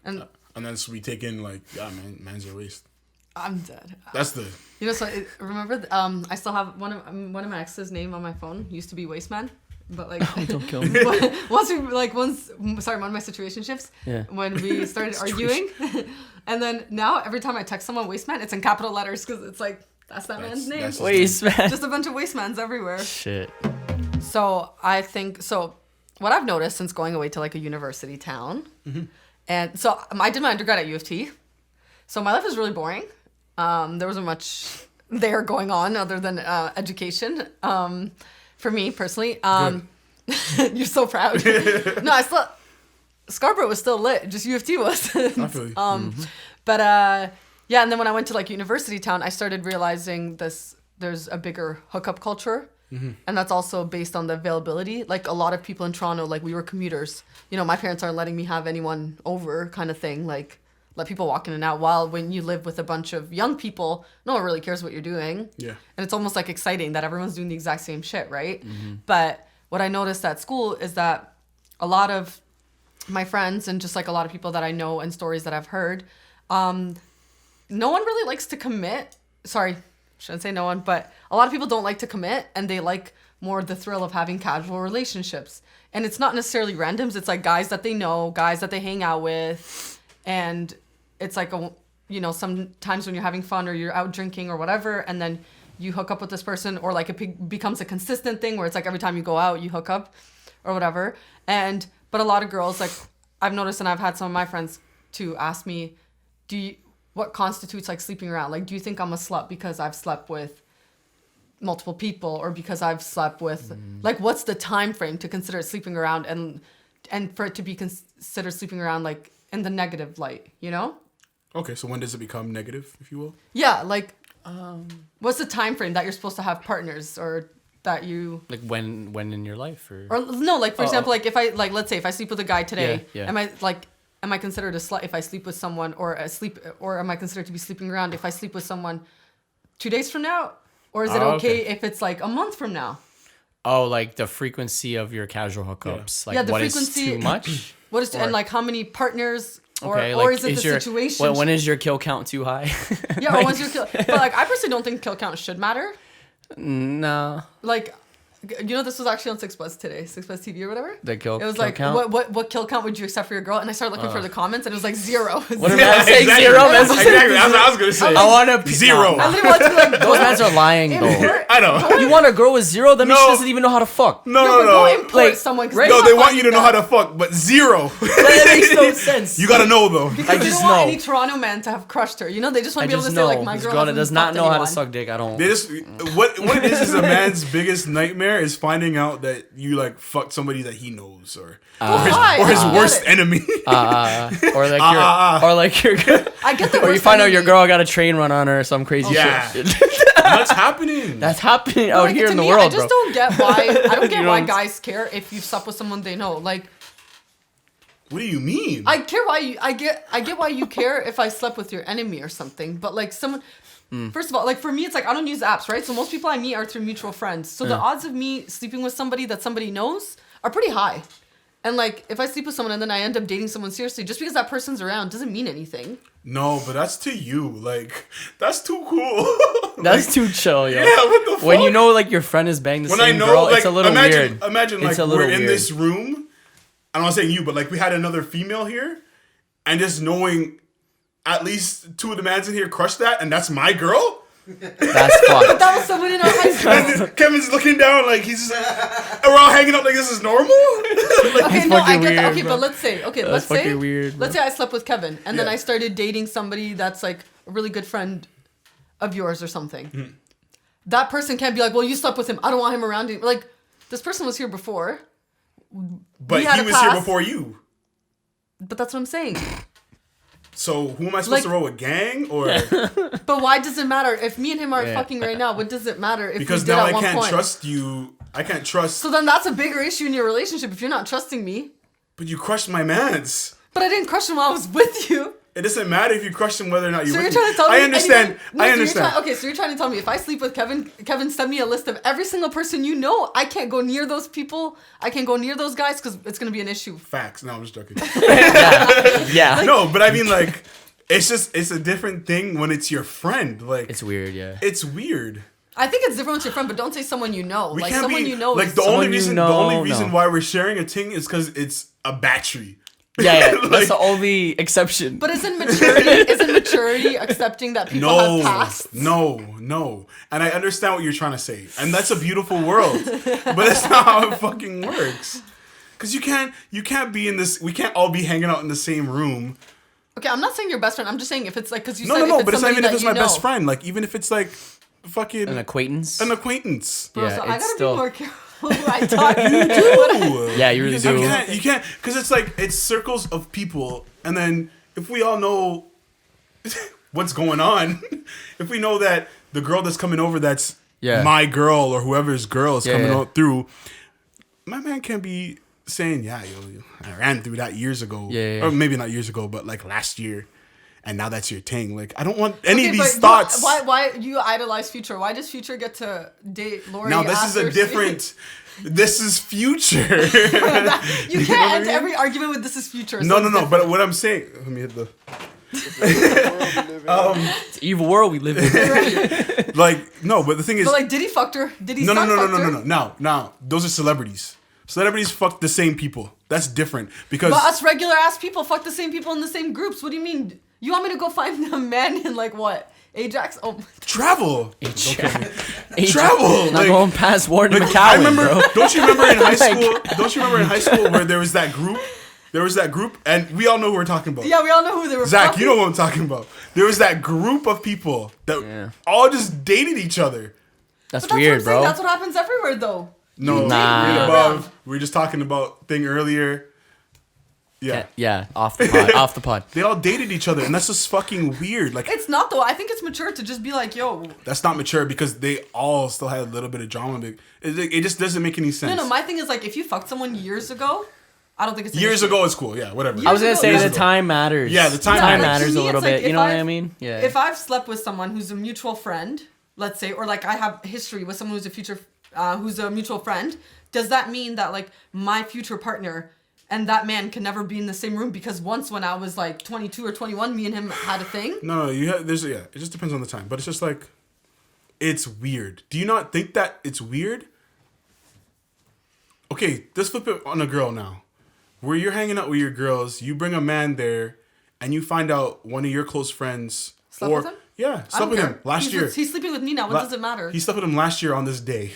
And then so we take in like, yeah, man's your waist. I'm dead. That's the. You know, so remember, I still have one of my ex's name on my phone. Used to be Wasteman, but like, Don't kill me. sorry, one of my situationships. Yeah. When we started arguing, and then now every time I text someone Wasteman, it's in capital letters because it's like that's that man's name. that's- Waste, man. Just a bunch of Wastemans everywhere. Shit. So I think what I've noticed since going away to like a university town, and so I did my undergrad at U of T, so my life is really boring. There wasn't much there going on other than education. For me personally, you're so proud. No, Scarborough was still lit. Just U of T was. I feel you. But yeah, and then when I went to like university town, I started realizing there's a bigger hookup culture. And that's also based on the availability. Like a lot of people in Toronto, like we were commuters. You know, my parents aren't letting me have anyone over kind of thing. Like let people walk in and out. While when you live with a bunch of young people, no one really cares what you're doing. Yeah. And it's almost like exciting that everyone's doing the exact same shit, right? But what I noticed at school is that a lot of my friends and just like a lot of people that I know and stories that I've heard, no one really likes to commit. Sorry, shouldn't say no one, but a lot of people don't like to commit, and they like more the thrill of having casual relationships. And it's not necessarily randoms. It's like guys that they know, guys that they hang out with, and it's like sometimes when you're having fun or you're out drinking or whatever, and then you hook up with this person, or like it becomes a consistent thing where it's like every time you go out you hook up or whatever. But a lot of girls, like I've noticed, and I've had some of my friends to ask me, what constitutes like sleeping around? Like, do you think I'm a slut because I've slept with multiple people, or because I've slept with like, what's the time frame to consider sleeping around, and for it to be considered sleeping around like in the negative light, you know? Okay, so when does it become negative, if you will? Yeah, like what's the time frame that you're supposed to have partners, or that you Like when in your life, or no, like for example, like if I like, let's say if I sleep with a guy today, Yeah. am I considered a slut if I sleep with someone, or am I considered to be sleeping around if I sleep with someone 2 days from now? Or is it okay if it's like a month from now? oh, like the frequency of your casual hookups, like Yeah, the what is frequency- too much? What is, and like how many partners, or Okay, or like, is it the situation? When is your kill count too high? Yeah, or when's your kill? But like, I personally don't think kill count should matter. No, Like, you know, this was actually on 6 today, 6 TV or whatever. the kill. It was kill like, count? what kill count would you accept for your girl? And I started looking for the comments, and it was like 0. What did man say? Exactly. Zero. Man said Exactly. That's what I was gonna say. I want to Zero. I literally wanted to be like, Those mans are lying though. I know. You want a girl with 0? That means she No. doesn't even know how to fuck. No, but go no, import Like, someone. 'cause right? they're no. not They want you to finding know how that. to fuck, but 0. That makes no sense. You gotta know though. Because they just don't want know. any Toronto man to have crushed her. You know, they just want I to be able just to say know like, my this girl girl that hasn't does not fucked know how to anyone. suck dick. I don't. They just what it is a man's biggest nightmare is finding out that you like fucked somebody that he knows, or Why? or his I don't worst get it. enemy. Or like or like your I get the or you worst find out your enemy. girl got a train run on her or some crazy Yeah. shit. What's happening? That's happening But, out like, here to in the me, world, I just bro. don't get why. I don't get You why don't- guys care if you've slept with someone they know. Like, What do you mean? I care why you. I get why you care if I slept with your enemy or something. But like someone. First of all, like for me, it's like I don't use apps, right? So most people I meet are through mutual friends. So the odds of me sleeping with somebody that somebody knows are pretty high. And like if I sleep with someone and then I end up dating someone seriously, just because that person's around doesn't mean anything. No, but that's to you. Like that's too cool. That's too chill, yo. yeah. What the fuck? When you know like your friend is banging the when same I know, girl, like, it's a little imagine, weird. Imagine like It's a little we're in weird. this room. I'm not saying you, but like we had another female here, and just knowing at least 2 of the mans in here crushed that, and that's my girl. That's fucked. That was someone in our high school. And Kevin's looking down like he's just, and we're all hanging out like this is normal. Like, Okay, no, I fucking get that. weird, Okay, bro. but let's say, That's let's say, fucking weird, bro. let's say I slept with Kevin, and then Yeah. I started dating somebody that's like a really good friend of yours or something. Hmm. That person can't be like, well, you slept with him. I don't want him around you. Like, this person was here before, but We had he a was here past. before you. but that's what I'm saying. So who am I supposed Like- to roll with, gang or? But why does it matter if me and him are Yeah. fucking right now? What does it matter if Because we did now at I one can't point? trust you. I can't trust. So then that's a bigger issue in your relationship if you're not trusting me. But you crushed my mans. But I didn't crush him while I was with you. It doesn't matter if you crush him whether or not you. So you're with trying me. to tell me? I understand. anyone- no, I so you're understand. trying- so you're trying to tell me if I sleep with Kevin send me a list of every single person you know. I can't go near those people. I can't go near those guys because it's gonna be an issue. Facts. No, I'm just joking. Yeah. No, but I mean like, it's a different thing when it's your friend. Like It's weird, yeah. it's weird. I think it's different with your friend, but don't say someone you know. We Like can't someone be you know. like is, the only Someone you reason. know, the only reason no. why we're sharing a ting is because it's a battery. Yeah, Like- that's the only exception. but isn't maturity accepting that people have pasts? No. And I understand what you're trying to say. And that's a beautiful world. But that's not how it fucking works. Cause you can't be in this, we can't all be hanging out in the same room. Okay, I'm not saying your best friend. I'm just saying if it's like because you No, said if but it's not somebody even if that it's you my know. best friend. Like even if it's like fucking An acquaintance. an acquaintance. Bro, Yeah, so I it's gotta still- be more careful who I talk to. Ooh. Yeah, you really do. You can't, because it's like, it's circles of people. And then if we all know what's going on, if we know that the girl that's coming over, that's Yeah. my girl or whoever's girl is coming yeah. out through, my man can't be saying, yeah, yo, I ran through that years ago. Yeah. Or maybe not years ago, but like last year. And now that's your thing. Like, I don't want any of Okay, these but thoughts. Why you idolize Future? Why does Future get to date Lori? Now this is a after different. This is future. You can't end every argument with "This is Future." so No. it's different. But what I'm saying, let me hit the. It's an evil world we live in. Like no, but the thing is, But like, did he fucked her? Did he? no. Fucked her? Now, those are celebrities. Celebrities fuck the same people. That's different because But us regular ass people fuck the same people in the same groups. What do you mean? You want me to go find a man in like what? Ajax? Oh, travel. Travel. Travel, Not like- going past Warden Like, McCowan, I remember. bro. Don't you remember in high Like- school? Don't you remember in high school where there was that group there was that group, and we all know who we're talking about. Yeah, we all know who they were. Zach, fucking. you know what I'm talking about. There was that group of people that all just dated each other. That's But that's weird, what I'm saying. bro. That's what happens everywhere, though. No, Nah. right above. We were just talking about thing earlier. Yeah. Yeah, off the pod. Off the pod. They all dated each other, and that's just fucking weird. Like, It's not though. I think it's mature to just be like, yo. that's not mature because they all still had a little bit of drama. It just doesn't make any sense. No. My thing is like, if you fucked someone years ago, I don't think it's an Years issue. ago, it's cool. Yeah, whatever. I was gonna say Years the ago. time matters. Yeah, the time time matters. matters To a me, little it's like bit. You if know what I've- I mean? Yeah. If I've slept with someone who's a mutual friend, let's say, or like I have history with someone who's a mutual friend, does that mean that like my future partner and that man can never be in the same room because once when I was like 22 or 21, me and him had a thing? No, it just depends on the time. But it's just like, it's weird. Do you not think that it's weird? Okay, let's flip it on a girl now. Where you're hanging out with your girls, you bring a man there, and you find out one of your close friends Slept with him? Yeah, I slept don't with care. him last year. He's sleeping with me now. What does it matter? He slept with him last year on this day.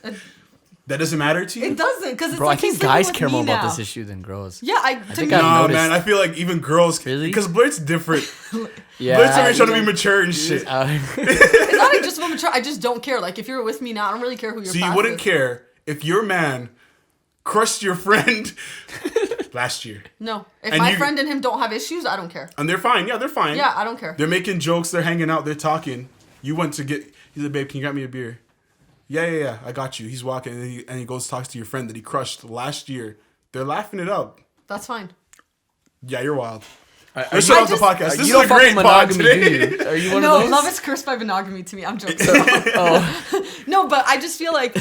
It, That doesn't matter to you? it doesn't, because it's Bro, like I think he's sleeping guys with care me more about now. this issue than girls. Yeah, to think me, I've No, noticed. man, I feel like even girls... Really? Because Blert's different. Yeah. Blert's already trying to be mature and shit. it's not even just about mature. I just don't care. Like, if you're with me now, I don't really care who you're So you wouldn't care if your man crushed your friend last year. No. If And my you- friend and him don't have issues, I don't care. And they're fine. Yeah, they're fine. Yeah, I don't care. They're making jokes. They're hanging out. They're talking. You went to get... He's like, babe, can you get me a beer? Yeah. I got you. He's walking and he goes talks to your friend that he crushed last year. They're laughing it up. That's fine. Yeah, you're wild. Are Let's you- shut off the podcast. This you is don't a fuck great with pod monogamy, today. do you? Are you one No, of those? love is cursed by monogamy to me. I'm joking. Oh, No, but I just feel like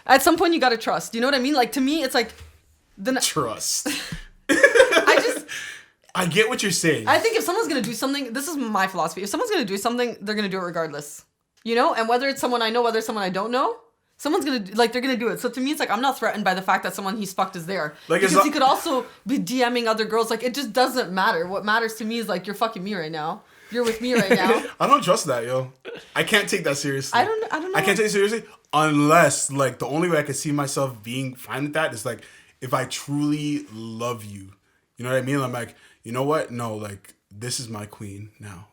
at some point you gotta trust. You know what I mean? Like to me, it's like Trust. I get what you're saying. think if someone's gonna do something, this is my philosophy. If someone's gonna do something, they're gonna do it regardless. You know, and whether it's someone I know, whether it's someone I don't know, someone's gonna they're gonna do it. So to me, it's like I'm not threatened by the fact that someone he's fucked is there. Like, because it's he not- could also be DMing other girls. Like it just doesn't matter. What matters to me is like you're fucking me right now. You're with me right now. I don't trust that, yo. I can't take that seriously. I don't know. I can't take it seriously unless, like, the only way I can see myself being fine with that is, like, if I truly love you. You know what I mean? I'm like, you know what? No, like, this is my queen now.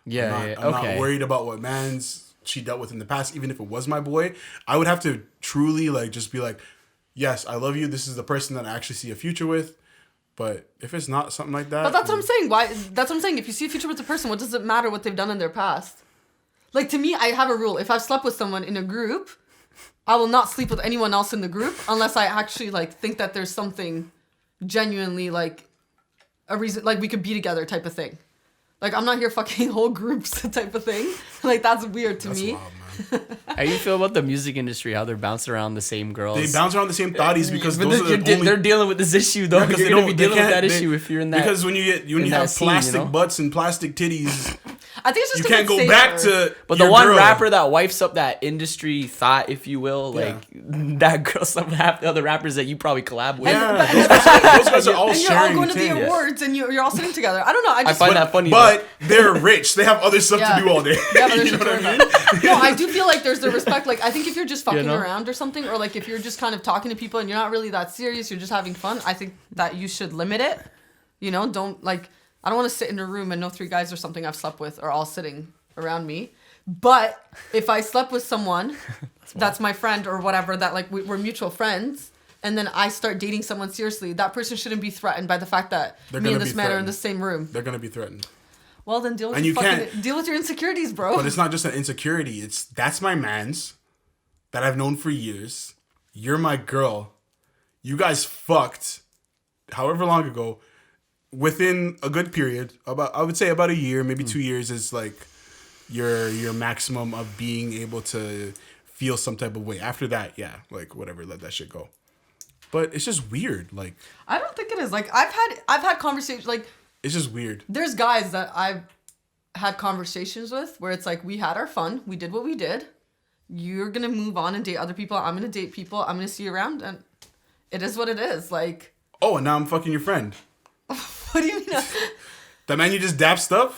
yeah, I'm yeah. not Okay. worried about what mans she dealt with in the past. Even if it was my boy, I would have to truly, like, just be like, yes, I love you. This is the person that I actually see a future with. But if it's not something like that... But that's what I'm saying. Why? That's what I'm saying. If you see a future with a person, what does it matter what they've done in their past? Like to me, I have a rule. If I've slept with someone in a group, I will not sleep with anyone else in the group unless I actually like think that there's something genuinely like a reason, like we could be together type of thing. Like I'm not here fucking whole groups type of thing. Like that's weird to That's me. wild, man. How do you feel about the music industry? How they're bouncing around the same girls? They bounce around the same thotties because But those are the only... they're dealing with this issue though. Yeah, 'cause You're they gonna be don't- dealing they with that can't- issue if you're in that. Because when you in that have scene, plastic you know? butts and plastic titties, I think it's just you a can't bit go back safer. to. But the your one girl. rapper that wipes up that industry thought, if you will, like that girl, some half the other rappers that you probably collab with. Yeah, But- those guys are all And you're all sharing going to the things. awards and you're all sitting together. I don't know. I I just find that funny. But they're rich. They have other stuff Yeah. to do all day. They have other You shit know to what worry I mean? about. No, I do feel like there's the respect. Like, I think if you're just fucking know? around or something, or like if you're just kind of talking to people and you're not really that serious, you're just having fun, I think that you should limit it. You know, don't like, I don't want to sit in a room and know 3 guys or something I've slept with are all sitting around me. But if I slept with someone that's my friend or whatever, that like we're mutual friends, and then I start dating someone seriously, that person shouldn't be threatened by the fact that They're me and gonna this be man are in threatened. the same room. They're gonna be threatened. Well, then deal with And your you fucking, deal with your insecurities, bro. But it's not just an insecurity. It's that's my man's that I've known for years. You're my girl. You guys fucked however long ago. Within a good period, I would say about a year, maybe 2 years is like your maximum of being able to feel some type of way. After that, yeah, like whatever, let that shit go. But it's just weird. Like I don't think it is. Like I've had conversations. Like it's just weird. there's guys that I've had conversations with where it's like we had our fun, we did what we did. You're gonna move on and date other people. I'm gonna date people. I'm gonna see you around, and it is what it is. Like, Oh, and now I'm fucking your friend. what do you mean? That man you just dapped up?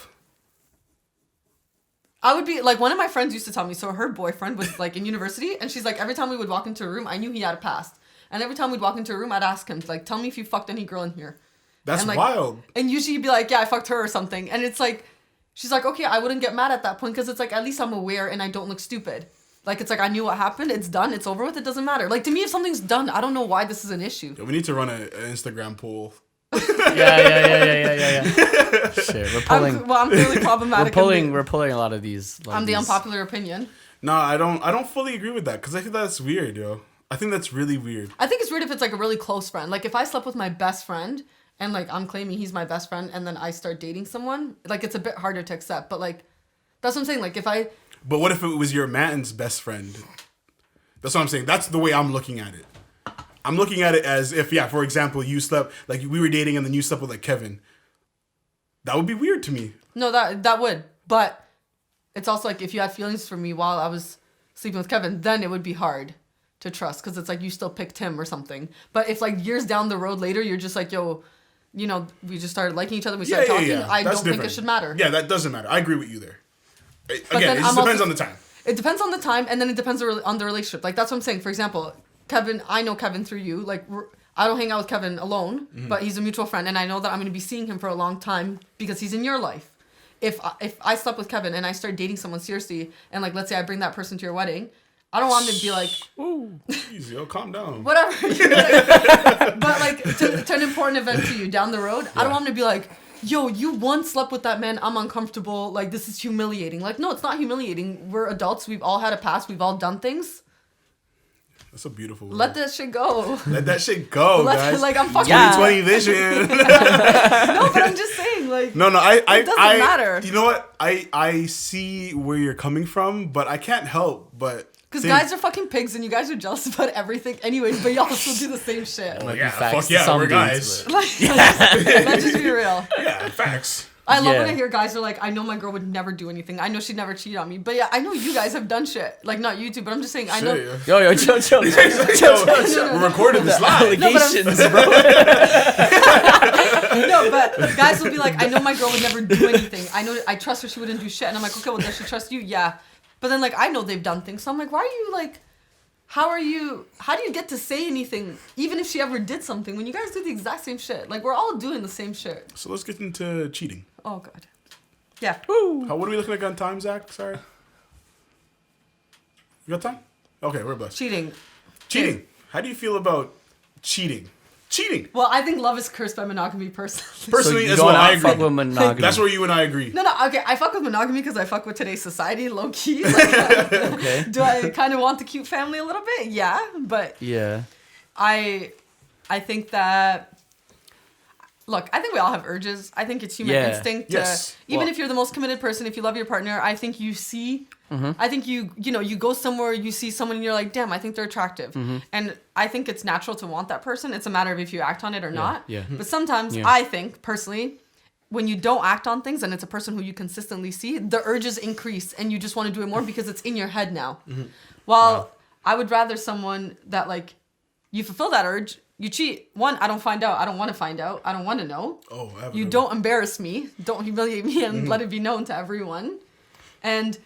I would be like, one of my friends used to tell me. So her boyfriend was like in university, and she's like, every time we would walk into a room, I knew he had a past And every time we'd walk into a room, I'd ask him, like, tell me if you fucked any girl in here. That's and, like, wild. And usually he'd be like, yeah, I fucked her or something. And it's like, she's like, okay, I wouldn't get mad at that point because it's like, at least I'm aware and I don't look stupid. Like, it's like, I knew what happened. It's done. It's over with. It doesn't matter. Like, to me, if something's done, I don't know why this is an issue. Yeah, we need to run an Instagram poll. Yeah. Shit, we're pulling. I'm clearly problematic. We're pulling a lot of these. I'm the unpopular opinion. No, I don't fully agree with that because I think that's weird, yo. I think that's really weird. I think it's weird if it's like a really close friend. Like if I slept with my best friend and like I'm claiming he's my best friend and then I start dating someone, like it's a bit harder to accept. But like that's what I'm saying. Like if I. But what if it was your man's best friend? That's what I'm saying. That's the way I'm looking at it. I'm looking at it as if, yeah, for example, you slept, like we were dating and then you slept with like Kevin. That would be weird to me. No, that would. But it's also like if you had feelings for me while I was sleeping with Kevin, then it would be hard to trust because it's like you still picked him or something. But if like years down the road later, you're just like, yo, you know, we just started liking each other, we started talking, I don't think it should matter. Yeah, that doesn't matter. I agree with you there. But Again, it just depends on the time. It depends on the time, and then it depends on the relationship. Like, that's what I'm saying. For example, Kevin, I know Kevin through you. Like, I don't hang out with Kevin alone, but he's a mutual friend, and I know that I'm going to be seeing him for a long time because he's in your life. If I slept with Kevin and I start dating someone seriously, and, like, let's say I bring that person to your wedding, I don't want him to be like... Ooh, easy, yo, calm down. Whatever. But, like, to an important event to you down the road, I don't want him to be like... Yo, you once slept with that man. I'm uncomfortable. Like, this is humiliating. Like, no, it's not humiliating. We're adults. We've all had a past. We've all done things. That's a beautiful word. Let that shit go. Let that shit go, guys. Like, I'm fucking... 2020 vision. No, but I'm just saying, like... No, it doesn't matter. You know what? I see where you're coming from, but I can't help but... Because guys are fucking pigs and you guys are jealous about everything anyways, but y'all still do the same shit. Well, yeah, fuck yeah, we're guys. Let's just be real. Yeah, facts. I love when I hear guys are like, I know my girl would never do anything. I know she'd never cheat on me. But yeah, I know you guys have done shit. Like, not you two, but I'm just saying, I know... Yo, chill. We're recording this live. Allegations, bro. No, but guys will be like, I know my girl would never do anything. I trust her, she wouldn't do shit. And I'm like, okay, well, does she trust you? Yeah. But then, like, I know they've done things. So I'm like, why are you, like... How do you get to say anything, even if she ever did something, when you guys do the exact same shit? Like, we're all doing the same shit. So let's get into cheating. Oh, God. Yeah. What are we looking like on time, Zach? Sorry. You got time? Okay, we're blessed. Cheating. How do you feel about cheating? Well, I think love is cursed by monogamy personally. Personally, as well, I agree. Fuck with monogamy. That's where you and I agree. No, okay, I fuck with monogamy because I fuck with today's society, low key. Like, okay. Do I kind of want the cute family a little bit? Yeah, but yeah, I think that. Look, I think we all have urges. I think it's human instinct to, even if you're the most committed person, if you love your partner, I think you see. I think you go somewhere, you see someone and you're like, damn, I think they're attractive. And I think it's natural to want that person. It's a matter of if you act on it or not. Yeah. But sometimes I think, personally, when you don't act on things and it's a person who you consistently see, the urges increase and you just want to do it more because it's in your head now. While I would rather someone that, like, you fulfill that urge, you cheat. One, I don't find out. I don't want to find out. I don't want to know. Oh, you don't embarrass me. Don't humiliate me and let it be known to everyone. And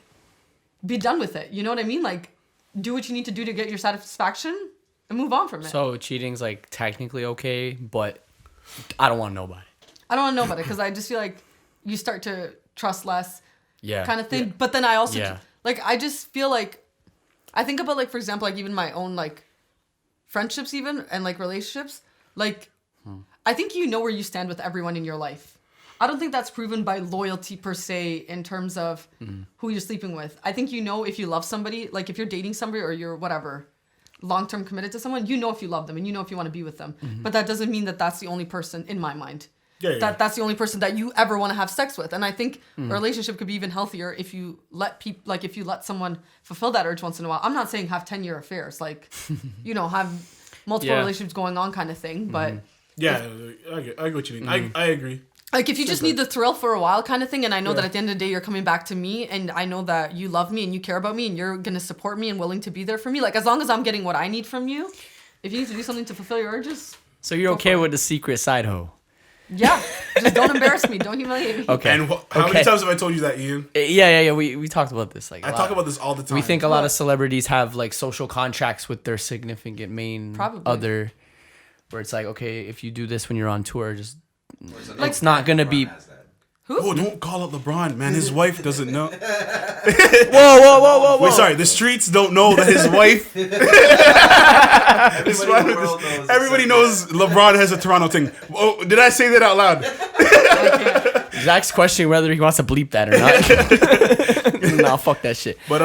be done with it. You know what I mean? Like, do what you need to do to get your satisfaction and move on from it. So cheating's like technically okay, but I don't want to know about it. I don't want to know about it because I just feel like you start to trust less kind of thing. Yeah. But then I also, like, I just feel like, I think about, like, for example, like, even my own, like, friendships even and, like, relationships. Like, I think you know where you stand with everyone in your life. I don't think that's proven by loyalty per se in terms of who you're sleeping with. I think you know if you love somebody, like if you're dating somebody or you're whatever, long-term committed to someone, you know if you love them and you know if you want to be with them. But that doesn't mean that that's the only person in my mind. That's the only person that you ever want to have sex with. And I think a relationship could be even healthier if you let people, like if you let someone fulfill that urge once in a while. I'm not saying have 10-year affairs, like, you know, have multiple relationships going on kind of thing. But I get what you mean. I agree. Like, if you just need the thrill for a while kind of thing, and I know that at the end of the day, you're coming back to me, and I know that you love me and you care about me, and you're going to support me and willing to be there for me. Like, as long as I'm getting what I need from you, if you need to do something to fulfill your urges. So you're okay with the secret side hoe? Yeah, just don't embarrass me. Don't humiliate me. Okay. And how many times have I told you that, Ian? Yeah. We talked about this. Like I talk about this all the time. We think a lot of celebrities have like social contracts with their significant main Probably. other, where it's like, okay, if you do this when you're on tour, just Like, it's not gonna be. Oh, don't call out LeBron, man. His wife doesn't know. Whoa. Wait, sorry. The streets don't know that his wife. Everybody knows LeBron has a Toronto thing. Oh, did I say that out loud? Zach's questioning whether he wants to bleep that or not. No, fuck that shit. But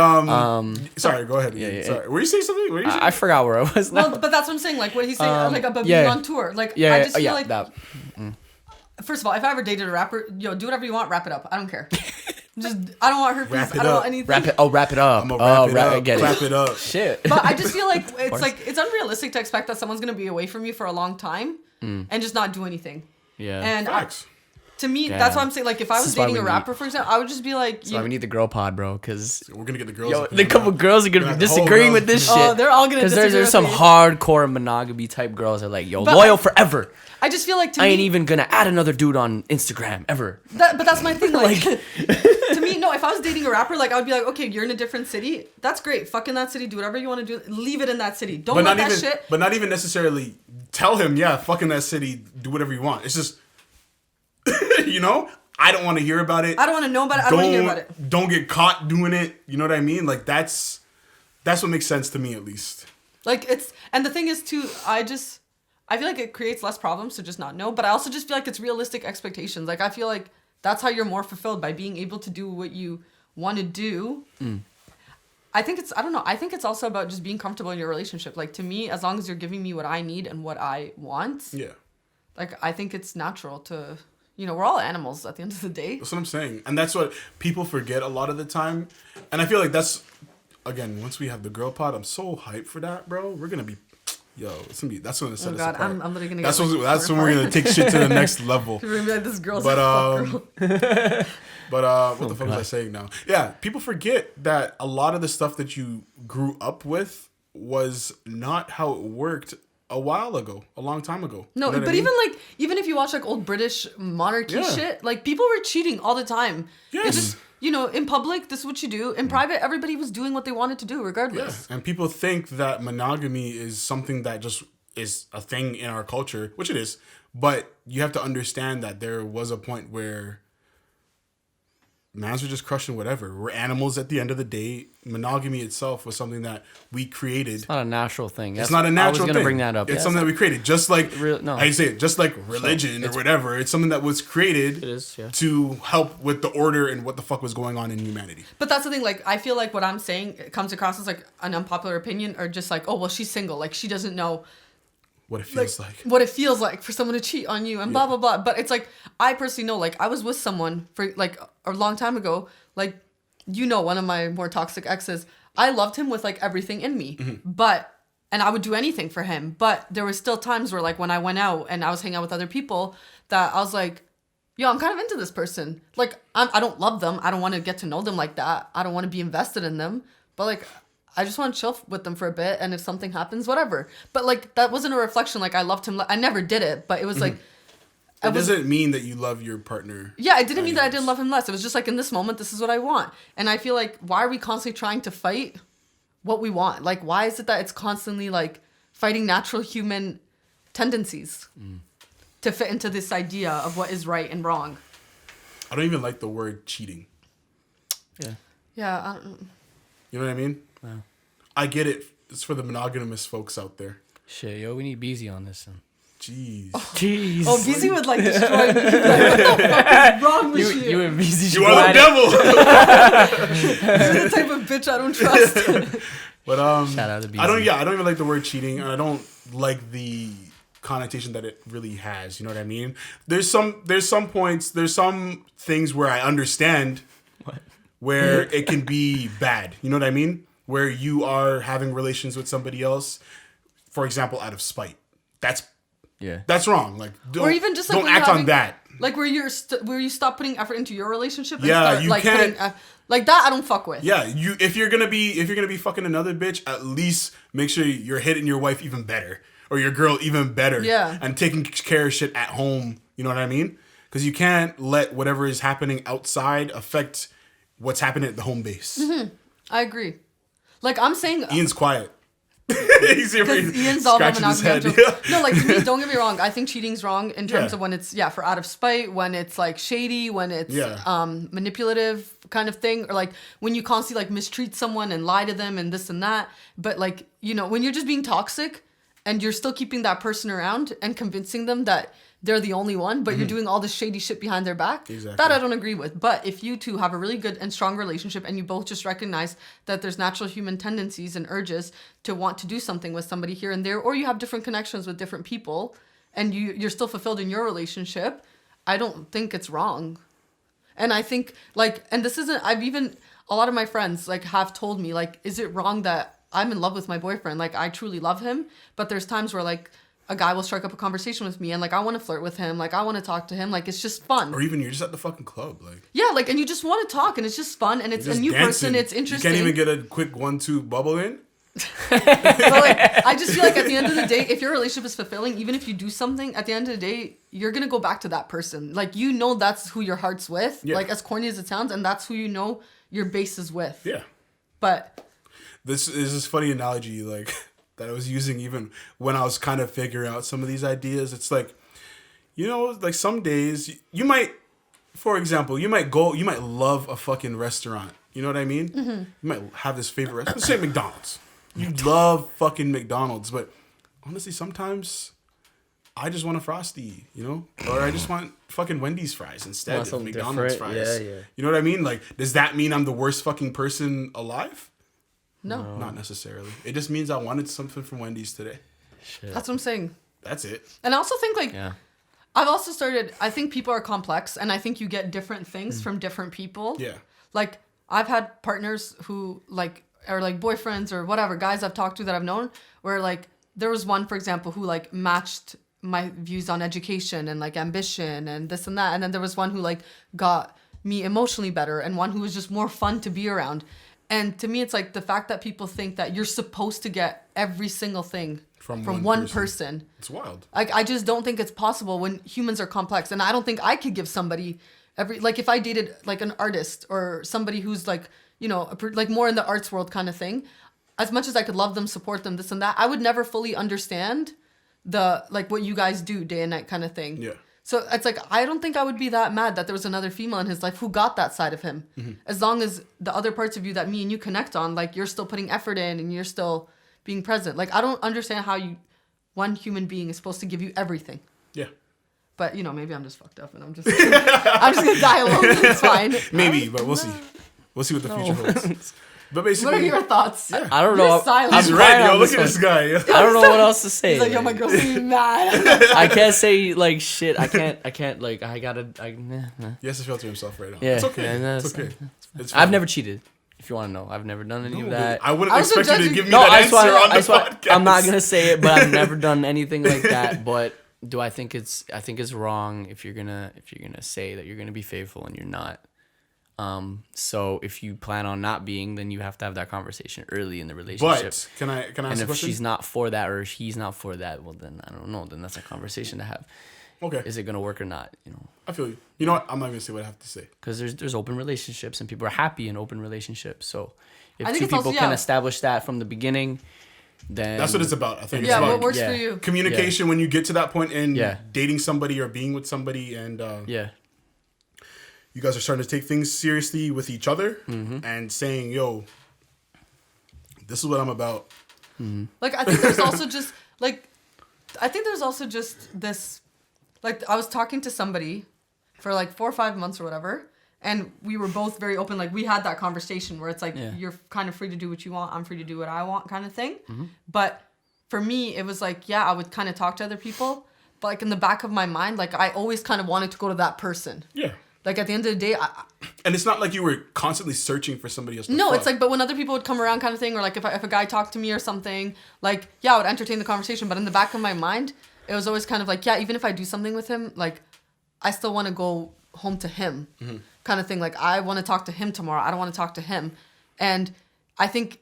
sorry. Go ahead. Yeah. Sorry. Were you saying something? Were you saying? I forgot where I was now. Well, but that's what I'm saying. Like what he's saying, like about being yeah. on tour. Like Yeah, I just feel yeah, like. that. First of all, if I ever dated a rapper, do whatever you want, wrap it up. I don't care. I don't want her Wrap piece. it I don't up. want anything. Wrap it up. I'm gonna wrap it I up. get Wrap it up. Shit. But I just feel like it's unrealistic to expect that someone's gonna be away from you for a long time and just not do anything. Yeah. And Facts. to me, Damn. that's why I'm saying, like, if I This was is why dating a we rapper, for example, I would just be like, So we need the girl pod, bro, because We're gonna get the girls. the couple girls are gonna be the whole disagreeing girls. with this shit. oh, they're all gonna Because disagree there's with some me. hardcore monogamy type girls that are like, yo, But loyal forever. I just feel like to I me, ain't even gonna add another dude on Instagram ever. but that's my thing. Like, to me, no. If I was dating a rapper, like, I would be like, okay, you're in a different city. That's great. Fuck in that city. Do whatever you want to do. Leave it in that city. Don't let that shit. But not even necessarily tell him, yeah, fuck in that city, do whatever you want. It's just, you know, I don't want to hear about it. I don't want to know about it. I don't want to hear about it. Don't get caught doing it. You know what I mean? Like that's what makes sense to me, at least. Like and the thing is too, I feel like it creates less problems to just not know, but I also just feel like it's realistic expectations. Like I feel like that's how you're more fulfilled, by being able to do what you want to do. I think it's also about just being comfortable in your relationship. Like to me, as long as you're giving me what I need and what I want, Yeah. like I think it's natural to, we're all animals at the end of the day. That's what I'm saying. And that's what people forget a lot of the time. And I feel like that's, again, once we have the girl pod, I'm so hyped for that, bro. We're going to be, that's going to set us apart. I'm literally going to That's when we're going to take shit to the next level. We're gonna be like, this girl's But, a fuck girl. But what the fuck was I saying now? Yeah, people forget that a lot of the stuff that you grew up with was not how it worked a while ago, a long time ago. No, You know what but I mean? even if you watch like old British monarchy Yeah. shit, like people were cheating all the time. Yes. It's just, in public, this is what you do. In private, everybody was doing what they wanted to do, Yeah. regardless. And people think that monogamy is something that just is a thing in our culture, which it is. But you have to understand that there was a point where mans were just crushing whatever. We're animals at the end of the day. Monogamy itself was something that we created. It's not a natural thing. It's not a natural I was thing. gonna bring that up. It's Yeah, something that we created. Just like, no. I say it, just like religion or whatever. It's something that was created It is, yeah. to help with the order and what the fuck was going on in humanity. But that's the thing. Like, I feel like what I'm saying comes across as like an unpopular opinion, or just like, oh well, she's single. Like she doesn't know What it feels like. what it feels like for someone to cheat on you and blah blah blah. But it's like, I personally know, like I was with someone for like a long time ago, like one of my more toxic exes. I loved him with like everything in me, and I would do anything for him. But there were still times where like when I went out and I was hanging out with other people, that I was like, yo, I'm kind of into this person. Like I don't love them. I don't want to get to know them like that. I don't want to be invested in them. But like, I just want to chill with them for a bit, and if something happens, whatever. But like, that wasn't a reflection. Like I loved him. I never did it, but it was like, It doesn't mean that you love your partner. yeah, it didn't mean that I didn't love him less. It was just like, in this moment, this is what I want. And I feel like, why are we constantly trying to fight what we want? Like, why is it that it's constantly like fighting natural human tendencies to fit into this idea of what is right and wrong? I don't even like the word cheating. Yeah. Yeah, I don't, You know what I mean? Wow. I get it. It's for the monogamous folks out there. Shit, yo, we need Beezy on this one. Jeez. Jeez. oh, BZ would like destroy me. Like, what the fuck is wrong with you? You and Beezy should You go are at the it. devil. You're the type of bitch I don't trust. But Shout out to Beezy. I don't even like the word cheating, and I don't like the connotation that it really has. You know what I mean? There's some points, there's some things where I understand where it can be bad. You know what I mean? Where you are having relations with somebody else, for example, out of spite. That's wrong. Like, Or even just like don't when you're act on having- that. Like where you stop putting effort into your relationship. And Yeah, start, you like, can't- like that. I don't fuck with. Yeah, if you're gonna be fucking another bitch, at least make sure you're hitting your wife even better. or your girl even better. Yeah. And taking care of shit at home. You know what I mean? Because you can't let whatever is happening outside affect what's happening at the home base. I agree. Like I'm saying, Ian's quiet. He's here because Ian's all scratching his head. monogamous. No, like to me, don't get me wrong. I think cheating's wrong in terms Yeah. of when it's for out of spite, when it's like shady, when it's manipulative kind of thing, or like when you constantly like mistreat someone and lie to them and this and that. But like when you're just being toxic and you're still keeping that person around and convincing them that they're the only one, but you're doing all this shady shit behind their back. Exactly. That I don't agree with. But if you two have a really good and strong relationship and you both just recognize that there's natural human tendencies and urges to want to do something with somebody here and there, or you have different connections with different people and you're still fulfilled in your relationship, I don't think it's wrong. And I think and this isn't, a lot of my friends have told me is it wrong that I'm in love with my boyfriend? I truly love him, but there's times where a guy will strike up a conversation with me and I want to flirt with him. I want to talk to him. It's just fun. Or even you're just at the fucking club. Yeah, and you just want to talk and it's just fun and it's a new person. It's interesting. You can't even get a quick 1-2 bubble in. But I just feel at the end of the day, if your relationship is fulfilling, even if you do something, at the end of the day, you're going to go back to that person. That's who your heart's with. Yeah. As corny as it sounds, and that's who your base is with. Yeah. But This is this funny analogy that I was using even when I was kind of figuring out some of these ideas. It's some days you might, for example, you might love a fucking restaurant. You know what I mean? Mm-hmm. You might have this favorite restaurant. Let's say McDonald's. You love fucking McDonald's, but honestly, sometimes I just want a Frosty, or I just want fucking Wendy's fries instead of McDonald's different. fries. Yeah. You know what I mean? Does that mean I'm the worst fucking person alive? no, Not necessarily. It just means I wanted something from Wendy's today. Shit. that's what I'm saying. That's it. And I also think Yeah. I've also started, I think people are complex and I think you get different things from different people. Yeah. I've had partners who are boyfriends or whatever, guys I've talked to that I've known, where there was one, for example, who matched my views on education and ambition and this and that. And then there was one who got me emotionally better and one who was just more fun to be around. And to me, it's the fact that people think that you're supposed to get every single thing from one person. It's wild. I just don't think it's possible when humans are complex. And I don't think I could give somebody if I dated an artist or somebody who's more in the arts world kind of thing, as much as I could love them, support them, this and that, I would never fully understand the what you guys do day and night kind of thing. Yeah. So it's I don't think I would be that mad that there was another female in his life who got that side of him. Mm-hmm. As long as the other parts of you that me and you connect on, you're still putting effort in and you're still being present. I don't understand how one human being is supposed to give you everything. Yeah. But maybe I'm just fucked up and I'm just gonna die alone. It's fine. Maybe, but we'll see. We'll see what the future holds. But basically, What are your thoughts? Yeah. I don't You're know. silent. he's I'm red, crying yo. on Look this at this guy. I don't know what else to say. He's yo, my girl's gonna be mad. I can't say shit. I can't I gotta nah. He has to filter himself right now. Yeah, It's okay. yeah, It's okay. It's I've fine. never cheated. If you want to know, I've never done any of that. I wouldn't I was expect you to judging- give me No, that I answer swear, on the I swear, podcast. I'm not gonna say it, but I've never done anything like that. But do I think it's wrong if you're gonna say that you're gonna be faithful and you're not. So if you plan on not being, then you have to have that conversation early in the relationship. But can I ask And a if question? she's not for that or if he's not for that, well then I don't know. Then that's a conversation to have. Okay. Is it gonna work or not? I feel you. You know what? I'm not gonna say what I have to say. Because there's open relationships and people are happy in open relationships. So if I think two it's people also- can yeah. establish that from the beginning, then That's what it's about. I think it's Yeah, about what works yeah. for you? communication when you get to that point in Yeah. dating somebody or being with somebody, and Yeah. you guys are starting to take things seriously with each other and saying, "Yo, this is what I'm about." I think there's also just this, I was talking to somebody for 4 or 5 months or whatever, and we were both very open. We had that conversation where it's Yeah. you're kind of free to do what you want, I'm free to do what I want kind of thing. But for me, it was I would kind of talk to other people, but in the back of my mind, I always kind of wanted to go to that person. Yeah. At the end of the day, And it's not like you were constantly searching for somebody else. To no, fuck. it's but when other people would come around kind of thing, or if a guy talked to me or something, yeah, I would entertain the conversation. But in the back of my mind, it was always kind of yeah, even if I do something with him, I still want to go home to him kind of thing. I want to talk to him tomorrow. I don't want to talk to him. And I think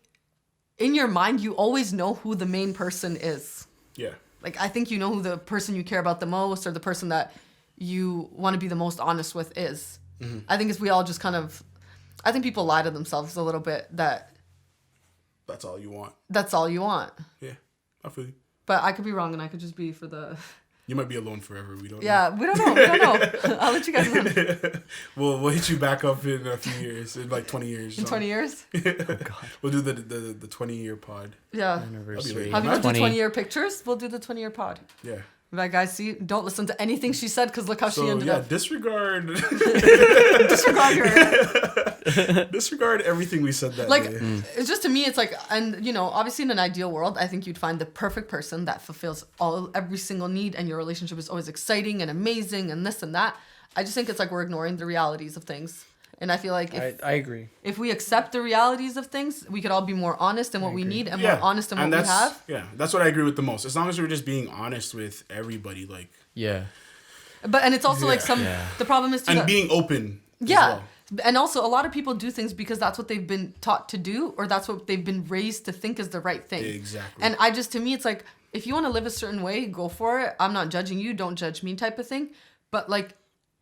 in your mind, you always know who the main person is. Yeah. like I think you know who the person you care about the most or the person that you want to be the most honest with is. I think if we all just kind of, I think people lie to themselves a little bit that That's all you want. that's all you want. Yeah, I feel you. But I could be wrong and I could just be for the... You might be alone forever. We don't know. Yeah, we don't know. We don't know. I'll let you guys know. We'll hit you back up in a few years, in like 20 years. In 20 years? We'll do the 20-year pod. Yeah. Anniversary. Have you ever do 20. 20-year pictures? We'll do the 20-year pod. Yeah. But guys, see, don't listen to anything she said because look how she So ended yeah, up. disregard Disregard her. disregard everything we said that Like, day. it's just to me, it's like, and you know, obviously in an ideal world, I think you'd find the perfect person that fulfills every single need and your relationship is always exciting and amazing and this and that. I just think it's like we're ignoring the realities of things. And I feel like I agree. if we accept the realities of things, we could all be more honest in what we need and Yeah, more honest in what and we that's have. yeah, that's what I agree with the most. As long as we're just being honest with everybody, like Yeah. And it's also like Yeah. the problem is too and that- being open. as yeah. well. And also a lot of people do things because that's what they've been taught to do or that's what they've been raised to think is the right thing. Exactly. And to me, it's like, if you want to live a certain way, go for it. I'm not judging you. Don't judge me type of thing. But like,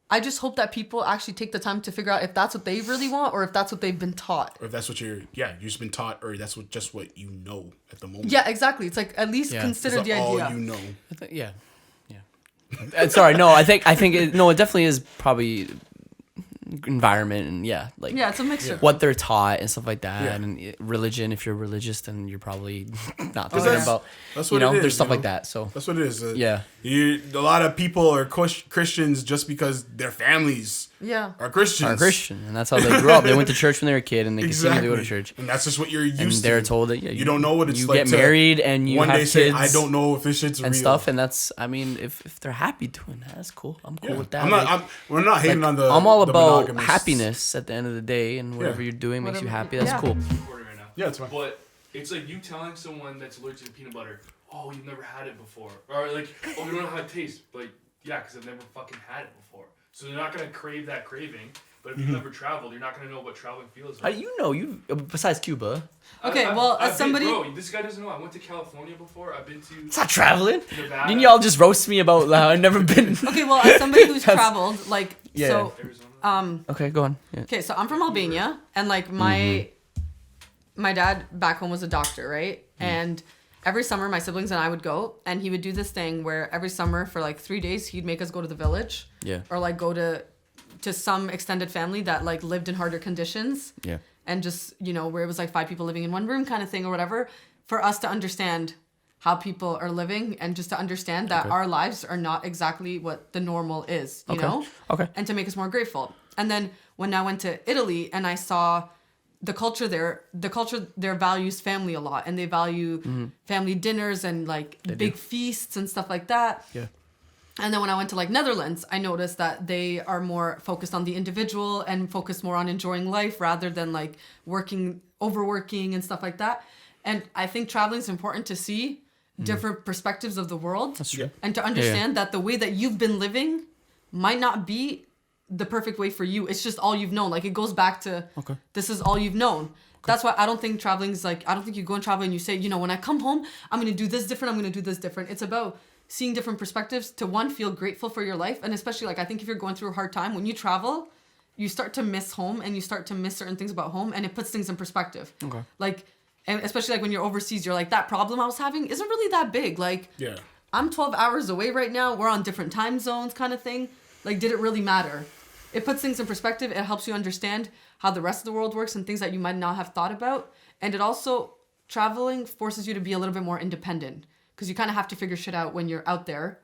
I just hope that people actually take the time to figure out if that's what they really want or if that's what they've been taught. Or if that's what you've just been taught, or that's just what you know at the moment. Yeah, exactly. It's like, at least Yeah. consider That's the all idea. you know. Yeah. Sorry, no, I think it definitely is probably environment and like Yeah, it's a mixture. what they're taught and stuff like that, Yeah. and religion. If you're religious, then you're probably not thinking that's- about that's you what know it is, there's stuff you like know? that. So That's what it is. Yeah. A lot of people are Christians just because their families Yeah. are Christians. are Christian, and that's how they grew up. They went to church when they were a kid, and they continue to go to church. And that's just what you're used And to. they're told that you don't know what it's you like get to married and you one have day kids. say, I don't know if this shit's and real. stuff, and that's if they're happy doing that, that's cool. I'm cool Yeah. with that. I'm not. Like, we're not hating like, on the. I'm all the about monogamous- happiness at the end of the day, and whatever Yeah. you're doing makes you Whatever- happy. That's yeah. cool. Recording right now. Yeah, it's fine. But it's like you telling someone that's allergic to peanut butter, oh, you've never had it before. Or like, oh, you don't know how it tastes. But yeah, because I've never fucking had it before. So they're not going to crave that craving. But if you've never traveled, you're not going to know what traveling feels like. You besides Cuba, Okay, I've well, been- as somebody... Bro, this guy doesn't know. I went to California before. I've been to it's not traveling. Nevada. Didn't y'all just roast me about how I've never been? Okay, well, as somebody who's That's- traveled, like, Yeah. so... Arizona. Okay, go on. Yeah. Okay, so I'm from Albania, and like my dad back home was a doctor, right? And every summer, my siblings and I would go, and he would do this thing where every summer for like 3 days, he'd make us go to the village, Yeah. or like go to some extended family that like lived in harder conditions, Yeah. and just where it was like 5 people living in one room kind of thing or whatever, for us to understand how people are living and just to understand that our lives are not exactly what the normal is, you know? Okay. And to make us more grateful. And then when I went to Italy and I saw the culture there values family a lot, and they value family dinners and like big feasts and stuff like that. Yeah. And then when I went to like Netherlands, I noticed that they are more focused on the individual and focused more on enjoying life rather than like overworking and stuff like that. And I think traveling is important to see different perspectives of the world. That's true. And to understand that the way that you've been living might not be the perfect way for you. It's just all you've known. Like it goes back to this is all you've known. That's why I don't think traveling is like, I don't think you go and travel and you say, when I come home, I'm going to do this different. I'm going to do this different. It's about seeing different perspectives to one, feel grateful for your life. And especially like, I think if you're going through a hard time, when you travel, you start to miss home and you start to miss certain things about home, and it puts things in perspective. Okay. Like, and especially like when you're overseas, you're like, that problem I was having isn't really that big. Like, Yeah. I'm 12 hours away right now. We're on different time zones kind of thing. Like, did it really matter? It puts things in perspective. It helps you understand how the rest of the world works and things that you might not have thought about. And it also, traveling forces you to be a little bit more independent, because you kind of have to figure shit out when you're out there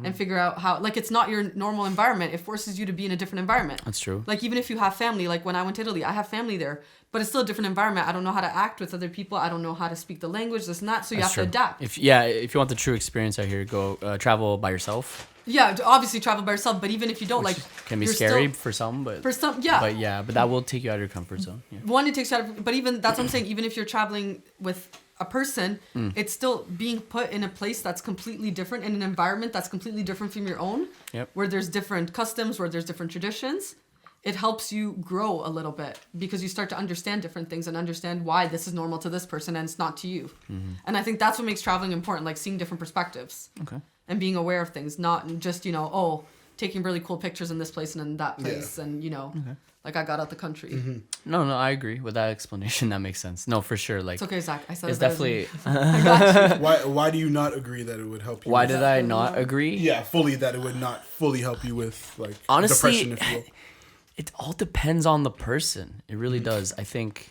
and figure out how, like, it's not your normal environment. It forces you to be in a different environment. That's true. Like, even if you have family, like when I went to Italy, I have family there, but it's still a different environment. I don't know how to act with other people. I don't know how to speak the language, this and that. So you have to adapt. If you want the true experience out here, go travel by yourself. Yeah, obviously travel by yourself, but even if you don't, like, Can be you're scary still- for some, but for some, yeah. but that will take you out of your comfort zone. Yeah. One, it takes you out of, but even, that's what I'm saying, even if you're traveling with a person, it's still being put in a place that's completely different, in an environment that's completely different from your own, Yep. where there's different customs, where there's different traditions. it helps you grow a little bit because you start to understand different things and understand why this is normal to this person and it's not to you. And I think that's what makes traveling important, like seeing different perspectives. Okay. And being aware of things, not just, taking really cool pictures in this place and in that place. And, like I got out the country. No, I agree with that explanation. That makes sense. No, for sure. Like, It's okay, Zach. I said it's it better than definitely. you. I got you. Why do you not agree that it would help you? Why with did I not agree? Yeah, fully that it would not fully help you with like Honestly, depression, if you will. it all depends on the person. It really does. I think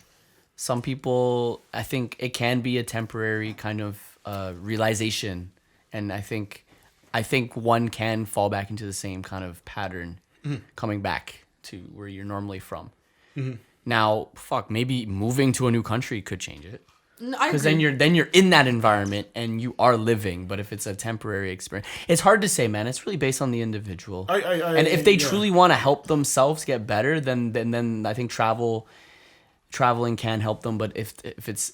some people, it can be a temporary kind of realization, and I think one can fall back into the same kind of pattern, coming back to where you're normally from. Now, maybe moving to a new country could change it. Because then you're in that environment and you are living. But if it's a temporary experience, it's hard to say, man. It's really based on the individual. And if they truly want to help themselves get better, then I think traveling can help them. But if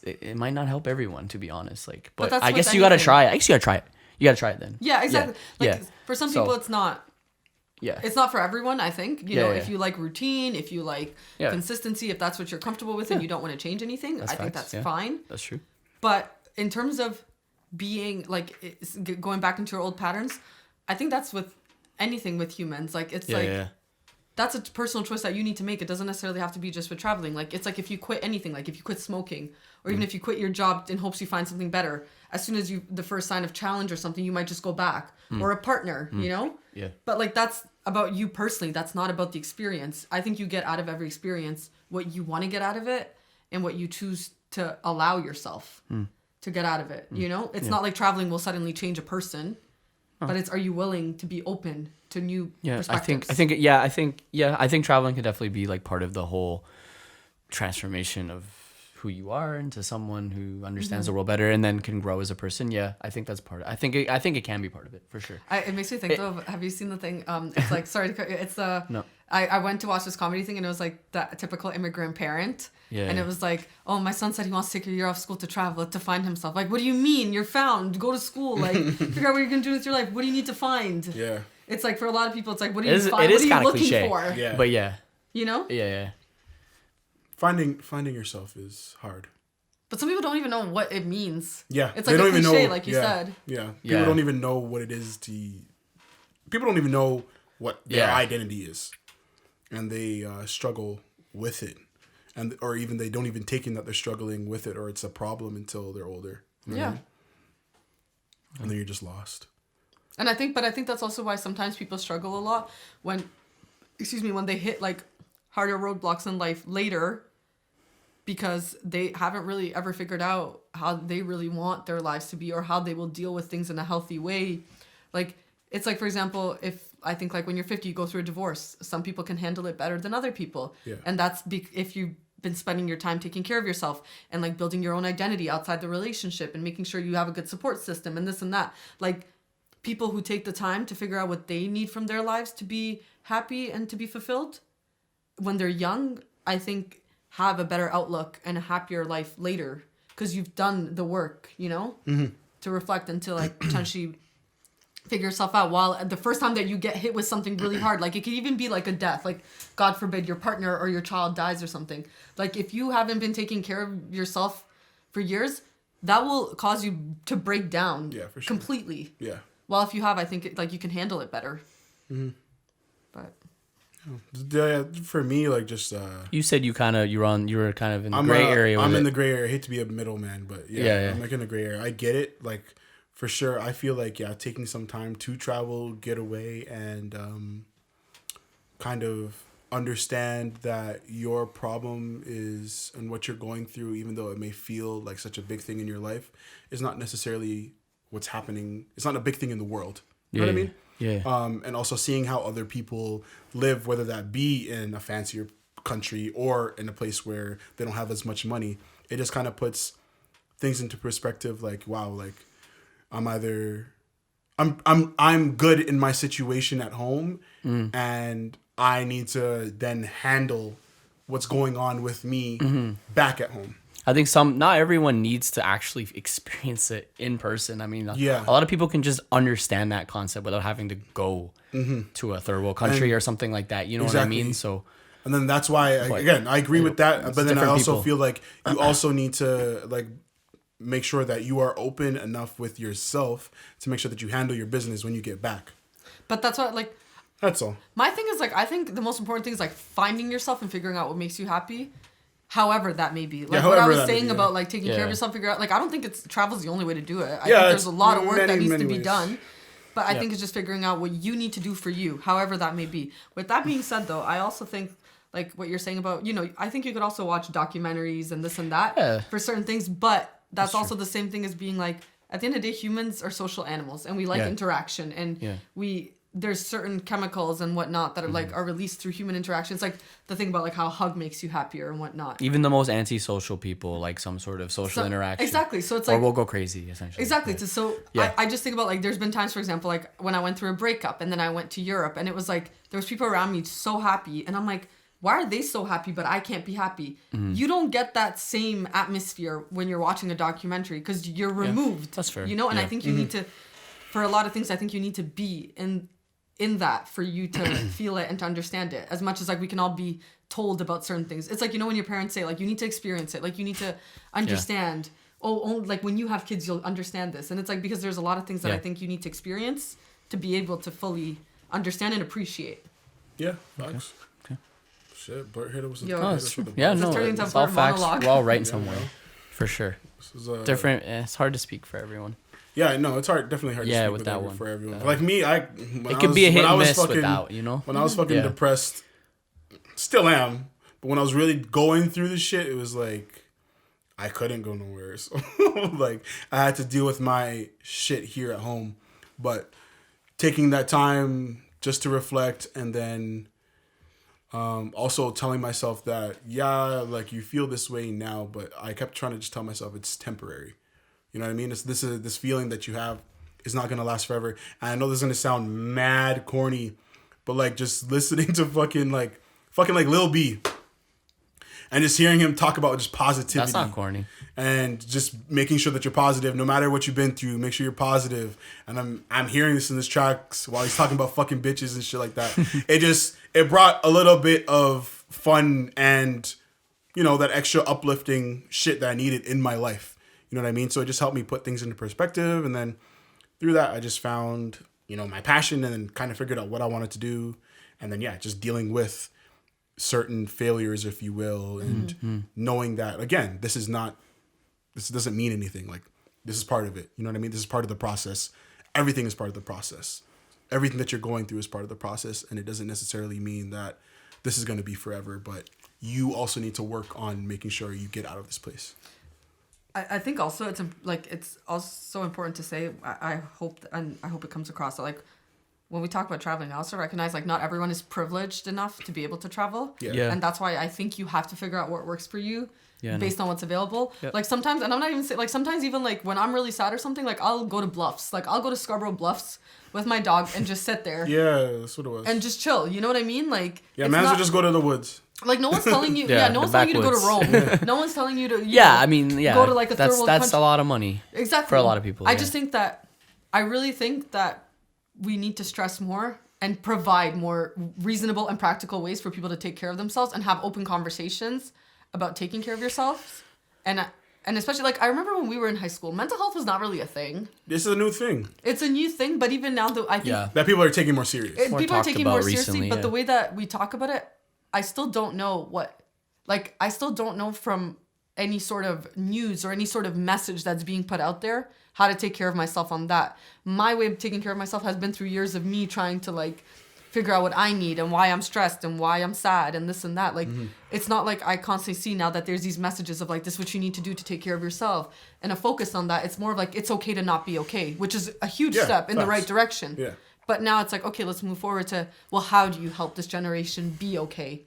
it might not help everyone, to be honest. Like, but that's I with guess you gotta anything. try it. I guess you gotta try it. You gotta try it then. Yeah, exactly. Yeah. For some So- people, it's not. Yeah. It's not for everyone, I think. You know, Yeah. if you like routine, if you like Yeah. consistency, if that's what you're comfortable with and you don't want to change anything, That's I think facts, that's yeah. fine. That's true. But in terms of being like going back into your old patterns, I think that's with anything with humans. Like it's that's a personal choice that you need to make. It doesn't necessarily have to be just with traveling. Like it's like if you quit anything, like if you quit smoking, or even if you quit your job in hopes you find something better, as soon as the first sign of challenge or something, you might just go back. Or a partner, you know? Yeah. But like that's about you personally. That's not about the experience. I think you get out of every experience what you want to get out of it and what you choose to allow yourself to get out of it. You know? It's not like traveling will suddenly change a person, but it's, are you willing to be open to new perspectives? I think traveling can definitely be like part of the whole transformation of who you are into someone who understands the world better and then can grow as a person. Yeah, I think that's part of it. I think it can be part of it for sure. It makes me think of, have you seen the thing? It's like, sorry to cut you, it's the, No. I went to watch this comedy thing and it was like that typical immigrant parent. Yeah, And yeah. it was like, oh, my son said he wants to take a year off school to travel, to find himself. Like, what do you mean? You're found. Go to school. Like, figure out what you're going to do with your life. What do you need to find? Yeah. It's like for a lot of people, it's like, what do you find? It What is are you kind of looking cliche. for? Yeah. But yeah. You know? Yeah. Finding yourself is hard. But some people don't even know what it means. Yeah. It's they like a don't even cliche, know, like you yeah, said. Yeah. People Yeah. don't even know what it is to. People don't even know what their identity is, and they struggle with it, or even they don't even take in that they're struggling with it, or it's a problem until they're older. You know what I mean? And then you're just lost. And I think that's also why sometimes people struggle a lot when they hit like harder roadblocks in life later, because they haven't really ever figured out how they really want their lives to be or how they will deal with things in a healthy way. Like, it's like, for example, if I think like when you're 50, you go through a divorce, some people can handle it better than other people. Yeah. And that's if you've been spending your time taking care of yourself and like building your own identity outside the relationship and making sure you have a good support system and this and that. Like, people who take the time to figure out what they need from their lives to be happy and to be fulfilled when they're young, I think have a better outlook and a happier life later because you've done the work, you know, to reflect and to like potentially figure yourself out. While the first time that you get hit with something really hard, like it could even be like a death, like God forbid your partner or your child dies or something. Like if you haven't been taking care of yourself for years, that will cause you to break down For sure. completely. Yeah. Well, if you have, I think like you can handle it better. But Yeah, for me, like just You said you were kind of in the I'm gray area. I'm with in it. the gray area. I hate to be a middleman, but Yeah. I'm like in the gray area. I get it, like for sure. I feel like taking some time to travel, get away, and kind of understand that your problem is and what you're going through, even though it may feel like such a big thing in your life, is not necessarily what's happening. It's not a big thing in the world. You know what I mean? Yeah. And also seeing how other people live, whether that be in a fancier country or in a place where they don't have as much money, it just kind of puts things into perspective. Like, wow, like I'm good in my situation at home, and I need to then handle what's going on with me back at home. I think not everyone needs to actually experience it in person. I mean, a lot of people can just understand that concept without having to go to a third world country or something like that. You know what I mean? So And then that's why, again, I agree with that. But then I also feel like you also need to like make sure that you are open enough with yourself to make sure that you handle your business when you get back. But that's what, like... That's all. My thing is, like, I think the most important thing is, like, finding yourself and figuring out what makes you happy. However that may be. Like, what I was saying about, like, taking care of yourself, figure out... Like, I don't think travel's the only way to do it. I think there's a lot of work that needs to be done. But I think it's just figuring out what you need to do for you, however that may be. With that being said, though, I also think... Like what you're saying about, you know, I think you could also watch documentaries and this and that for certain things, but that's also the same thing as being like, at the end of the day, humans are social animals and we like interaction, and there's certain chemicals and whatnot that are like are released through human interaction. It's like the thing about like how a hug makes you happier and whatnot. Even the most antisocial people like some sort of social interaction. Exactly. So it's like, or we'll go crazy essentially. Exactly. I just think about like there's been times, for example, like when I went through a breakup and then I went to Europe and it was like there was people around me so happy and I'm like, why are they so happy, but I can't be happy? You don't get that same atmosphere when you're watching a documentary because you're removed. That's fair. You know, and I think you need to, for a lot of things, I think you need to be in that for you to feel it and to understand it. As much as like we can all be told about certain things. It's like, you know, when your parents say like, you need to experience it. Like you need to understand. Like when you have kids, you'll understand this. And it's like, because there's a lot of things that I think you need to experience to be able to fully understand and appreciate. Yeah, thanks. Shit, Bert hit us with it's all facts. We're all right somewhere, for sure. This is, different. It's hard to speak for everyone. Yeah, no, it's definitely hard to speak with that one for everyone. Like me, it could be a hit and miss without, you know. When I was fucking depressed, still am. But when I was really going through the shit, it was like I couldn't go nowhere. So like I had to deal with my shit here at home. But taking that time just to reflect and then. Also telling myself that, like you feel this way now, but I kept trying to just tell myself it's temporary. You know what I mean? This feeling that you have is not going to last forever. And I know this is going to sound mad corny, but like just listening to fucking like Lil B and just hearing him talk about just positivity. That's not corny. And just making sure that you're positive no matter what you've been through. Make sure you're positive. And I'm hearing this in this tracks while he's talking about fucking bitches and shit like that. It brought a little bit of fun and, you know, that extra uplifting shit that I needed in my life. You know what I mean? So it just helped me put things into perspective. And then through that, I just found, you know, my passion and then kind of figured out what I wanted to do. And then, just dealing with certain failures, if you will, and knowing that, again, this doesn't mean anything. Like, this is part of it. You know what I mean? This is part of the process. Everything is part of the process. Everything that you're going through is part of the process, and it doesn't necessarily mean that this is going to be forever, but you also need to work on making sure you get out of this place. I think also it's also important to say, I hope it comes across that like when we talk about traveling, I also recognize like not everyone is privileged enough to be able to travel. Yeah. And that's why I think you have to figure out what works for you. Based on what's available. Yep. Like sometimes, and I'm not even saying, like sometimes even like when I'm really sad or something, like I'll go to Bluffs. Like I'll go to Scarborough Bluffs with my dog and just sit there. Yeah, that's what it was. And just chill. You know what I mean? Like man's will just go to the woods. Like no one's telling you. No one's telling you to go to Rome. No one's telling you to. Go to like a third world country. That's a lot of money. Exactly. For a lot of people. I just think that I really think that we need to stress more and provide more reasonable and practical ways for people to take care of themselves and have open conversations about taking care of yourself. And especially, like, I remember when we were in high school, mental health was not really a thing. This is a new thing. It's a new thing, but even now, though, I think... that people are taking more serious. People are taking more seriously, but the way that we talk about it, I still don't know what... Like, I still don't know from any sort of news or any sort of message that's being put out there how to take care of myself on that. My way of taking care of myself has been through years of me trying to, like... figure out what I need and why I'm stressed and why I'm sad and this and that. Like, it's not like I constantly see now that there's these messages of like, this is what you need to do to take care of yourself and a focus on that. It's more of like, it's okay to not be okay, which is a huge step in the right direction. Yeah. But now it's like, okay, let's move forward to, well, how do you help this generation be okay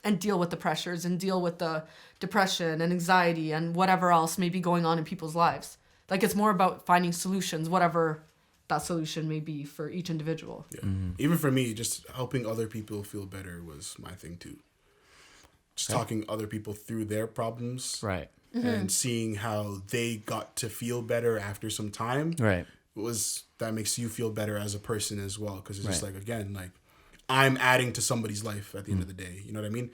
and deal with the pressures and deal with the depression and anxiety and whatever else may be going on in people's lives. Like, it's more about finding solutions, whatever that solution may be for each individual. Yeah. Even for me, just helping other people feel better was my thing too. Just talking other people through their problems. Right. And seeing how they got to feel better after some time. Right. That makes you feel better as a person as well. Because it's just like, again, like, I'm adding to somebody's life at the end of the day. You know what I mean?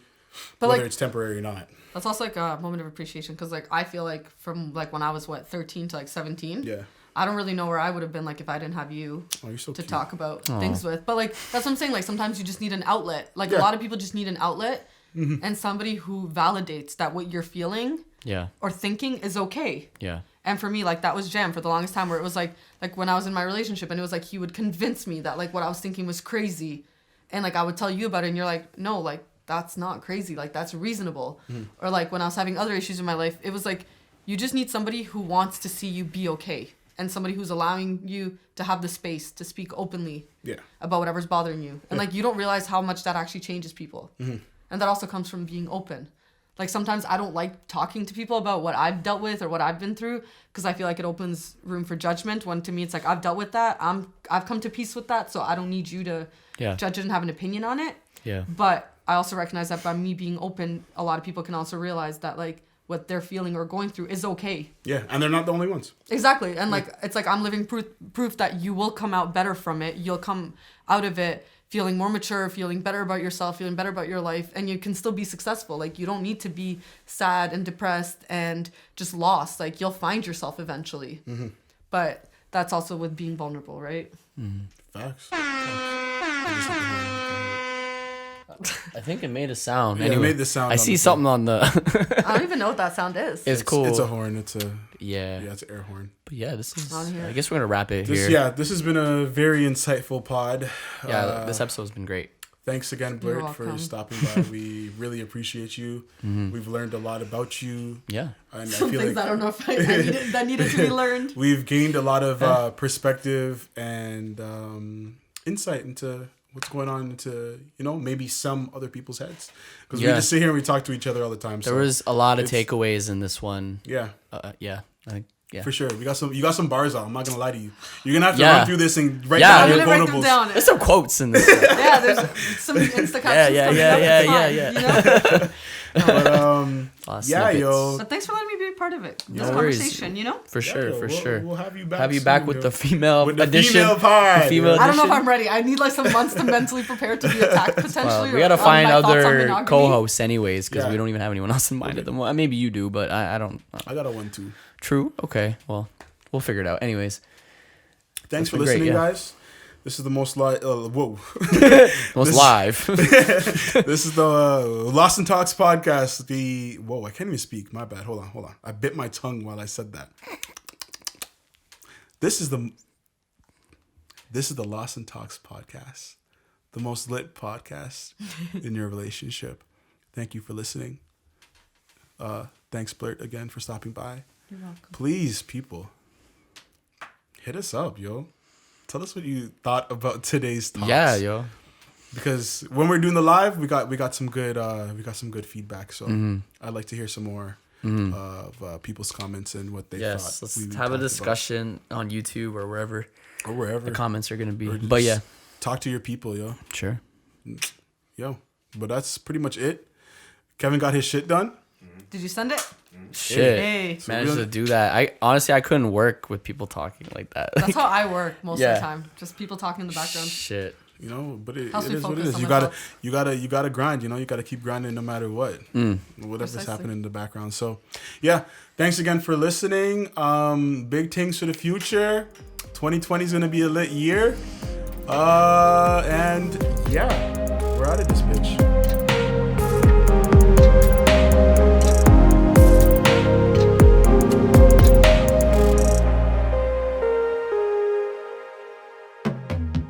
But Whether like, it's temporary or not. that's also like a moment of appreciation because like I feel like from like when I was 13 to like 17. Yeah. I don't really know where I would have been like if I didn't have you Oh, you're so to cute. talk about things with. But like that's what I'm saying. Like sometimes you just need an outlet. Like a lot of people just need an outlet and somebody who validates that what you're feeling Yeah. or thinking is okay. Yeah. And for me, like that was Jam for the longest time where it was like when I was in my relationship and it was like he would convince me that like what I was thinking was crazy. And like I would tell you about it and you're like, no, like that's not crazy. Like that's reasonable. Or like when I was having other issues in my life, it was like you just need somebody who wants to see you be okay. And somebody who's allowing you to have the space to speak openly about whatever's bothering you. And like you don't realize how much that actually changes people. And that also comes from being open. Like sometimes I don't like talking to people about what I've dealt with or what I've been through because I feel like it opens room for judgment. When to me it's like I've dealt with that. I've come to peace with that, so I don't need you to judge it and have an opinion on it. Yeah. But I also recognize that by me being open, a lot of people can also realize that like what they're feeling or going through is okay. Yeah, and they're not the only ones. Exactly. And like it's like I'm living proof that you will come out better from it. You'll come out of it feeling more mature, feeling better about yourself, feeling better about your life, and you can still be successful. Like you don't need to be sad and depressed and just lost. Like you'll find yourself eventually. But that's also with being vulnerable, right? Facts. I think it made a sound. Yeah, anyway, it made the sound. I on see the something on the. I don't even know what that sound is. It's cool. It's a horn. It's a yeah. it's an air horn. But yeah, this is. On here. I guess we're gonna wrap it here. This has been a very insightful pod. Yeah, this episode's been great. Thanks again, You're Blert, for welcome. stopping by. We really appreciate you. We've learned a lot about you. Yeah. And Some I feel things like I don't know if that needed to be learned. we've gained a lot of perspective and insight into what's going on into, maybe some other people's heads. Because we just sit here and we talk to each other all the time. There was a lot of takeaways in this one. Yeah. Yeah. Yeah. For sure. You got some bars out. I'm not going to lie to you. You're going to have to run through this and write I'm down gonna your write them quotables. down. There's some quotes in this. Yeah, there's some Insta captions Yeah. coming up. It's fine, you know? But yeah, yo. But thanks for letting me be a part of it. This No worries. conversation, For sure, yo, for sure. We'll have you back. Have you back soon, with yo. the female With the edition. female pod. The female I don't know if edition. I'm ready. I need like some months to mentally prepare to be attacked potentially. We gotta or, find my thoughts on other monogamy. co-hosts anyways, because Yeah. we don't even have anyone else in mind at the moment. Maybe you do, but I don't. I got a 1-2. True. Okay. Well, we'll figure it out. Anyways, Thanks for been great, listening, yeah. guys. This is the most live. Whoa. most live. This is the Lost in Talks podcast. I can't even speak. My bad. Hold on. I bit my tongue while I said that. This is the Lost in Talks podcast, the most lit podcast in your relationship. Thank you for listening. Thanks, Blert, again for stopping by. You're welcome. Please, people, hit us up, yo. Tell us what you thought about today's talks. Yeah, yo. Because when we're doing the live, we got some good feedback. So I'd like to hear some more of people's comments and what they thought. Yes. Let's we have a talked about. discussion on YouTube or wherever Or wherever. the comments are gonna be. Or But just yeah, talk to your people, yo. sure. Yo. But that's pretty much it. Kevin got his shit done. Did you send it? Shit. Hey. Managed really- to do that. I couldn't work with people talking like that. That's how I work most of Yeah. the time. Just people talking in the background. Shit. But it Helps me is what it focus is. on You my gotta grind. You gotta keep grinding no matter what. Whatever's Precisely. happening in the background. So, yeah. Thanks again for listening. Big things for the future. 2020 is gonna be a lit year. And yeah, we're out of this bitch.